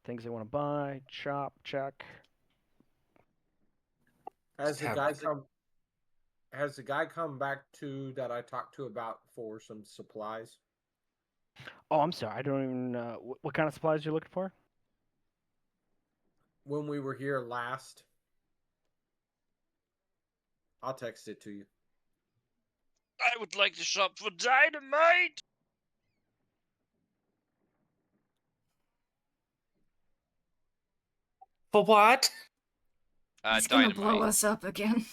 Speaker 2: things they want to buy, chop, check?
Speaker 6: Has the guy come back to that I talked to about for some supplies?
Speaker 2: Oh, I'm sorry. I don't even what kind of supplies you're looking for?
Speaker 6: When we were here last. I'll text it to you.
Speaker 7: I would like to shop for dynamite.
Speaker 4: For what?
Speaker 1: He's gonna
Speaker 7: Dynamite.
Speaker 1: blow us up again.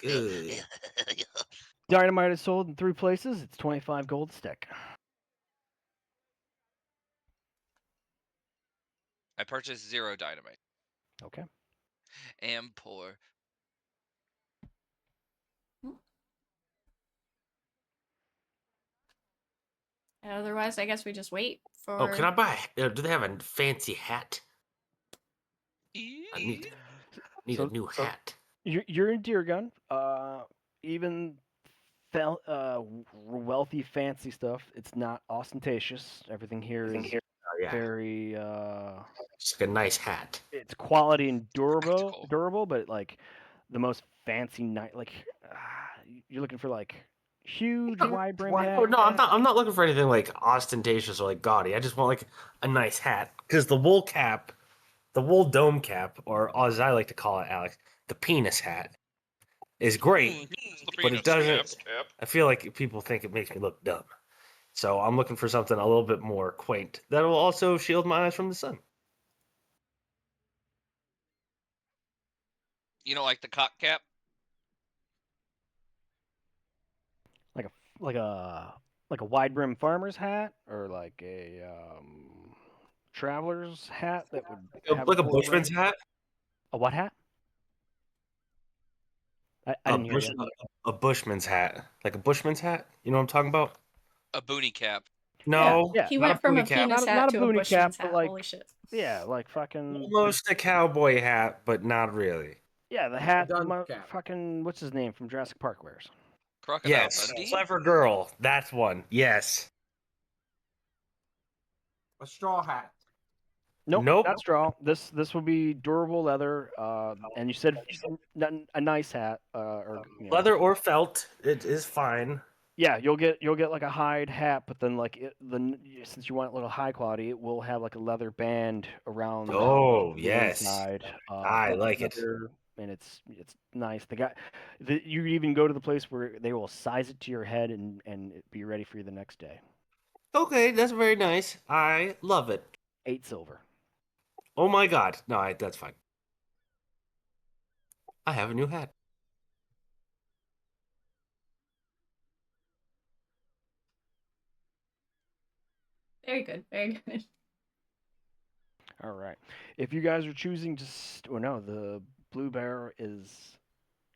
Speaker 4: Good.
Speaker 2: Dynamite is sold in 3 places. It's 25 gold a stick.
Speaker 7: I purchased 0 dynamite.
Speaker 2: Okay.
Speaker 7: Am poor.
Speaker 1: Otherwise, I guess we just wait for.
Speaker 4: Oh, can I buy? Do they have a fancy hat? I need a new hat.
Speaker 2: You're in Deer Gun. Even wealthy, fancy stuff. It's not ostentatious. Everything here is
Speaker 4: Oh, yeah.
Speaker 2: very
Speaker 4: It's like a nice hat.
Speaker 2: it's quality and
Speaker 7: Practical.
Speaker 2: durable, but like the most fancy night. Like you're looking for like huge wide brim hat.
Speaker 4: Oh no, I'm not looking for anything like ostentatious or like gaudy. I just want like a nice hat because the wool cap, the wool dome cap, or as I like to call it, Alex, the penis hat, is great, but it doesn't. I feel like people think it makes me look dumb, so I'm looking for something a little bit more quaint that will also shield my eyes from the sun.
Speaker 7: You know, like the cock cap.
Speaker 2: like a wide brim farmer's hat or like a traveler's hat that would have
Speaker 4: Like a
Speaker 2: full
Speaker 4: bushman's
Speaker 2: brim.
Speaker 4: hat.
Speaker 2: A what hat? I
Speaker 4: A,
Speaker 2: didn't hear
Speaker 4: bush,
Speaker 2: you.
Speaker 4: a bushman's hat, like a bushman's hat. You know what I'm talking about?
Speaker 7: A boonie cap.
Speaker 4: No,
Speaker 2: Yeah.
Speaker 1: He
Speaker 4: not
Speaker 1: went
Speaker 4: a
Speaker 1: from
Speaker 4: booty
Speaker 1: a
Speaker 4: cap.
Speaker 1: penis hat
Speaker 2: Not a
Speaker 1: to a
Speaker 2: boonie cap,
Speaker 1: bushman's
Speaker 2: but
Speaker 1: hat.
Speaker 2: like
Speaker 1: Holy shit.
Speaker 2: yeah, like fucking
Speaker 4: Almost a cowboy hat, but not really.
Speaker 2: yeah, the hat
Speaker 6: dunce
Speaker 2: my
Speaker 6: cap.
Speaker 2: fucking what's his name from Jurassic Park wears.
Speaker 7: Crocodile
Speaker 4: Yes,
Speaker 7: Dundee.
Speaker 4: clever girl. That's one. Yes.
Speaker 6: A straw hat.
Speaker 2: Nope,
Speaker 4: Nope.
Speaker 2: not straw. This will be durable leather. And you said a nice hat. Or you know,
Speaker 4: Leather or felt, it is fine.
Speaker 2: yeah, you'll get like a hide hat, but then like since you want a little high quality, it will have like a leather band around
Speaker 4: Oh,
Speaker 2: the
Speaker 4: yes.
Speaker 2: inside.
Speaker 4: I
Speaker 2: Felt
Speaker 4: like it.
Speaker 2: leather, and it's nice. You even go to the place where they will size it to your head and it be ready for you the next day.
Speaker 4: Okay, that's very nice. I love it.
Speaker 2: 8 silver.
Speaker 4: Oh my god. No, that's fine. I have a new hat.
Speaker 1: Very good. Very good.
Speaker 2: All right. If you guys are choosing to, well, no, the Blue Bear is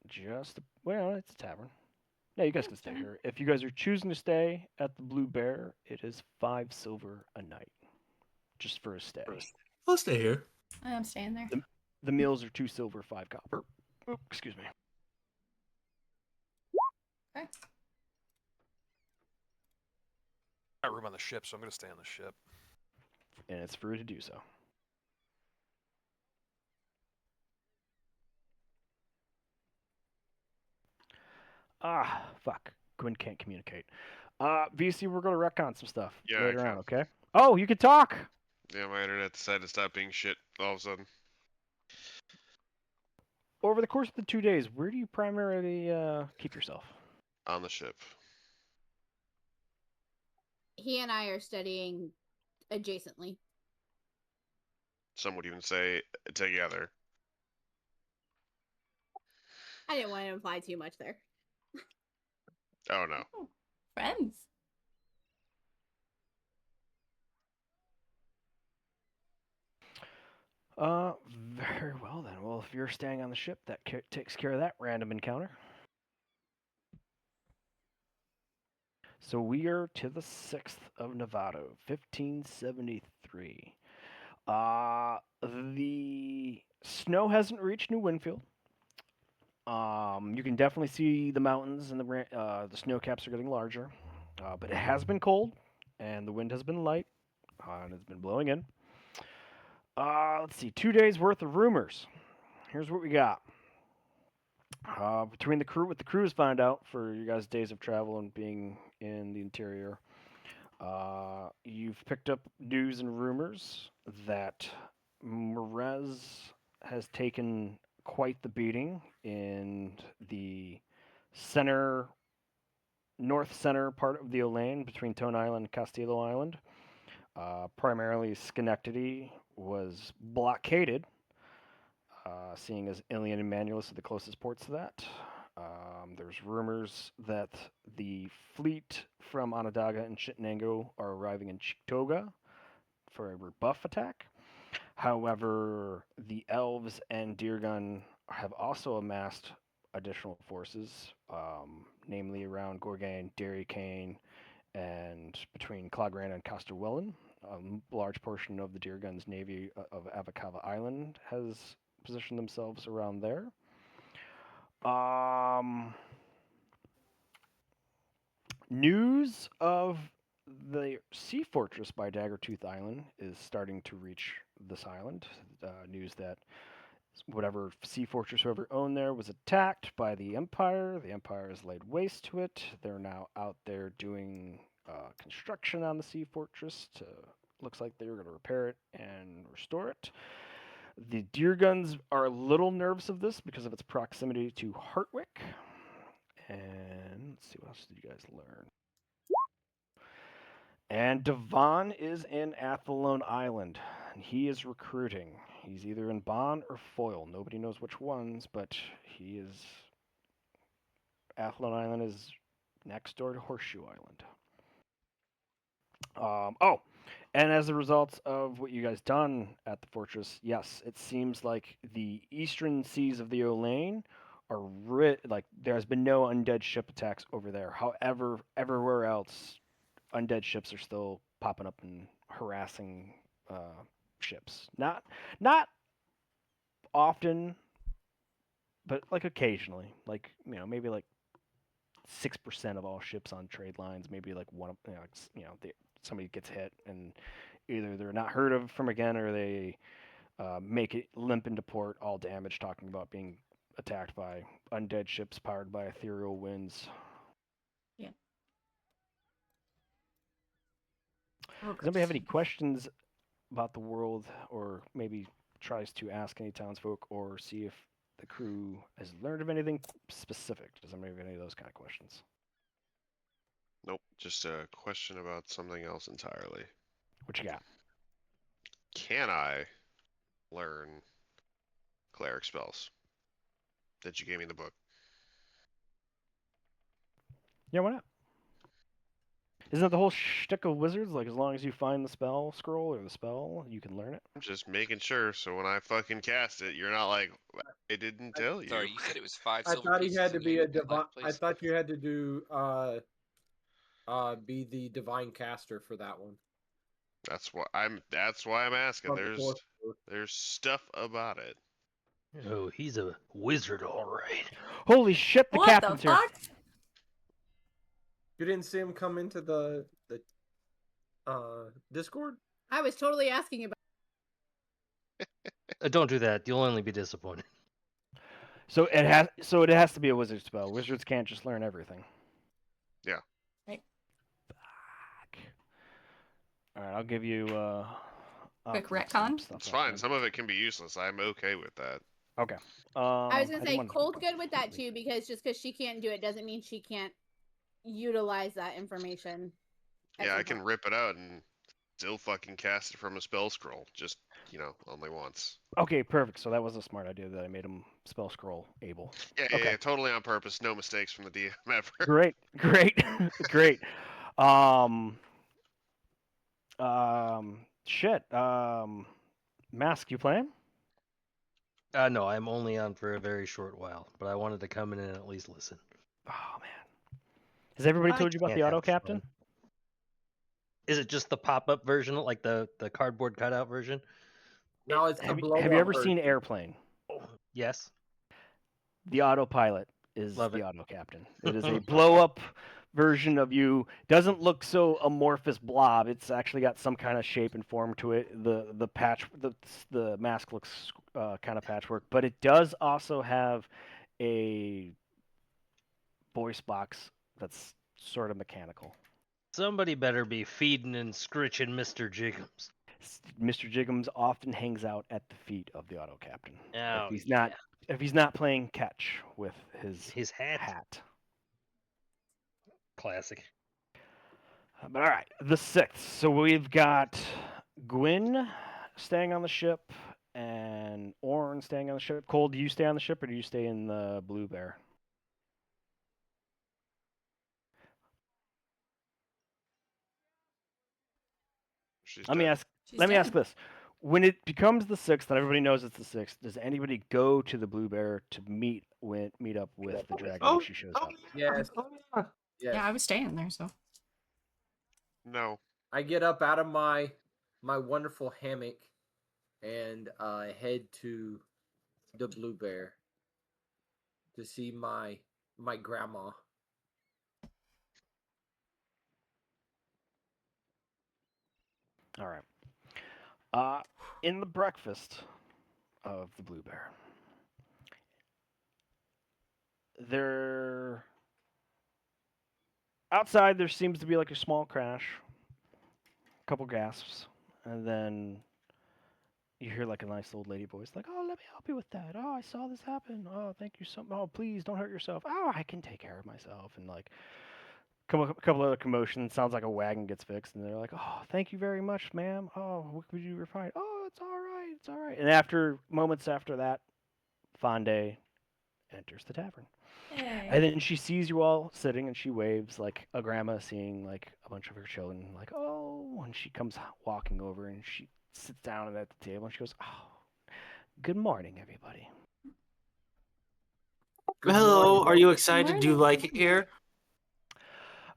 Speaker 2: just well, it's a tavern. No, you guys can stay here. If you guys are choosing to stay at the Blue Bear, it is 5 silver a night, just for a stay.
Speaker 4: I'll stay here.
Speaker 1: I'm staying there.
Speaker 2: The meals are 2 silver, 5 copper. Oop, excuse me.
Speaker 1: Okay.
Speaker 3: Got room on the ship, so I'm gonna stay on the ship.
Speaker 2: And it's free to do so. Ah, fuck. Gwyn can't communicate. VC, we're going to retcon some stuff
Speaker 8: Yeah,
Speaker 2: later
Speaker 8: I
Speaker 2: on,
Speaker 8: can.
Speaker 2: okay? Oh, you can talk!
Speaker 8: Yeah, my internet decided to stop being shit all of a sudden.
Speaker 2: Over the course of the 2 days, where do you primarily keep yourself?
Speaker 8: On the ship.
Speaker 5: He and I are studying adjacently.
Speaker 8: Some would even say together.
Speaker 5: I didn't want to imply too much there.
Speaker 8: Oh no.
Speaker 1: Oh, friends.
Speaker 2: Very well then. Well, if you're staying on the ship, that takes care of that random encounter. So we are to the 6th of Nevada, 1573. The snow hasn't reached New Winfield. You can definitely see the mountains and the snow caps are getting larger. But it has been cold, and the wind has been light, and it's been blowing in. Let's see, 2 days worth of rumors. Here's what we got. Between what the crew has found out for you guys' days of travel and being in the interior, you've picked up news and rumors that Merez has taken quite the beating in the north center part of the Olaine between Tone Island and Castillo Island. Primarily Schenectady was blockaded, seeing as Ilion and Manulus are the closest ports to that. There's rumors that the fleet from Onondaga and Chittenango are arriving in Chictoga for a rebuff attack. However, the elves and Deergun have also amassed additional forces, namely around Gorgain, Derry Kane, and between Clagrana and Casterwellen. A large portion of the Deergun's navy of Avacava Island has positioned themselves around there. News of the Sea Fortress by Daggertooth Island is starting to reach this island. News that whatever sea fortress whoever owned there was attacked by the Empire. The Empire has laid waste to it. They're now out there doing construction on the sea fortress. Looks like they're going to repair it and restore it. The deer guns are a little nervous of this because of its proximity to Hartwick. And let's see, what else did you guys learn? And Devon is in Athlone Island, and he is recruiting. He's either in Bond or Foil. Nobody knows which ones, but he is. Athlone Island is next door to Horseshoe Island. And as a result of what you guys done at the fortress, yes, it seems like the eastern seas of the Olane are like there has been no undead ship attacks over there. However, everywhere else, undead ships are still popping up and harassing ships. Not often, but like occasionally. Like maybe like 6% of all ships on trade lines. Maybe like one of somebody gets hit and either they're not heard of from again or they make it limp into port, all damaged. Talking about being attacked by undead ships powered by ethereal winds.
Speaker 1: Yeah.
Speaker 2: Does anybody have any questions about the world, or maybe tries to ask any townsfolk, or see if the crew has learned of anything specific? Does anybody have any of those kind of questions?
Speaker 8: Nope, just a question about something else entirely.
Speaker 2: What you got?
Speaker 8: Can I learn cleric spells that you gave me in the book?
Speaker 2: Yeah, why not? Isn't that the whole shtick of wizards? Like, as long as you find the spell scroll or the spell, you can learn it?
Speaker 8: I'm just making sure, so when I fucking cast it, you're not like, I didn't tell you.
Speaker 7: Sorry, you said it was 5
Speaker 6: I
Speaker 7: silver
Speaker 6: thought he
Speaker 7: pieces
Speaker 6: had to
Speaker 7: and
Speaker 6: be
Speaker 7: you
Speaker 6: a
Speaker 7: got
Speaker 6: divine.
Speaker 7: left
Speaker 6: I
Speaker 7: place?
Speaker 6: thought you had to do be the divine caster for that one.
Speaker 8: That's why I'm asking.
Speaker 6: From the fourth floor.
Speaker 8: There's stuff about it.
Speaker 9: Oh, he's a wizard, all right.
Speaker 2: Holy shit, the
Speaker 1: What the
Speaker 2: captain's here.
Speaker 1: fuck?
Speaker 6: You didn't see him come into the Discord?
Speaker 5: I was totally asking about.
Speaker 9: Don't do that. You'll only be disappointed.
Speaker 2: So it has to be a wizard spell. Wizards can't just learn everything.
Speaker 8: Yeah.
Speaker 1: Right.
Speaker 2: Fuck. All right, I'll give you I'll
Speaker 1: Quick
Speaker 2: flip some
Speaker 1: retcon?
Speaker 2: stuff
Speaker 8: It's
Speaker 2: up
Speaker 8: fine.
Speaker 2: then.
Speaker 8: Some of it can be useless. I'm okay with that.
Speaker 2: Okay.
Speaker 5: I was gonna
Speaker 2: didn't
Speaker 5: say
Speaker 2: wanna-
Speaker 5: Cole's good with that too, because just because she can't do it doesn't mean she can't utilize that information. at
Speaker 8: Yeah,
Speaker 5: some
Speaker 8: I can
Speaker 5: point.
Speaker 8: rip it out and still fucking cast it from a spell scroll. Just, only once.
Speaker 2: Okay, perfect. So that was a smart idea that I made him spell scroll able.
Speaker 8: Yeah,
Speaker 2: Okay.
Speaker 8: yeah, totally on purpose. No mistakes from the DM ever.
Speaker 2: Great, great. Shit. Mask, you playing?
Speaker 9: No, I'm only on for a very short while, but I wanted to come in and at least listen.
Speaker 2: Oh man. Has everybody
Speaker 9: I
Speaker 2: told you about
Speaker 9: can't
Speaker 2: the
Speaker 9: have
Speaker 2: auto captain?
Speaker 9: fun. Is it just the pop-up version, like the cardboard cutout version?
Speaker 6: No, it's the
Speaker 2: Have
Speaker 6: blow
Speaker 2: you ever
Speaker 6: up
Speaker 2: seen
Speaker 6: version.
Speaker 2: Airplane?
Speaker 9: Yes.
Speaker 2: The autopilot is
Speaker 9: Love
Speaker 2: the
Speaker 9: it.
Speaker 2: auto captain. It is a blow up version of you. Doesn't look so amorphous blob. It's actually got some kind of shape and form to it. The mask looks kind of patchwork, but it does also have a voice box that's sort of mechanical.
Speaker 9: Somebody better be feeding and scritching Mr. Jiggums.
Speaker 2: Mr. Jiggums often hangs out at the feet of the auto captain.
Speaker 9: Oh,
Speaker 2: If he's not playing catch with his
Speaker 9: hat.
Speaker 2: hat.
Speaker 9: Classic.
Speaker 2: But all right, the 6th. So we've got Gwyn staying on the ship and Orn staying on the ship. Cole, do you stay on the ship or do you stay in the Blue Bear?
Speaker 8: She's
Speaker 2: Let me
Speaker 8: dead.
Speaker 2: ask.
Speaker 1: She's
Speaker 2: Let me ask
Speaker 1: dead.
Speaker 2: this: when it becomes the 6th, and everybody knows it's the 6th, does anybody go to the Blue Bear to meet up with the dragon when she shows up?
Speaker 6: Yes. Yes.
Speaker 1: Yeah, I was staying there, so.
Speaker 8: No.
Speaker 6: I get up out of my wonderful hammock and head to the Blue Bear to see my grandma.
Speaker 2: All right. In the breakfast of the Blue Bear, there outside there seems to be like a small crash, a couple gasps, and then you hear like a nice old lady voice, like, "Oh, let me help you with that. Oh, I saw this happen. Oh, thank you so. Oh, please don't hurt yourself. Oh, I can take care of myself." And like a couple other commotions. Sounds like a wagon gets fixed, and they're like, "Oh, thank you very much, ma'am. Oh, what could you refine? Oh, it's all right. It's all right." And after moments after that, Fonde enters the tavern.
Speaker 1: Hey.
Speaker 2: And then she sees you all sitting and she waves like a grandma seeing like a bunch of her children, like, "Oh," and she comes walking over and she sits down at the table and she goes, "Oh, good morning, everybody."
Speaker 6: Good
Speaker 4: Hello,
Speaker 6: morning.
Speaker 4: are you excited? Do you
Speaker 1: Morning.
Speaker 4: like it here?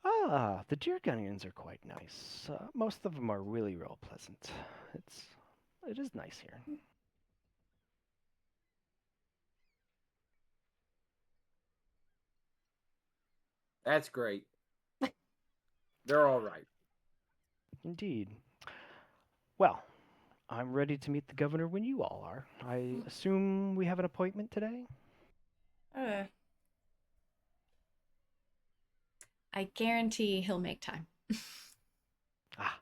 Speaker 2: Ah, the deer gunnings are quite nice. Most of them are really real pleasant. It is nice here.
Speaker 6: That's great. They're all right.
Speaker 2: Indeed. Well, I'm ready to meet the governor when you all are. I assume we have an appointment today?
Speaker 1: Uh, I guarantee he'll make time.
Speaker 2: Ah,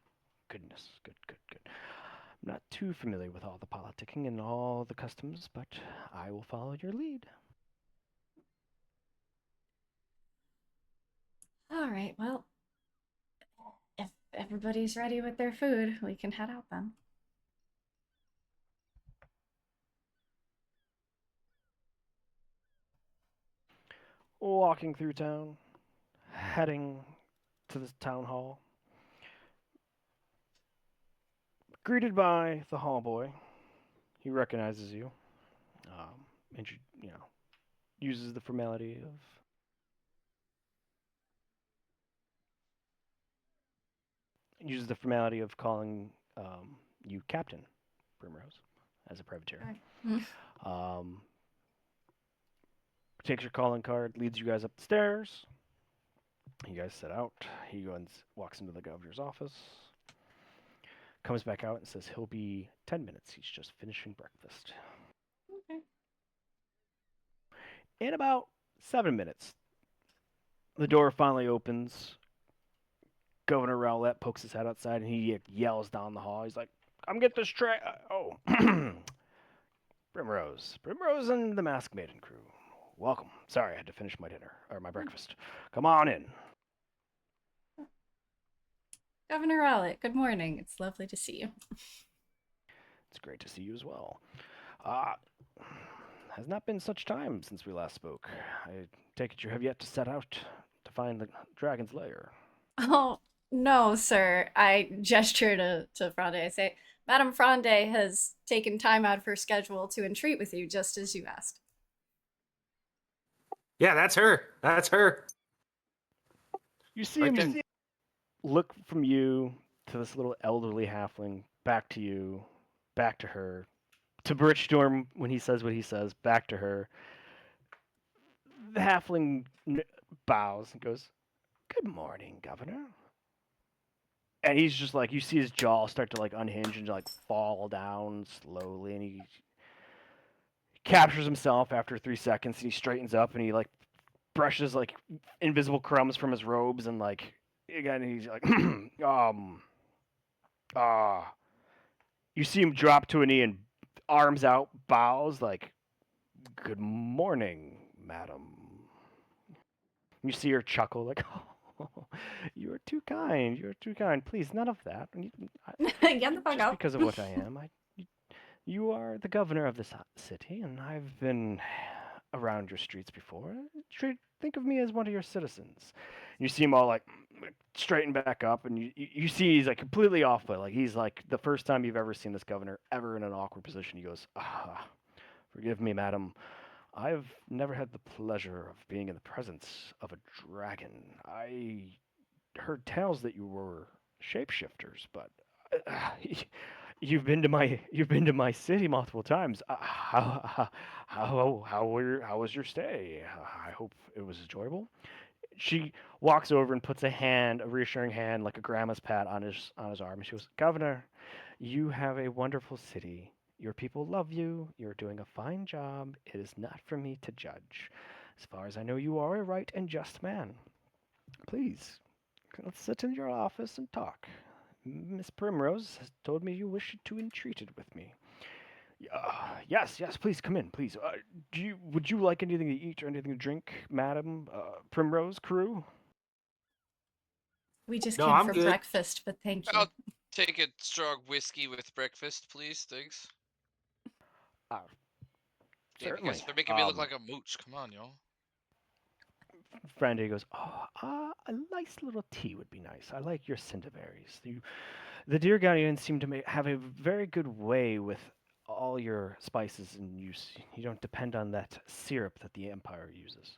Speaker 2: goodness. Good, good, good. I'm not too familiar with all the politicking and all the customs, but I will follow your lead.
Speaker 1: All right, well, if everybody's ready with their food, we can head out then.
Speaker 2: Walking through town, heading to the town hall, greeted by the hall boy. He recognizes you, and uses the formality of calling you Captain Primrose as a privateer.
Speaker 1: Okay.
Speaker 2: Um, takes your calling card, leads you guys up the stairs. You guys set out. He walks into the governor's office, comes back out and says he'll be 10 minutes. He's just finishing breakfast.
Speaker 1: Okay.
Speaker 2: In about 7 minutes, the door finally opens. Governor Rowlett pokes his head outside and he yells down the hall. He's like, "Come get this tray." Oh, Primrose and the Masked Maiden crew. Welcome. Sorry, I had to finish my dinner, or my breakfast. Come on in.
Speaker 1: Governor Rowlett, good morning. It's lovely to see you.
Speaker 2: It's great to see you as well. Has not been such time since we last spoke. I take it you have yet to set out to find the dragon's lair.
Speaker 1: Oh, no, sir. I gesture to Fronde. I say, Madame Fronde has taken time out of her schedule to entreat with you, just as you asked.
Speaker 4: Yeah, that's her. That's her.
Speaker 2: You see
Speaker 4: Right
Speaker 2: him
Speaker 4: there.
Speaker 2: look from you to this little elderly halfling, back to you, back to her, to Birchstorm when he says what he says, back to her. The halfling bows and goes, "Good morning, Governor." And he's just like, you see his jaw start to like unhinge and like fall down slowly, and he captures himself after 3 seconds, and he straightens up and he like brushes like invisible crumbs from his robes, and like again he's like, ah. You see him drop to a knee and arms out, bows like, "Good morning, madam." You see her chuckle like, "Oh, you are too kind. You are too kind. Please, none of that.
Speaker 1: Get the fuck
Speaker 2: Just
Speaker 1: out.
Speaker 2: because of what I am. You are the governor of this city, and I've been around your streets before. Think of me as one of your citizens." You see him all like straighten back up, and you see he's like completely off, but like he's like the first time you've ever seen this governor ever in an awkward position. He goes, "Forgive me, madam. I've never had the pleasure of being in the presence of a dragon. I heard tales that you were shapeshifters, but you've been to my city multiple times. How was your stay? I hope it was enjoyable." she walks over and puts a reassuring hand, like a grandma's pat, on his arm. And she goes, "Governor, you have a wonderful city. Your people love you. You're doing a fine job. It is not for me to judge. As far as I know, you are a right and just man. Please, let's sit in your office and talk. Miss Primrose has told me you wish to entreat with me." Yes, yes, please come in, please. Would you like anything to eat or anything to drink, Madam Primrose Crew?
Speaker 1: We just
Speaker 6: No,
Speaker 1: came
Speaker 6: I'm
Speaker 1: for
Speaker 6: good.
Speaker 1: breakfast, but thank you.
Speaker 7: I'll take a strong whiskey with breakfast, please. Thanks.
Speaker 2: Uh,
Speaker 7: Damn, you
Speaker 2: Certainly.
Speaker 7: guys, they're making me look like a mooch. Come on, y'all.
Speaker 2: Brandy goes, a nice little tea would be nice. I like your cinderberries. The Deer Guardians seem to have a very good way with all your spices in use. You don't depend on that syrup that the Empire uses.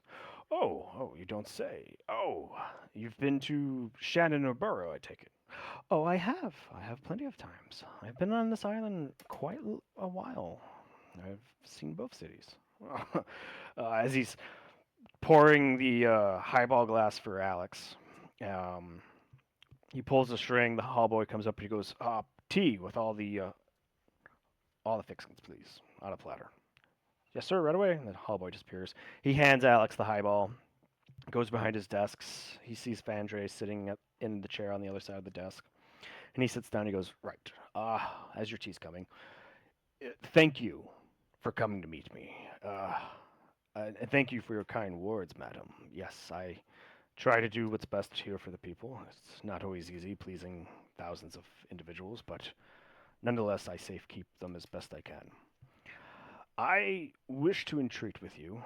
Speaker 2: Oh, you don't say. Oh, you've been to Shannon Borough, I take it. Oh, I have. I have plenty of times. I've been on this island quite a while. I've seen both cities. As he's pouring the highball glass for Alex, he pulls the string. The hall boy comes up and he goes, "Tea with all the fixings, please, on a platter." "Yes, sir, right away." And the hall boy disappears. He hands Alex the highball. Goes behind his desks. He sees Fandre sitting in the chair on the other side of the desk, and he sits down. He goes, "Right, as your tea's coming, thank you for coming to meet me. And thank you for your kind words, madam. Yes, I try to do what's best here for the people. It's not always easy pleasing thousands of individuals, but nonetheless, I safekeep them as best I can. I wish to entreat with you.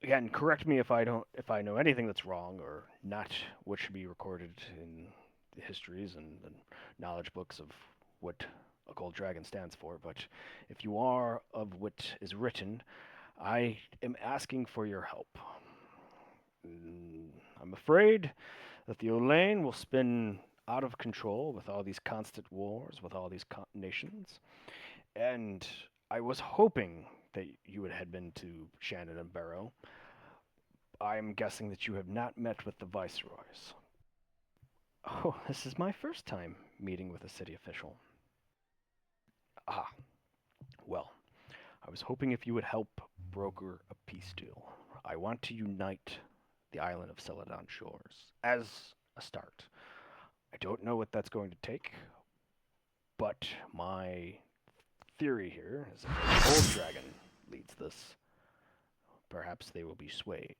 Speaker 2: Again, correct me if I know anything that's wrong or not what should be recorded in the histories and the knowledge books of what a gold dragon stands for. But if you are of what is written, I am asking for your help. I'm afraid that the Olain will spin out of control with all these constant wars, with all these nations, and I was hoping that you would head been to Shannon and Barrow. I'm guessing that you have not met with the viceroys. Oh, this is my first time meeting with a city official. Ah, well, I was hoping if you would help broker a peace deal. I want to unite the island of Celadon Shores as a start. I don't know what that's going to take, but my theory here is if a gold dragon leads this, perhaps they will be swayed.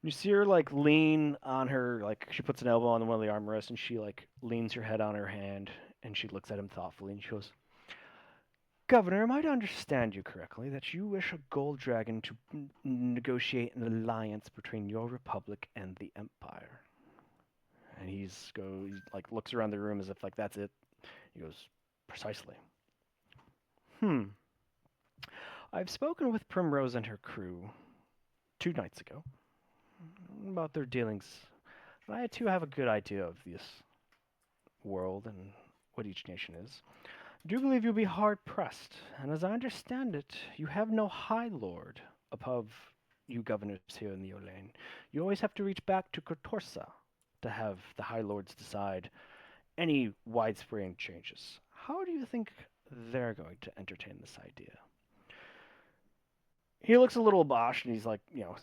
Speaker 2: You see her like lean on her, like she puts an elbow on one of the armrests and she like leans her head on her hand and she looks at him thoughtfully and she goes, "Governor, am I to understand you correctly that you wish a gold dragon to negotiate an alliance between your republic and the Empire?" And he like looks around the room as if like that's it. He goes, "Precisely." I've spoken with Primrose and her crew 2 nights ago about their dealings. I too have a good idea of this world and what each nation is. I do believe you'll be hard pressed, and as I understand it, you have no High Lord above you governors here in the Olain. You always have to reach back to Kotorsa to have the High Lords decide any widespread changes. How do you think they're going to entertain this idea? He looks a little abashed, and he's like,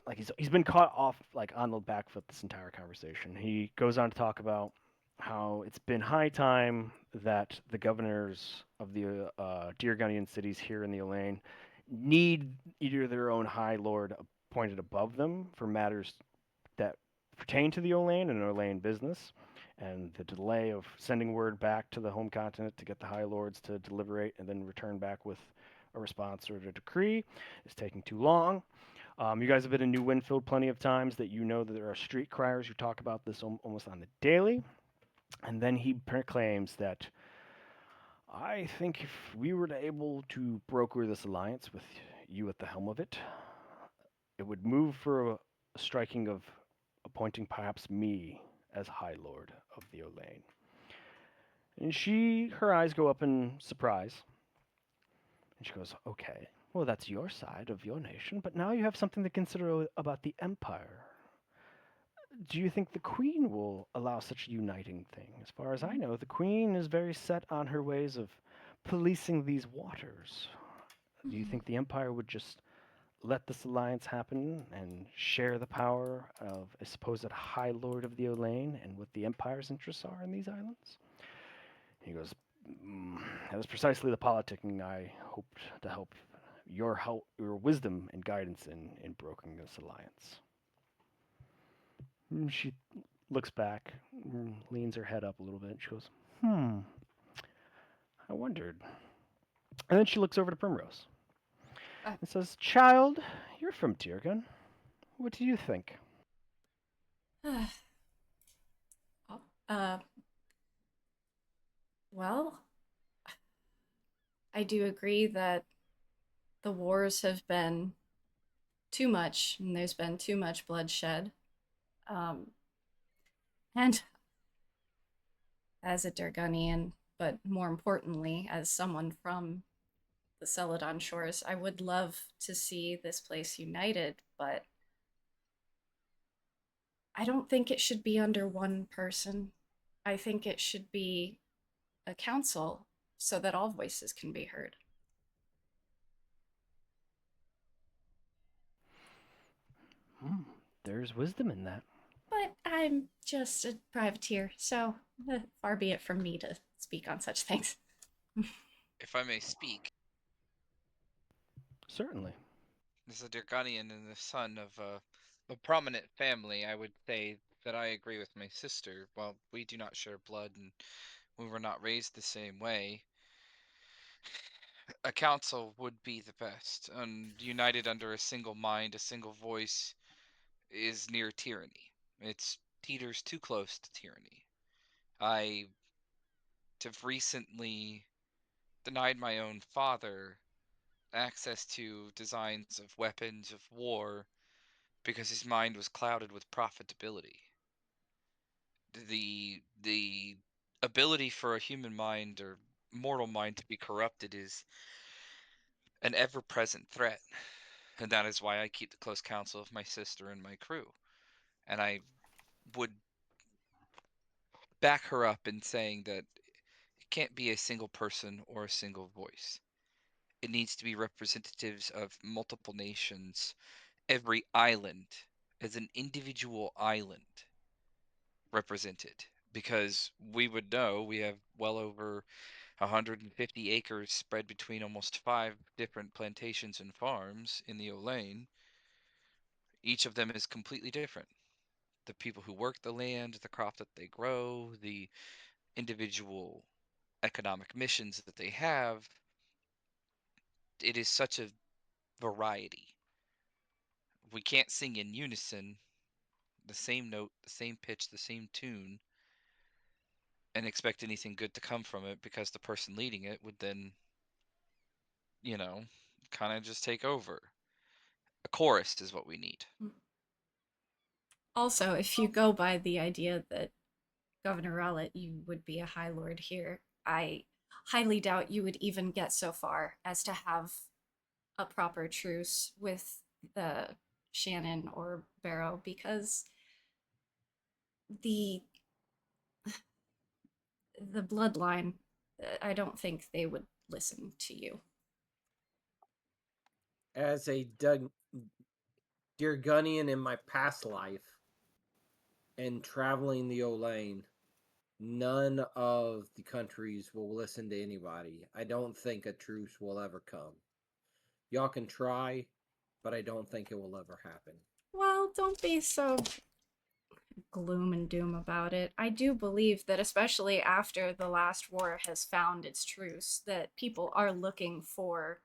Speaker 2: like he's been caught off like on the back foot this entire conversation. He goes on to talk about how it's been high time that the governors of the Deargunian cities here in the Olain need either their own High Lord appointed above them for matters that pertain to the Olain and Olain business, and the delay of sending word back to the home continent to get the High Lords to deliberate and then return back with a response or a decree is taking too long. You guys have been in New Winfield plenty of times that you know that there are street criers who talk about this almost on the daily. And then he proclaims that I think if we were able to broker this alliance with you at the helm of it, it would move for a striking of appointing perhaps me as High Lord of the Olain. And her eyes go up in surprise. And she goes, "Okay, Well, that's your side of your nation, but now you have something to consider about the Empire. Do you think the Queen will allow such a uniting thing? As far as I know, the Queen is very set on her ways of policing these waters. Do you think the Empire would just let this alliance happen and share the power of a supposed High Lord of the Olain and what the Empire's interests are in these islands? He goes, that is precisely the politicking I hoped to help your wisdom and guidance in brokering this alliance. She looks back, leans her head up a little bit. She goes, I wondered. And then she looks over to Primrose and says, Child, you're from Tiergan. What do you think?
Speaker 1: uh, well, I do agree that the wars have been too much, and there's been too much bloodshed. And as a Durgunian, but more importantly, as someone from the Celadon Shores, I would love to see this place united, but I don't think it should be under one person. I think it should be a council so that all voices can be heard.
Speaker 2: There's wisdom in that.
Speaker 1: But I'm just a privateer, so far be it from me to speak on such things.
Speaker 7: If I may speak,
Speaker 2: Certainly.
Speaker 7: as a Durganian and the son of a prominent family, I would say that I agree with my sister. While we do not share blood and we were not raised the same way, a council would be the best. And united under a single mind, a single voice, is near tyranny. It's teeters too close to tyranny. I have recently denied my own father access to designs of weapons of war because his mind was clouded with profitability. The ability for a human mind or mortal mind to be corrupted is an ever-present threat, and that is why I keep the close counsel of my sister and my crew. And I would back her up in saying that it can't be a single person or a single voice. It needs to be representatives of multiple nations. Every island as an individual island represented, because we would know we have well over 150 acres spread between almost 5 different plantations and farms in the Olain. Each of them is completely different. The people who work the land, the crop that they grow, the individual economic missions that they have. It is such a variety. We can't sing in unison, the same note, the same pitch, the same tune, and expect anything good to come from it, because the person leading it would then, kind of just take over. A chorus is what we need.
Speaker 1: Also, if you go by the idea that Governor Rowlett, you would be a High Lord here, I highly doubt you would even get so far as to have a proper truce with the Shannon or Barrow, because the bloodline, I don't think they would listen to you.
Speaker 6: As a Durgunian in my past life and traveling the Olain, none of the countries will listen to anybody. I don't think a truce will ever come. Y'all can try, but I don't think it will ever happen.
Speaker 1: Well, don't be so gloom and doom about it. I do believe that, especially after the last war has found its truce, that people are looking for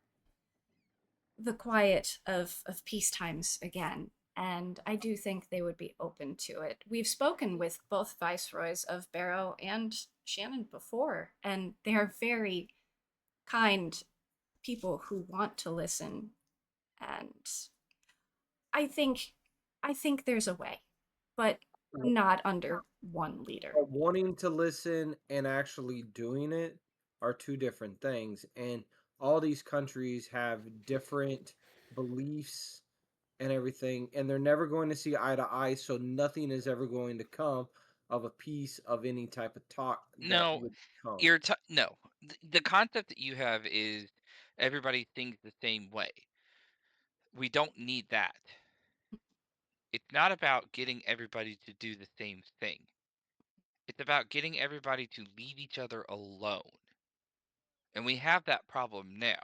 Speaker 1: the quiet of peace times again. And I do think they would be open to it. We've spoken with both viceroys of Barrow and Shannon before, and they are very kind people who want to listen. And I think there's a way, but not under one leader.
Speaker 6: Wanting to listen and actually doing it are two different things. And all these countries have different beliefs and everything, and they're never going to see eye to eye, so nothing is ever going to come of a piece of any type of talk that
Speaker 7: No,
Speaker 6: would come.
Speaker 7: no. The concept that you have is everybody thinks the same way. We don't need that. It's not about getting everybody to do the same thing. It's about getting everybody to leave each other alone. And we have that problem now.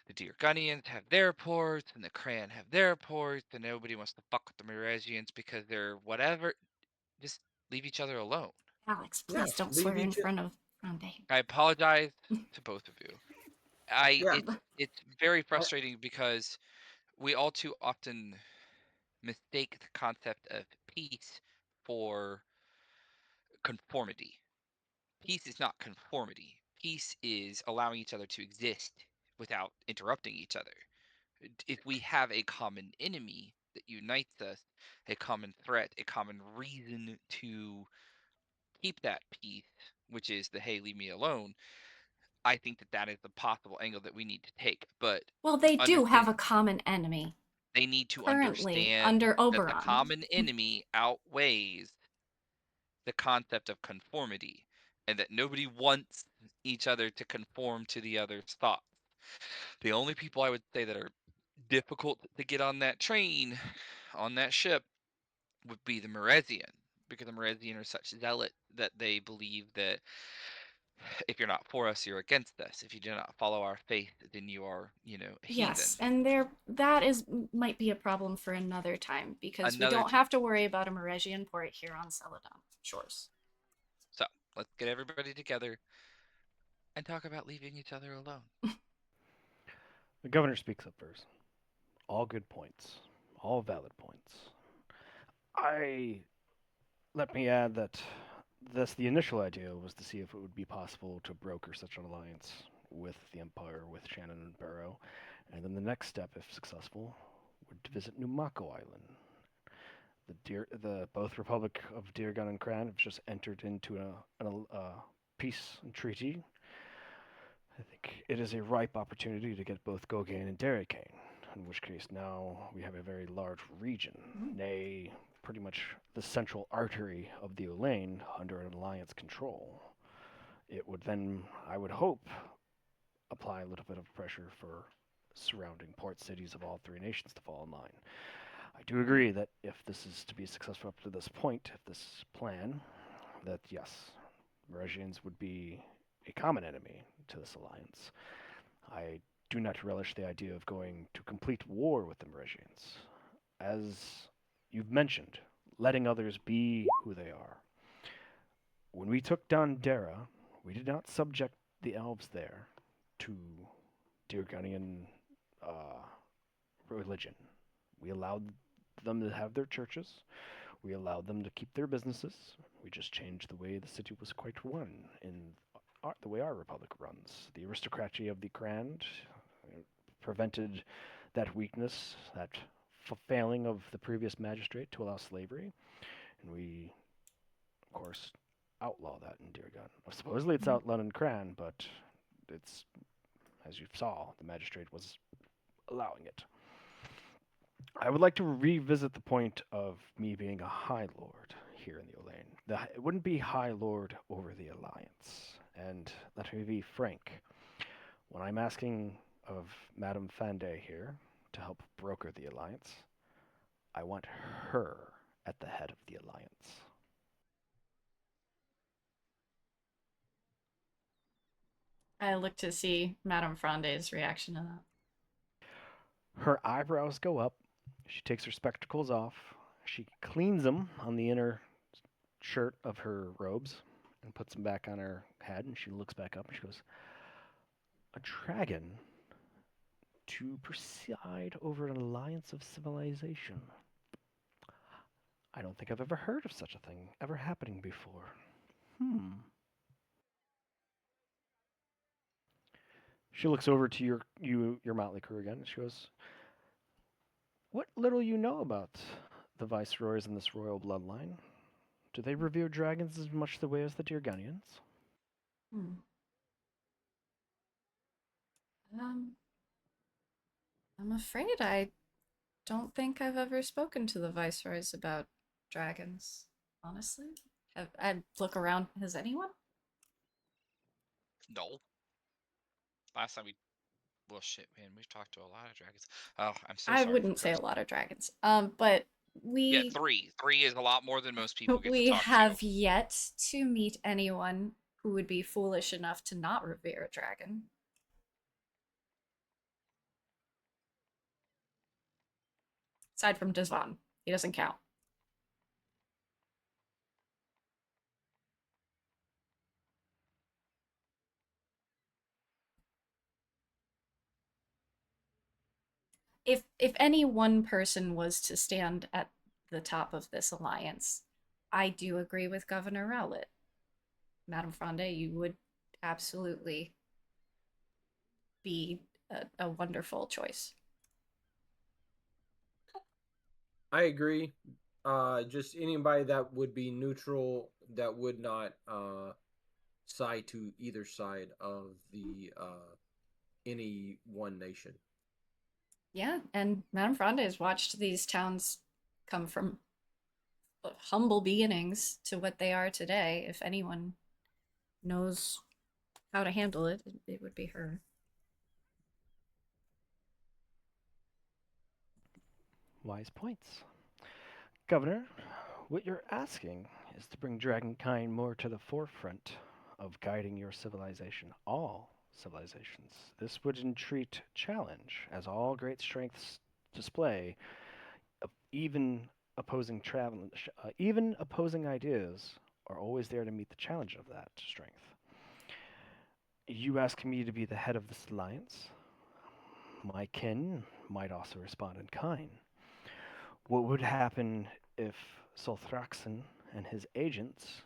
Speaker 7: The Deargunians have their ports, and the Cran have their ports, and nobody wants to fuck with the Meresians because they're whatever. Just leave each other alone.
Speaker 1: Alex,
Speaker 6: Yeah,
Speaker 1: please don't
Speaker 6: leave
Speaker 1: swear in
Speaker 6: each
Speaker 1: front of Grande.
Speaker 7: I apologize to both of you.
Speaker 6: Yeah.
Speaker 7: It's very frustrating because we all too often mistake the concept of peace for conformity. Peace is not conformity. Peace is allowing each other to exist without interrupting each other. If we have a common enemy that unites us, a common threat, a common reason to keep that peace, which is the hey, leave me alone, I think that that is the possible angle that we need to take. But
Speaker 1: Well, they do
Speaker 7: understand
Speaker 1: have a common enemy
Speaker 7: they need to
Speaker 1: currently
Speaker 7: understand
Speaker 1: under
Speaker 7: that the
Speaker 1: Oberon.
Speaker 7: common enemy outweighs the concept of conformity and that nobody wants each other to conform to the other's thoughts. The only people I would say that are difficult to get on that train, on that ship, would be the Meresian, because the Meresian are such zealot that they believe that if you're not for us, you're against us. If you do not follow our faith, then you are, a heathen.
Speaker 1: Yes, and might be a problem for another time because we
Speaker 7: Another
Speaker 1: don't have to worry about a Meresian port here on Celadon Shores.
Speaker 7: So let's get everybody together and talk about leaving each other alone.
Speaker 2: The governor speaks up first. All good points. All valid points. Let me add that the initial idea was to see if it would be possible to broker such an alliance with the Empire, with Shannon and Barrow, and then the next step, if successful, would to visit Numako Island. The both Republic of Deargun and Cran have just entered into a peace and treaty. I think it is a ripe opportunity to get both Gogane and Derricane, in which case now we have a very large region, nay, pretty much the central artery of the Olaine under an alliance control. It would then, I would hope, apply a little bit of pressure for surrounding port cities of all three nations to fall in line. I do agree that if this is to be successful up to this point, if this plan, that yes, Meresians would be a common enemy to this alliance. I do not relish the idea of going to complete war with the Meresians. As you've mentioned, letting others be who they are. When we took down Dara, we did not subject the elves there to Deargunian religion. We allowed them to have their churches. We allowed them to keep their businesses. We just changed the way the city was quite run in the way our republic runs. The aristocracy of the Grand prevented that weakness, that failing of the previous magistrate to allow slavery, and we, of course, outlaw that in Deargun. Supposedly it's outlawed in Cran, but it's, as you saw, the magistrate was allowing it. I would like to revisit the point of me being a High Lord here in the Olaine. It wouldn't be High Lord over the Alliance. And let me be frank. When I'm asking of Madame Fande here to help broker the Alliance, I want her at the head of the Alliance.
Speaker 1: I look to see Madame Fronde's reaction to that.
Speaker 2: Her eyebrows go up. She takes her spectacles off. She cleans them on the inner shirt of her robes and puts them back on her head, and she looks back up and she goes, "A dragon to preside over an alliance of civilization. I don't think I've ever heard of such a thing ever happening before. She looks over to your motley crew again, and she goes, "What little you know about the viceroys in this royal bloodline? Do they revere dragons as much the way as the Deargunians?"
Speaker 1: I'm afraid I don't think I've ever spoken to the viceroys about dragons, honestly. I'd look around. Has anyone?
Speaker 7: No. Last time we. Well, shit, man. We've talked to a lot of dragons. Oh, I'm so
Speaker 1: I
Speaker 7: sorry.
Speaker 1: wouldn't say a lot of dragons. But
Speaker 7: Yeah,
Speaker 1: we
Speaker 7: 3. 3 is a lot more than most people get to
Speaker 1: we
Speaker 7: talk
Speaker 1: have
Speaker 7: to.
Speaker 1: yet to meet anyone who would be foolish enough to not revere a dragon. Aside from Desvan, he doesn't count. If any one person was to stand at the top of this alliance, I do agree with Governor Rowlett. Madame Fronde, you would absolutely be a wonderful choice.
Speaker 6: I agree. Just anybody that would be neutral, that would not side to either side of the any one nation.
Speaker 1: Yeah, and Madame Fronde has watched these towns come from humble beginnings to what they are today. If anyone knows how to handle it, it would be her.
Speaker 2: Wise points. Governor, what you're asking is to bring Dragonkind more to the forefront of guiding your civilization, all civilizations. This would entreat challenge, as all great strengths display, even even opposing ideas are always there to meet the challenge of that strength. You ask me to be the head of this alliance? My kin might also respond in kind. What would happen if Solthraxon and his agents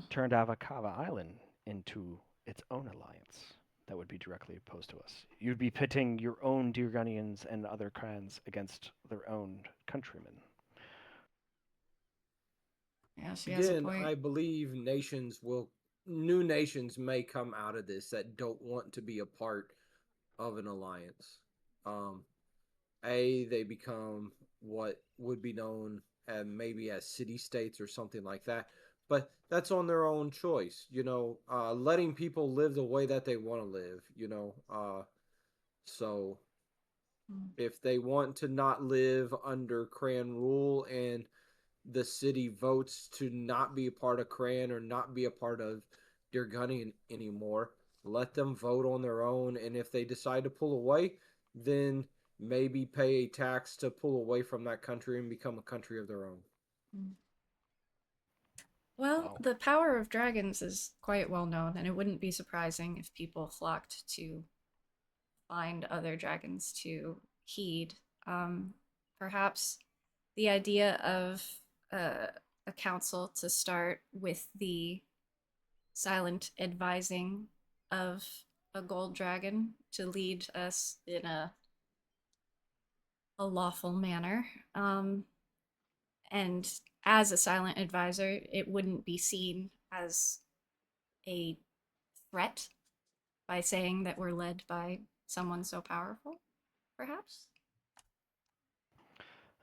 Speaker 2: turned Avakava Island into its own alliance that would be directly opposed to us? You'd be pitting your own Dirganians and other clans against their own countrymen.
Speaker 1: Yeah, she has a
Speaker 6: Again,
Speaker 1: point.
Speaker 6: I believe new nations may come out of this that don't want to be a part of an alliance. Um, they become what would be known as maybe as city states or something like that. But that's on their own choice, letting people live the way that they want to live, so if they want to not live under Cran rule and the city votes to not be a part of Cran or not be a part of Dirgunny anymore, let them vote on their own. And if they decide to pull away, then maybe pay a tax to pull away from that country and become a country of their own.
Speaker 1: Well,
Speaker 2: Wow.
Speaker 1: the power of dragons is quite well known, and it wouldn't be surprising if people flocked to find other dragons to heed. Perhaps the idea of a council to start with the silent advising of a gold dragon to lead us in a lawful manner. And as a silent advisor, it wouldn't be seen as a threat by saying that we're led by someone so powerful, perhaps?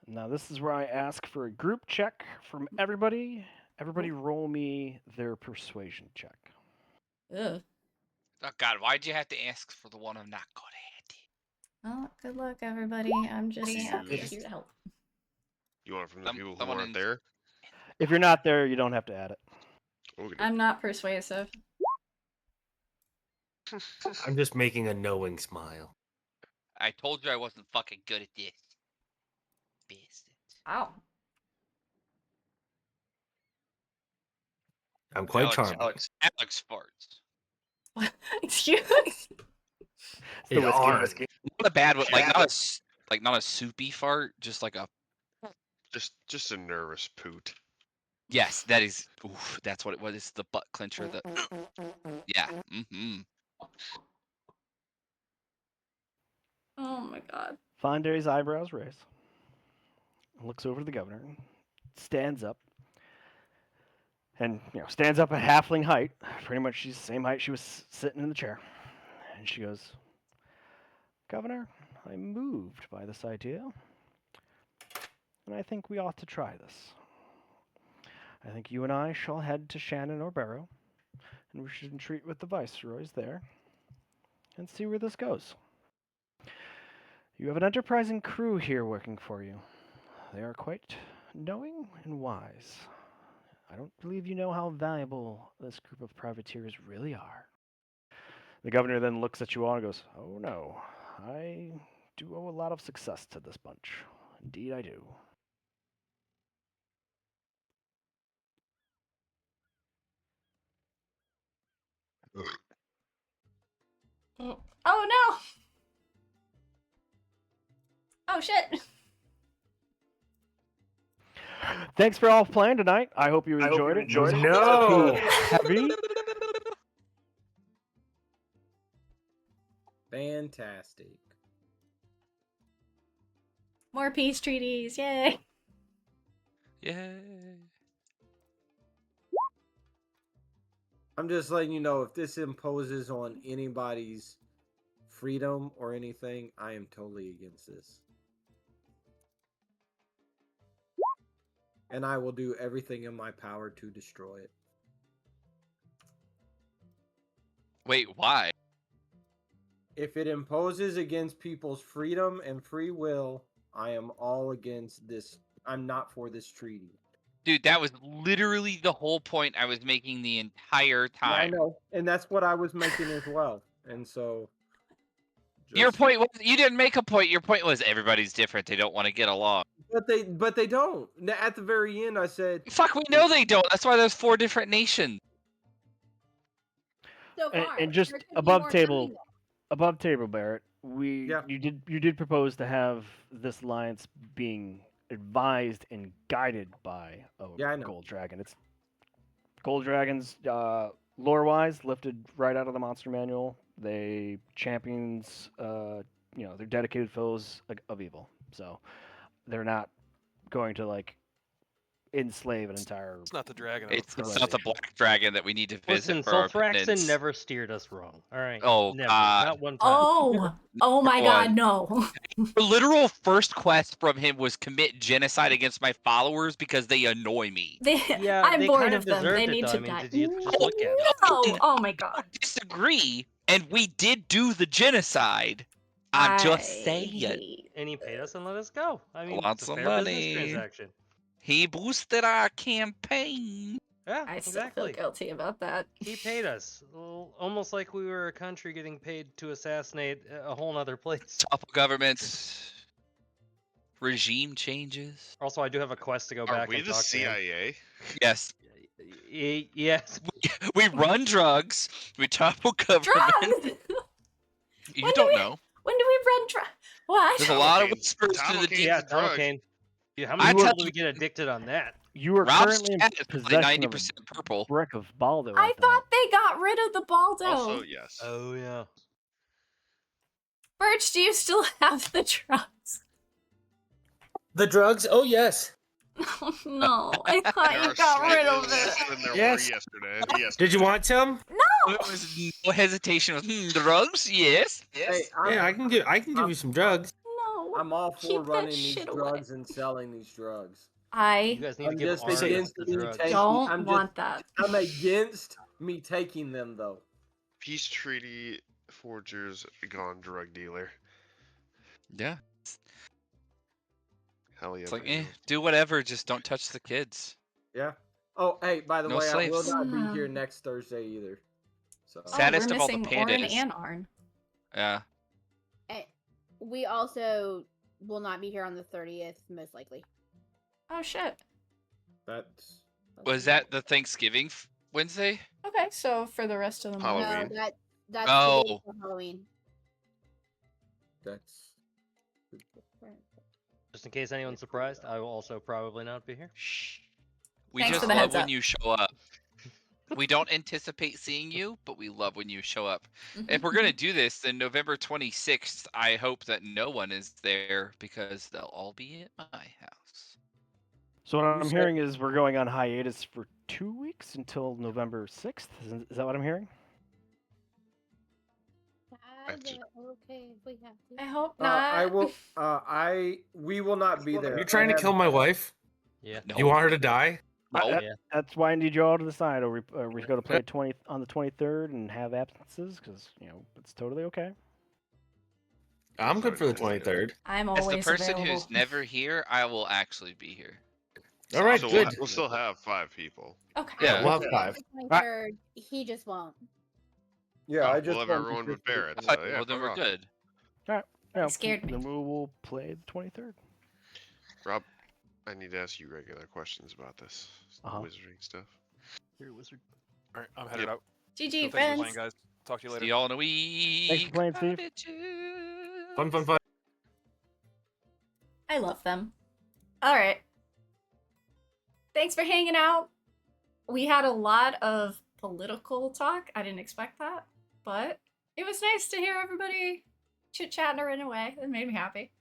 Speaker 2: Now, this is where I ask for a group check from everybody. Everybody roll me their persuasion check.
Speaker 1: Ugh.
Speaker 7: Oh, God, why'd you have to ask for the one I'm not good at?
Speaker 1: Well, good luck, everybody. I'm just here to help.
Speaker 8: You want it from the people who
Speaker 7: Someone
Speaker 8: aren't
Speaker 7: in-
Speaker 8: there?
Speaker 2: If you're not there, you don't have to add it.
Speaker 8: Okay.
Speaker 1: I'm not persuasive.
Speaker 4: I'm just making a knowing smile.
Speaker 7: I told you I wasn't fucking good at this. Bastards.
Speaker 1: Wow.
Speaker 4: I'm quite
Speaker 7: Alex,
Speaker 4: charming.
Speaker 7: Alex farts.
Speaker 1: Excuse
Speaker 2: It's the
Speaker 4: It
Speaker 2: whiskey.
Speaker 4: are.
Speaker 2: Whiskey.
Speaker 7: Not a bad one, like not a soupy fart, just like a.
Speaker 8: Just a nervous poot.
Speaker 7: Yes, that is. Oof, that's what it was. It's the butt clencher. The. Yeah. Mm-hmm.
Speaker 1: Oh my god.
Speaker 2: Fonde's eyebrows raise. Looks over to the governor. Stands up. And, stands up at halfling height. Pretty much she's the same height she was sitting in the chair. And she goes, Governor, I'm moved by this idea, and I think we ought to try this. I think you and I shall head to Shannon or Barrow, and we should entreat with the viceroys there, and see where this goes. You have an enterprising crew here working for you. They are quite knowing and wise. I don't believe you know how valuable this group of privateers really are. The governor then looks at you all and goes, "Oh no, I do owe a lot of success to this bunch. Indeed I do."
Speaker 1: Oh no! Oh shit!
Speaker 2: Thanks for all playing tonight. I hope you enjoyed it.
Speaker 4: No.
Speaker 2: Heavy.
Speaker 6: Fantastic.
Speaker 1: More peace treaties, yay!
Speaker 7: Yay.
Speaker 6: I'm just letting you know, if this imposes on anybody's freedom or anything, I am totally against this. And I will do everything in my power to destroy it.
Speaker 7: Wait, why?
Speaker 6: If it imposes against people's freedom and free will, I am all against this. I'm not for this treaty.
Speaker 7: Dude, that was literally the whole point I was making the entire
Speaker 6: Yeah, I
Speaker 7: time.
Speaker 6: know, and that's what I was making as well. And so,
Speaker 7: Your
Speaker 6: just-
Speaker 7: point was you didn't make a point. Your point was everybody's different. They don't want to get along.
Speaker 6: but they don't. At the very end, I said,
Speaker 7: Fuck, we know they don't. That's why there's 4 different nations.
Speaker 5: So far,
Speaker 2: And just
Speaker 5: there could be
Speaker 2: above
Speaker 5: more
Speaker 2: table,
Speaker 5: coming, though.
Speaker 2: above table, Barrett.
Speaker 6: Yeah.
Speaker 2: You did propose to have this alliance being advised and guided by a
Speaker 6: Yeah, I know.
Speaker 2: gold dragon. It's gold dragons, lore-wise, lifted right out of the monster manual. They champions, they're dedicated foes of evil. So they're not going to like enslave an entire.
Speaker 3: It's not the dragon. out of
Speaker 7: It's not the
Speaker 2: civilization.
Speaker 7: black dragon that we need to visit
Speaker 9: Listen,
Speaker 7: for our
Speaker 9: Sulfraxon
Speaker 7: penance.
Speaker 9: never steered us wrong. All right.
Speaker 7: Oh,
Speaker 9: never.
Speaker 7: God.
Speaker 9: Not one time.
Speaker 1: Oh my
Speaker 7: One.
Speaker 1: god, no.
Speaker 7: The literal first quest from him was commit genocide against my followers because they annoy me.
Speaker 9: Yeah,
Speaker 1: I'm
Speaker 9: they
Speaker 1: bored
Speaker 9: kind
Speaker 1: of them.
Speaker 9: deserved
Speaker 1: They
Speaker 9: it,
Speaker 1: need
Speaker 9: though.
Speaker 1: to
Speaker 9: I mean,
Speaker 1: die.
Speaker 9: did you just look at it?
Speaker 1: No! Oh my
Speaker 7: I
Speaker 1: god.
Speaker 7: disagree, and we did do the genocide. I'm just
Speaker 1: I
Speaker 7: saying.
Speaker 1: hate
Speaker 9: And he paid us and let us go. I mean,
Speaker 7: Lots
Speaker 9: it's a
Speaker 7: of
Speaker 9: fair business
Speaker 7: money.
Speaker 9: transaction.
Speaker 7: He boosted our campaign.
Speaker 9: Yeah,
Speaker 1: I still
Speaker 9: exactly.
Speaker 1: feel guilty about that.
Speaker 9: He paid us, almost like we were a country getting paid to assassinate a whole nother place.
Speaker 7: Topple governments. Regime changes.
Speaker 9: Also, I do have a quest to go
Speaker 8: Are
Speaker 9: back
Speaker 8: we
Speaker 9: and
Speaker 8: the
Speaker 9: talk to him.
Speaker 8: CIA?
Speaker 7: Yes.
Speaker 9: Yes.
Speaker 7: We run drugs. We topple government.
Speaker 1: Drugs!
Speaker 7: You
Speaker 1: When do
Speaker 7: don't
Speaker 1: we-
Speaker 7: know.
Speaker 1: When do we run drugs? What?
Speaker 7: There's a lot of
Speaker 8: Topocaine's-
Speaker 7: whispers through the
Speaker 8: Topocaine's
Speaker 7: deep.
Speaker 9: Yeah,
Speaker 8: a drug.
Speaker 9: Tomocane. Yeah, how
Speaker 7: I
Speaker 9: many
Speaker 7: tell
Speaker 9: people do
Speaker 7: you-
Speaker 9: we get addicted on that?
Speaker 2: You are
Speaker 7: Rob's
Speaker 2: currently in
Speaker 7: cat is probably
Speaker 2: possession of
Speaker 7: 90%
Speaker 2: a
Speaker 7: purple.
Speaker 2: brick of Baldo.
Speaker 1: I
Speaker 2: at
Speaker 1: thought they got rid of the Baldo.
Speaker 8: Also, yes.
Speaker 9: Oh, yeah.
Speaker 1: Birch, do you still have the drugs?
Speaker 4: The drugs? Oh, yes.
Speaker 1: Oh no, I thought
Speaker 8: There
Speaker 1: you
Speaker 8: are
Speaker 1: got rid
Speaker 8: slightly
Speaker 1: of
Speaker 8: less
Speaker 1: it.
Speaker 8: than there
Speaker 4: Yes.
Speaker 8: were yesterday. Yes.
Speaker 4: Did you want some?
Speaker 7: It was no hesitation. It was, drugs? Yes. Yes.
Speaker 6: hey,
Speaker 4: Yeah, I can give you some drugs.
Speaker 1: No.
Speaker 6: I'm all for
Speaker 1: Keep that
Speaker 6: running these
Speaker 1: shit away.
Speaker 6: drugs and selling these drugs.
Speaker 9: You
Speaker 1: I
Speaker 9: guys need to
Speaker 6: I'm
Speaker 9: give
Speaker 6: just
Speaker 9: Arya
Speaker 6: against
Speaker 9: the
Speaker 6: me
Speaker 9: drugs.
Speaker 6: taking-
Speaker 1: don't
Speaker 6: I'm just-
Speaker 1: want that.
Speaker 6: I'm against me taking them, though.
Speaker 8: Peace treaty forgers gone drug dealer.
Speaker 7: Yeah.
Speaker 8: Hell yeah.
Speaker 7: It's like,
Speaker 8: man.
Speaker 7: do whatever. Just don't touch the kids.
Speaker 6: Yeah. Oh, hey, by the
Speaker 7: No
Speaker 6: way, I will
Speaker 7: slaves.
Speaker 6: not be here next Thursday either. So
Speaker 1: Oh,
Speaker 7: Saddest
Speaker 1: we're
Speaker 7: of all the
Speaker 1: missing Orin
Speaker 7: pandas.
Speaker 1: and Arn.
Speaker 7: Yeah.
Speaker 5: We also will not be here on the 30th, most likely.
Speaker 1: Oh shit.
Speaker 6: that's
Speaker 7: Was that the Thanksgiving Wednesday?
Speaker 1: Okay, so for the rest of the month.
Speaker 8: Halloween.
Speaker 5: No, that's the day
Speaker 7: Oh.
Speaker 5: before Halloween.
Speaker 6: that's
Speaker 9: Just in case anyone's surprised, I will also probably not be here.
Speaker 7: Shh. We
Speaker 1: Thanks
Speaker 7: just
Speaker 1: for the
Speaker 7: love
Speaker 1: heads
Speaker 7: when
Speaker 1: up.
Speaker 7: you show up. We don't anticipate seeing you, but we love when you show up. If we're gonna do this, then November 26th, I hope that no one is there because they'll all be at my house.
Speaker 2: So what I'm
Speaker 6: said-
Speaker 2: hearing is we're going on hiatus for 2 weeks until November 6th. Is that what I'm hearing?
Speaker 8: That's-
Speaker 5: okay if we have to.
Speaker 1: I hope not.
Speaker 6: I will. We will not be there.
Speaker 4: You're trying to kill my wife?
Speaker 9: Yeah.
Speaker 7: No.
Speaker 4: You want her to die?
Speaker 7: No.
Speaker 9: Yeah.
Speaker 2: That's why I need you all to decide. Are we going to play 20 on the 23rd and have absences? Because it's totally okay.
Speaker 4: I'm good for the 23rd.
Speaker 1: I'm
Speaker 7: As
Speaker 1: always
Speaker 7: the person
Speaker 1: available.
Speaker 7: who's never here, I will actually be here.
Speaker 4: All right,
Speaker 8: So
Speaker 4: good.
Speaker 8: we'll still have 5 people.
Speaker 1: Okay.
Speaker 4: Yeah,
Speaker 7: Yeah.
Speaker 4: we'll have 5.
Speaker 5: The 23rd, he just won't.
Speaker 6: Yeah,
Speaker 8: Oh,
Speaker 6: I
Speaker 8: we'll
Speaker 6: just
Speaker 8: have
Speaker 6: won't
Speaker 8: everyone but
Speaker 6: participate.
Speaker 8: Barrett.
Speaker 7: Alright,
Speaker 8: So yeah,
Speaker 7: well then
Speaker 8: fuck
Speaker 7: we're
Speaker 8: off.
Speaker 7: good.
Speaker 2: Yeah,
Speaker 1: scared me.
Speaker 2: Then we will play the 23rd.
Speaker 8: Rob, I need to ask you regular questions about this
Speaker 2: Uh-huh.
Speaker 8: wizarding stuff.
Speaker 9: Here, wizard.
Speaker 3: All right, I'm headed
Speaker 8: Yep.
Speaker 3: out.
Speaker 1: GG,
Speaker 3: So thanks for
Speaker 1: friends.
Speaker 3: playing, guys. Talk to you later.
Speaker 7: See y'all in a week.
Speaker 2: Thanks for playing,
Speaker 7: Bye,
Speaker 2: Steve.
Speaker 7: bitches.
Speaker 4: Fun, fun, fun.
Speaker 1: I love them. All right. Thanks for hanging out. We had a lot of political talk. I didn't expect that, but it was nice to hear everybody chit-chatting in a way. It made me happy.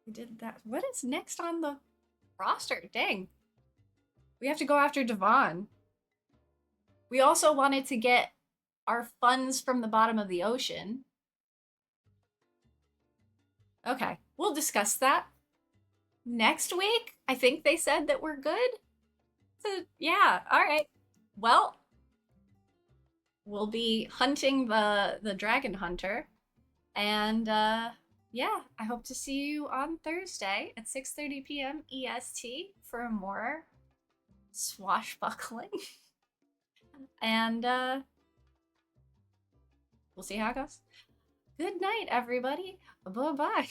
Speaker 1: We did that. What is next on the roster? Dang. We have to go after Devon. We also wanted to get our funds from the bottom of the ocean. Okay, we'll discuss that next week. I think they said that we're good. So, yeah, all right. Well, we'll be hunting the dragon hunter. And yeah, I hope to see you on Thursday at 6:30 p.m. EST for more swashbuckling. And we'll see how it goes. Good night, everybody. Bye-bye.